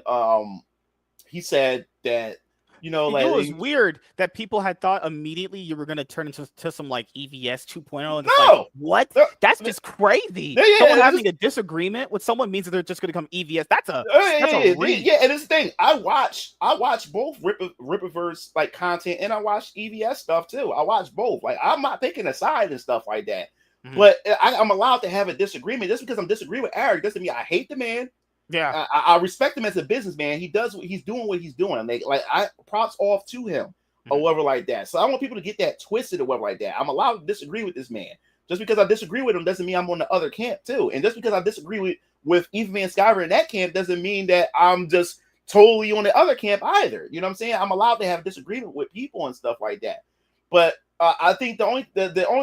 he said that You know, It like was weird that people had thought immediately you were going to turn into some like EVS 2.0, and it's like, no, what? no, That's just crazy. Someone yeah, having a disagreement with someone means that they're just going to come EVS. That's a reach. yeah, and it's the thing. I watch both Rippaverse like content, and I watch EVS stuff too. I watch both. Like I'm not picking a side and stuff like that. Mhm. But I'm allowed to have a disagreement. Just because I'm disagreeing with Eric doesn't mean I hate the man. Yeah. I respect him as a businessman. He does he's doing what he's doing. Like I props off to him or whatever like that. So I want people to get that twisted or whatever like that. I'm allowed to disagree with this man. Just because I disagree with him doesn't mean I'm on the other camp too. And just because I disagree with Eva Van Sciver in that camp doesn't mean that I'm just totally on the other camp either. You know what I'm saying? I'm allowed to have disagreement with people and stuff like that. But I think the only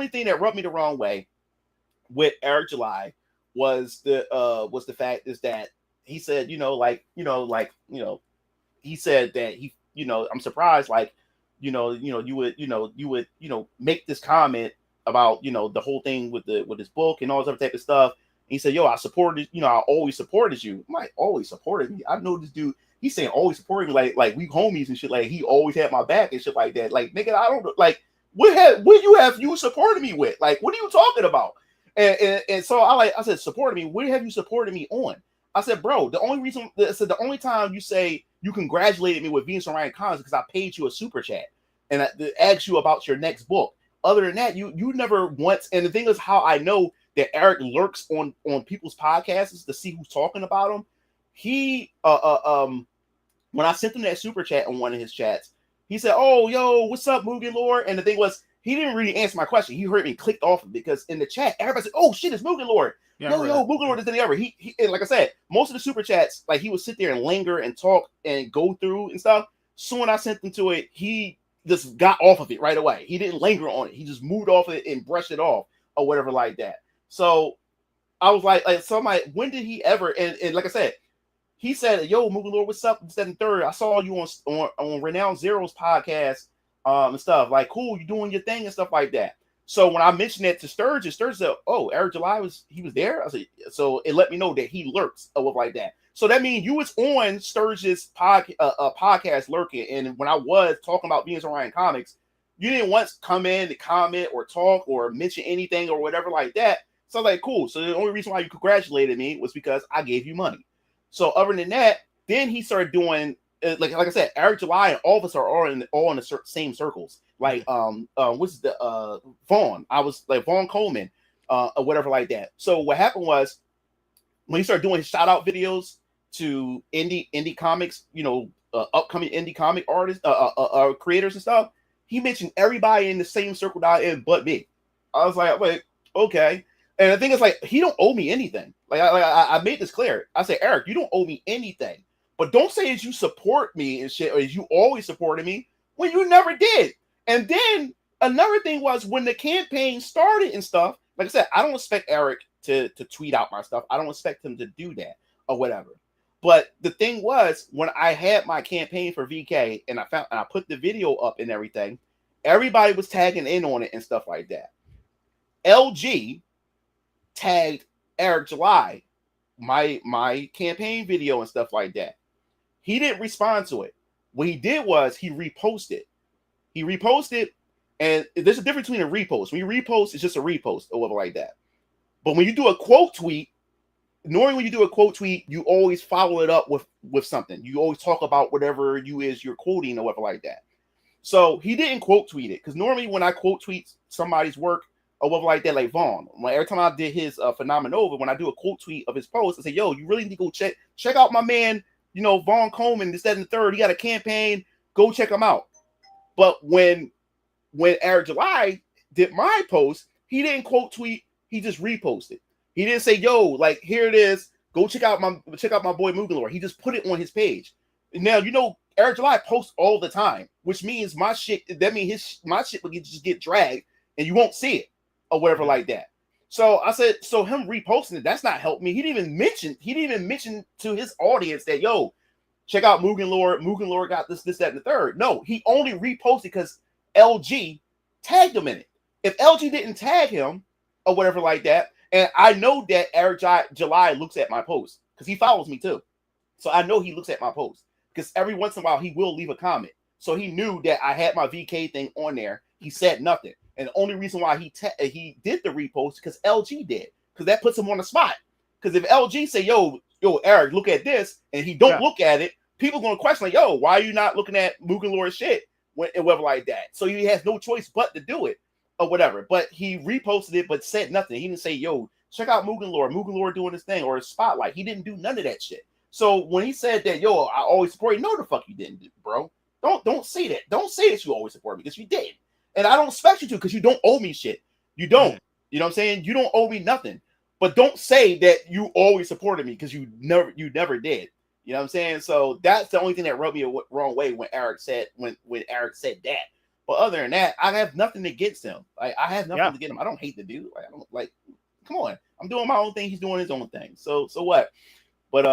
thing that rubbed me the wrong way with Eric July was the fact is that he said, he said that I'm surprised, like, you would make this comment about, the whole thing with his book and all this other type of stuff. And he said, yo, I supported, I always supported you. I'm like, always supported me. I know this dude, he's saying always supported me, like we homies and shit, like he always had my back and shit like that. Like, nigga, I don't like what you supported me with? Like, what are you talking about? And so I said, supported me. What have you supported me on? I said, bro, the only time you say you congratulated me with Venus and Ryan Collins because I paid you a super chat and I asked you about your next book. Other than that, you never once. And the thing is, how I know that Eric lurks on people's podcasts to see who's talking about him. He when I sent him that super chat on one of his chats, he said, "Oh, yo, what's up, Mugen Lord?" And the thing was, he didn't really answer my question. He heard me clicked off because in the chat, everybody said, "Oh shit, it's Mugen Lord." Yeah, yo, Mugen Lord is in the ever. He and like I said, most of the super chats, like he would sit there and linger and talk and go through and stuff. So when I sent him to it, he just got off of it right away. He didn't linger on it. He just moved off it and brushed it off or whatever like that. So I was like somebody, when did he ever? And like I said, he said, "Yo, Mugen Lord, what's up?" Said in third, I saw you on Renowned Zero's podcast and stuff. Like, cool, you doing your thing and stuff like that. So when I mentioned that to Sturgis said, "Oh, Eric July was there." I said, so it let me know that he lurks or like that. So that means you was on Sturgis podcast lurking, and when I was talking about Venus and Ryan comics, you didn't once come in to comment or talk or mention anything or whatever like that. So I was like, cool. So the only reason why you congratulated me was because I gave you money. So other than that, then he started doing like I said, Eric July and all of us are all in the same circles. Like what's the Vaughn? I was like Vaughn Coleman, or whatever like that. So what happened was when he started doing his shout out videos to indie comics, upcoming indie comic artists, creators and stuff, he mentioned everybody in the same circle that I am but me. I was like, wait, okay. And the thing is, like, he don't owe me anything. Like I made this clear. I said, Eric, you don't owe me anything. But don't say as you support me and shit, or as you always supported me when you never did. And then another thing was when the campaign started and stuff, like I said, I don't expect Eric to tweet out my stuff. I don't expect him to do that or whatever. But the thing was, when I had my campaign for VK and I put the video up and everything, everybody was tagging in on it and stuff like that. LG tagged Eric July, my campaign video and stuff like that. He didn't respond to it. What he did was he reposted. And there's a difference between a repost. When you repost, it's just a repost or whatever like that. But when you do a quote tweet, normally when you do a quote tweet, you always follow it up with something. You always talk about whatever you're quoting or whatever like that. So he didn't quote tweet it because normally when I quote tweet somebody's work or whatever like that, like Vaughn, every time I did his Phenomenova, when I do a quote tweet of his post, I say, "Yo, you really need to go check out my man, Vaughn Coleman, this, that, and the third. He got a campaign. Go check him out." But when Eric July did my post, he didn't quote tweet. He just reposted. He didn't say, "Yo, like here it is. Go check out my boy Mugen Lord." He just put it on his page. Now Eric July posts all the time, which means my shit. That means my shit will just get dragged, and you won't see it or whatever like that. So I said, so him reposting it, that's not helped me. He didn't even mention to his audience that, yo, check out Mugen Lord. Mugen Lord got this, that, and the third. No, he only reposted because LG tagged him in it. If LG didn't tag him or whatever like that, and I know that Eric July looks at my post because he follows me too. So I know he looks at my post because every once in a while he will leave a comment. So he knew that I had my VK thing on there. He said nothing. And the only reason why he did the repost because LG did. Because that puts him on the spot. Because if LG say, yo, Eric, look at this, and he don't look at it, people going to question, like, yo, why are you not looking at Mugen Lord's shit and whatever like that? So he has no choice but to do it or whatever. But he reposted it but said nothing. He didn't say, yo, check out Mugen Lord doing this thing or a spotlight. He didn't do none of that shit. So when he said that, yo, I always support you, no, the fuck you didn't, bro. Don't say that. Don't say that you always support me because you did. And I don't expect you to because you don't owe me shit. You don't. You know what I'm saying? You don't owe me nothing. But don't say that you always supported me because you never did. You know what I'm saying? So that's the only thing that rubbed me the wrong way when Eric said that. But other than that, I have nothing against him. Like I have nothing to get him. I don't hate the dude. Like I don't like. Come on, I'm doing my own thing. He's doing his own thing. So what? But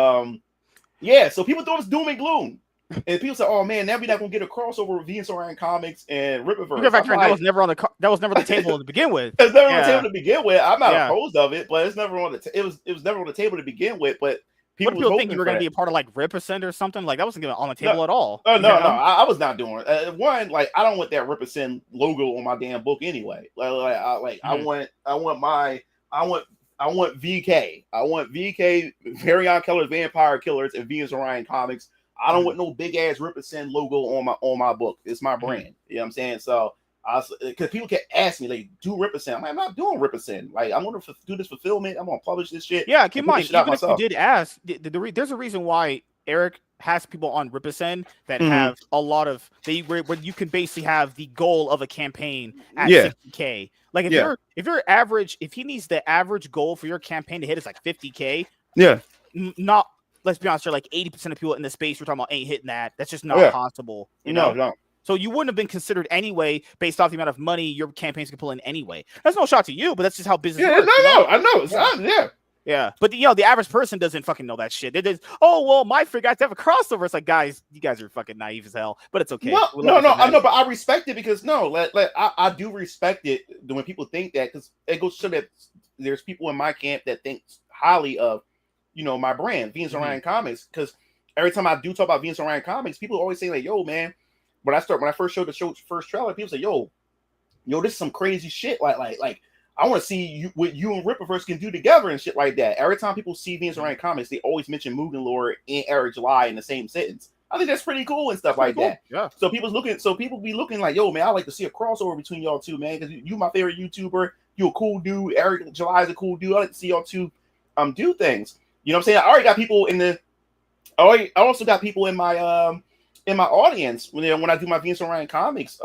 yeah. So people thought it was doom and gloom. And people say, "Oh man, now we're not gonna get a crossover with Venus Orion Comics and Rippaverse." Like, that was never on the table to begin with. It's never on the table to begin with. I'm not opposed of it, but it's never on the. It was never on the table to begin with. But people think you were going to be a part of like Rippercent or something. Like that wasn't on the table at all. No. I was not doing it. One, like I don't want that Rippercent logo on my damn book anyway. I want VK. I want VK, Varion Killers, Vampire Killers, and Venus Orion Comics. I don't want no big ass Ripperson logo on my book. It's my brand. You know what I'm saying? So because people can ask me, like, do Ripperson. I'm like, I'm not doing Ripperson. Like, I'm gonna do this fulfillment. I'm gonna publish this shit. Yeah, keep in mind, even if you did ask, there's a reason why Eric has people on Ripperson that have a lot of where you can basically have the goal of a campaign at 60K. Like if you're average, if he needs the average goal for your campaign to hit is like 50K. Yeah. Not, let's be honest, like 80% of people in the space we're talking about ain't hitting that. That's just not possible. You know? No. So you wouldn't have been considered anyway based off the amount of money your campaigns can pull in anyway. That's no shot to you, but that's just how business works. I know. Yeah. But the average person doesn't fucking know that shit. They just, oh well, my free guys have a crossover. It's like, guys, you guys are fucking naive as hell. But it's okay. No, I know, but I respect it because I do respect it when people think that because it goes to show that there's people in my camp that think highly of my brand, Venus Orion Comics, because every time I do talk about Venus Orion Comics, people always say like, yo, man, when I first showed the first trailer, people say, yo, this is some crazy shit. Like I want to see what you and Rippaverse can do together and shit like that. Every time people see Venus Orion Comics, they always mention Mugen Lord and Eric July in the same sentence. I think that's pretty cool and stuff like that. Yeah. So people be looking like, yo, man, I like to see a crossover between y'all two, man, because you my favorite YouTuber. You a cool dude. Eric July is a cool dude. I like to see y'all two do things. You know what I'm saying? I already got people I also got people in my audience when I do my Venus Orion Comics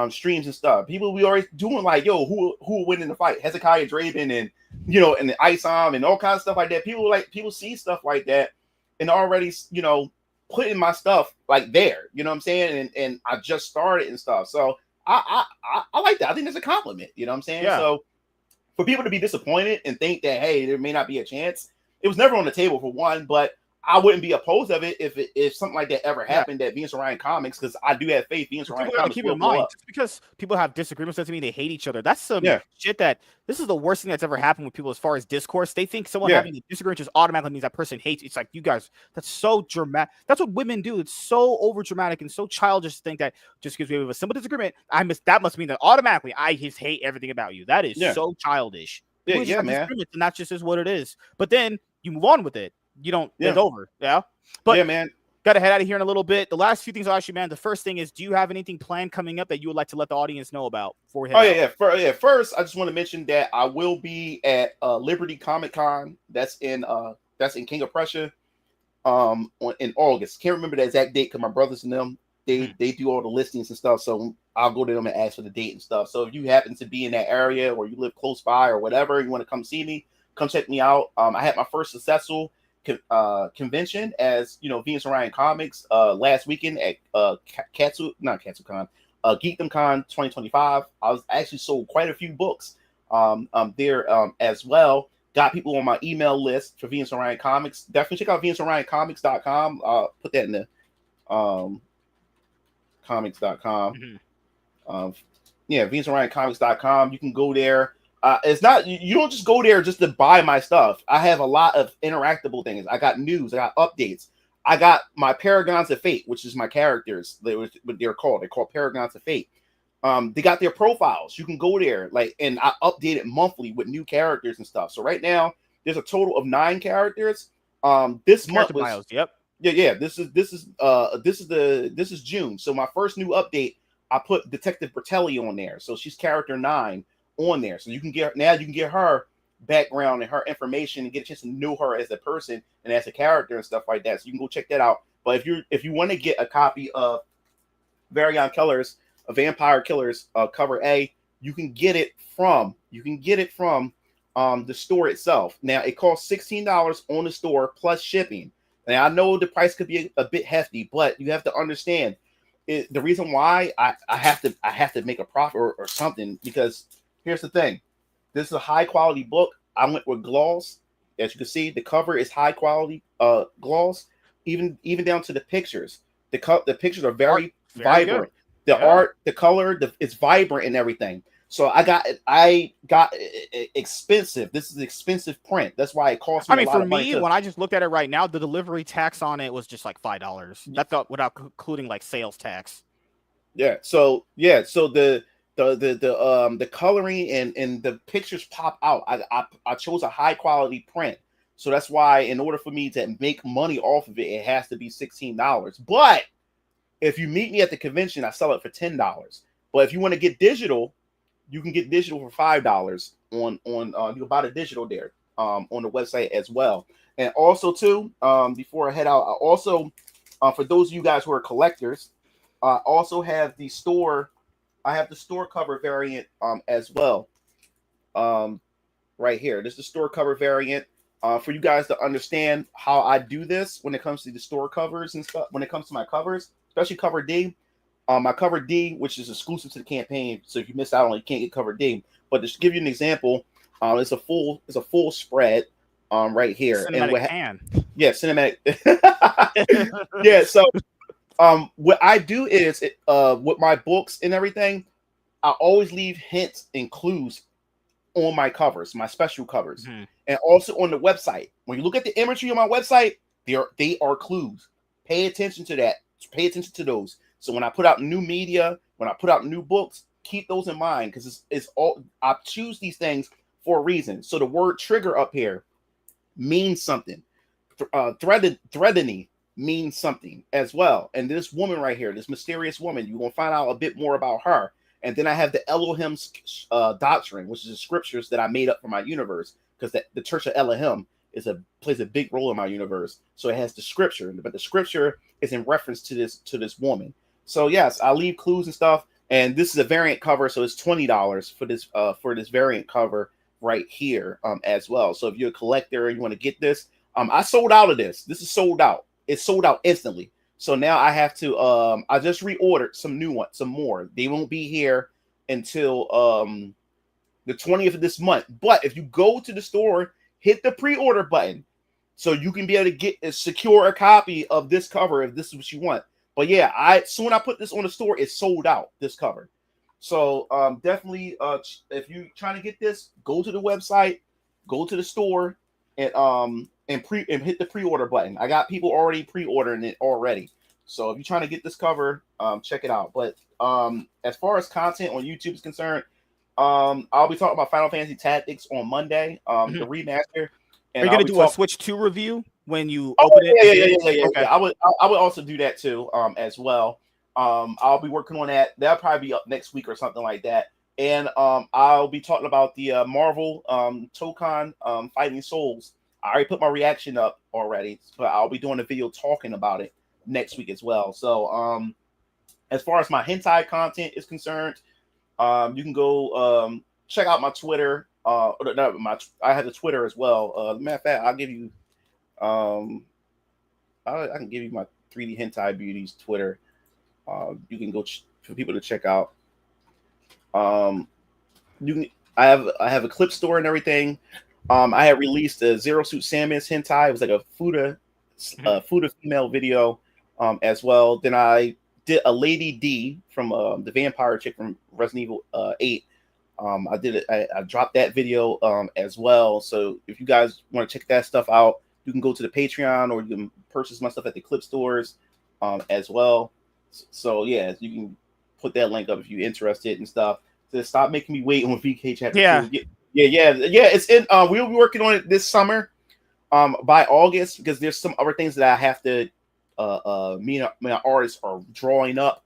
streams and stuff. People we already doing like, yo, who will win in the fight? Hezekiah Draven and and the Ice Arm and all kinds of stuff like that. People see stuff like that and already putting my stuff like there. You know what I'm saying? And I just started and stuff. So I like that. I think that's a compliment. You know what I'm saying? Yeah. So for people to be disappointed and think that, hey, there may not be a chance, it was never on the table for one, but I wouldn't be opposed of it if something like that ever happened at Venus Orion Comics, because I do have faith Venus Orion Comics keep in mind, just because people have disagreements doesn't mean they hate each other. That's some shit this is the worst thing that's ever happened with people as far as discourse. They think someone having a disagreement just automatically means that person hates. It's like, you guys, that's so dramatic. That's what women do. It's so over dramatic and so childish to think that just because we have a simple disagreement, that must mean that automatically I just hate everything about you. That is so childish. Yeah, man. And that just is what it is. But then you move on with it. You don't. It's over. Yeah. But man. Got to head out of here in a little bit. The last few things I'll ask you, man. The first thing is, do you have anything planned coming up that you would like to let the audience know about before we head out? First, I just want to mention that I will be at Liberty Comic Con. That's in King of Prussia in August. Can't remember the exact date because my brothers and them they do all the listings and stuff. So I'll go to them and ask for the date and stuff. So if you happen to be in that area or you live close by or whatever, you want to come see me, come check me out. I had my first successful convention as Venus Orion Comics last weekend at GeekdomCon 2025. I was actually sold quite a few books there as well. Got people on my email list for Venus Orion Comics. Definitely check out VenusOrionComics.com. Put that in the comics.com. VenusOrionComics.com. You can go there. It's not, you don't just go there just to buy my stuff. I have a lot of interactable things. I got news, I got updates. I got my Paragons of Fate, which is my characters. What they're called. They're called Paragons of Fate. They got their profiles. You can go there, like, and I update it monthly with new characters and stuff. So right now there's a total of 9 characters. This month was bios, yep. Yeah. This is June. So my first new update, I put Detective Bertelli on there. So she's character 9 on there. So you can get her background and her information and get a chance to know her as a person and as a character and stuff like that. So you can go check that out. But if you want to get a copy of Variant Killers, Vampire Killers, cover A, you can get it from the store itself. Now it costs $16 on the store plus shipping. Now I know the price could be a bit hefty, but you have to understand the reason why I have to make a profit or something, because here's the thing. This is a high quality book. I went with gloss. As you can see, the cover is high quality gloss, even down to the pictures. The pictures are very vibrant. Good. The art, the color, it's vibrant and everything. So I got expensive. This is expensive print. That's why it cost me a lot of money. For me, when I just looked at it right now, the delivery tax on it was just like $5. That's without including like sales tax. Yeah. So the coloring and the pictures pop out. I chose a high quality print. So that's why in order for me to make money off of it, it has to be $16. But if you meet me at the convention, I sell it for $10. But if you want to get digital, you can get digital for $5 on you can buy the digital there on the website as well. And also too, before I head out, I also for those of you guys who are collectors, I also have the store. I have the store cover variant as well. Right here. This is the store cover variant. For you guys to understand how I do this when it comes to the store covers and stuff, when it comes to my covers, especially cover D. My cover D, which is exclusive to the campaign, so if you miss out on it, you can't get cover D. But just to give you an example, it's a full spread right here. Cinematic cinematic. Yeah, so what I do is with my books and everything, I always leave hints and clues on my covers, my special covers, and also on the website. When you look at the imagery on my website, they are clues. Pay attention to that. Pay attention to those. So when I put out new media, when I put out new books, keep those in mind, because it's all, I choose these things for a reason. So the word trigger up here means something. Threatening means something as well. And this woman right here, this mysterious woman, you're gonna find out a bit more about her. And then I have the Elohim doctrine, which is the scriptures that I made up for my universe, because the Church of Elohim plays a big role in my universe. So it has the scripture, but the scripture is in reference to this woman. So yes, I leave clues and stuff. And this is a variant cover, so it's $20 for this variant cover right here as well. So if you're a collector and you want to get this, I sold out of this. This is sold out. It's sold out instantly. So now I have to I just reordered some more. They won't be here until the 20th of this month. But if you go to the store, hit the pre-order button so you can be able to secure a copy of this cover if this is what you want. But yeah, soon I put this on the store, it's sold out, this cover. So definitely if you're trying to get this, go to the website, go to the store, and hit the pre-order button. I got people already pre-ordering it already. So if you're trying to get this cover, check it out. But as far as content on YouTube is concerned, I'll be talking about Final Fantasy Tactics on Monday, the remaster. And are you going to do a Switch 2 review when you open it? Yeah. Okay. I would also do that too, as well. I'll be working on that. That'll probably be up next week or something like that. And I'll be talking about the Marvel Tokon Fighting Souls. I already put my reaction up already, but I'll be doing a video talking about it next week as well. So as far as my hentai content is concerned, you can go check out my Twitter. I have the Twitter as well. Matter of fact, I'll give you I can give you my 3D Hentai Beauties Twitter. You can go for people to check out. I have a clip store and everything. I have released a Zero Suit Samus hentai. It was like a Fuda female video as well. Then I did a Lady D from the vampire chick from Resident Evil 8. I dropped that video as well. So if you guys want to check that stuff out, you can go to the Patreon, or you can purchase my stuff at the clip stores as well. So yeah, you can put that link up if you're interested and stuff. So stop making me wait on VK chapter Yeah. 2. Yeah. It's in. We'll be working on it this summer. By August, because there's some other things that I have to. Me and my artists are drawing up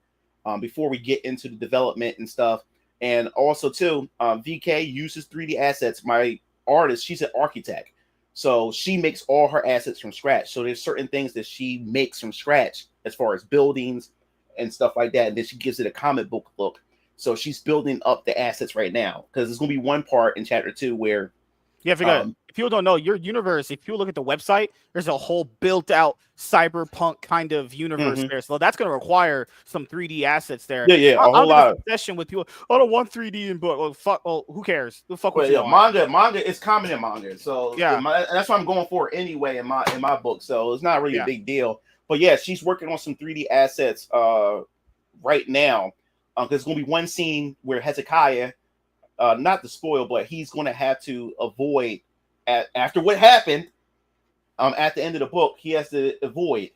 before we get into the development and stuff. And also too, VK uses 3D assets. My artist, she's an architect, so she makes all her assets from scratch. So there's certain things that she makes from scratch as far as buildings and stuff like that, and then she gives it a comic book look. So she's building up the assets right now, because there's going to be one part in chapter 2 where Yeah, if people don't know your universe, if you look at the website, there's a whole built out cyberpunk kind of universe there. So that's going to require some 3D assets there. Yeah, a whole lot. Obsession with people. I don't want 3D in book. Well, fuck. Well, who cares? The fuck with you want. Manga is common in manga. So yeah, that's what I'm going for anyway in my book. So it's not really a big deal. But yeah, she's working on some 3D assets right now. Because there's going to be one scene where Hezekiah, not to spoil, but he's going to have to avoid after what happened at the end of the book. He has to avoid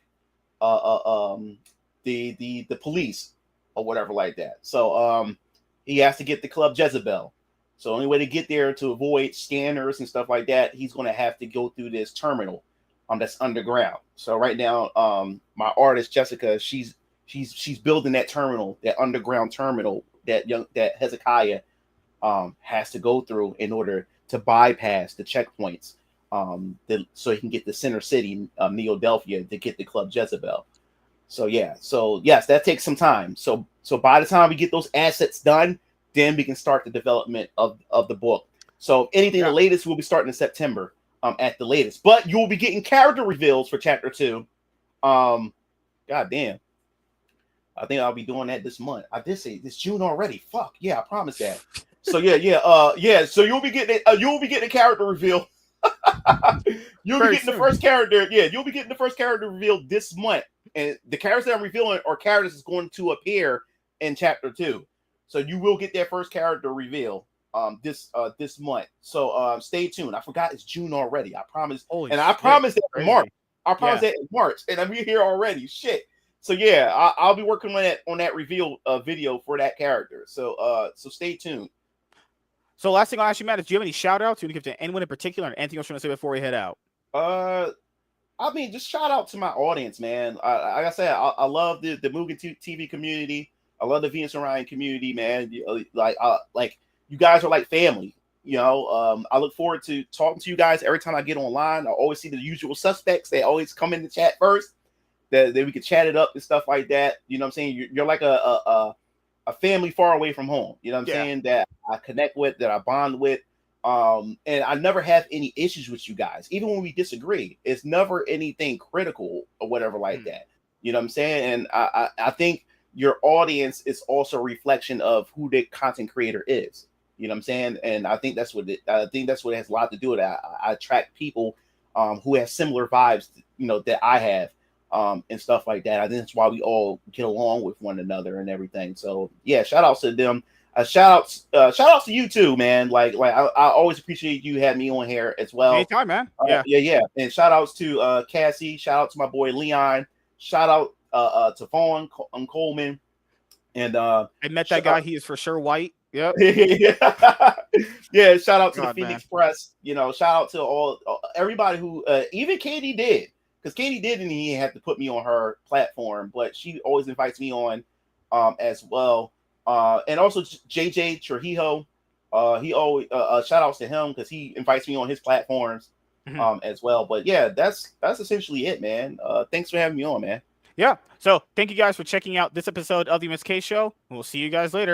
the police or whatever like that. So he has to get the Club Jezebel. So the only way to get there to avoid scanners and stuff like that, he's going to have to go through this terminal that's underground. So right now, my artist Jessica, she's building that terminal, that underground terminal that Hezekiah has to go through in order to bypass the checkpoints, so he can get to Center City, Neodelphia, to get the Club Jezebel. So yes, that takes some time. So by the time we get those assets done, then we can start the development of the book. So anything the latest will be starting in September, at the latest. But you will be getting character reveals for chapter 2. God damn. I think I'll be doing that this month. I did say this June already. Fuck yeah, I promise that. So yeah. So you'll be getting a character reveal. You'll be getting the first character. Yeah, you'll be getting the first character reveal this month. And the characters that I'm revealing are characters that's going to appear in chapter 2. So you will get that first character reveal this month. So stay tuned. I forgot it's June already. I promise. I promise that in March. I promise that in March. And I'm here already. Shit. So yeah, I'll be working on that reveal video for that character. So stay tuned. So last thing I'll ask you, Matt, is do you have any shout outs you want to give to anyone in particular, or anything else you want to say before we head out? I mean, just shout out to my audience, man. Like I said, I love the Mugen TV community. I love the Venus and Ryan community, man. Like you guys are like family. You know, I look forward to talking to you guys every time I get online. I always see the usual suspects. They always come in the chat first. That we could chat it up and stuff like that. You know what I'm saying? You're like a family far away from home. You know what I'm saying? That I connect with, that I bond with. And I never have any issues with you guys. Even when we disagree, it's never anything critical or whatever like that. You know what I'm saying? And I think your audience is also a reflection of who the content creator is. You know what I'm saying? And I think that's what it has a lot to do with it. I attract people who have similar vibes, that I have. And stuff like that. I think that's why we all get along with one another and everything. So yeah, shout outs to them. Shout outs to you too, man. Like I always appreciate you having me on here as well. Anytime, man. Yeah. And shout outs to Cassie. Shout out to my boy Leon. Shout out to Vaughn Coleman. And I met that guy. He is for sure white. Yep. Yeah. Shout out to the Phoenix Press. Shout out to everybody who even Katie did. Because Katie didn't even have to put me on her platform, but she always invites me on as well. And also JJ Trujillo, he always shout outs to him because he invites me on his platforms as well. But yeah, that's essentially it, man. Thanks for having me on, man. Yeah. So thank you guys for checking out this episode of the MSK Show. We'll see you guys later.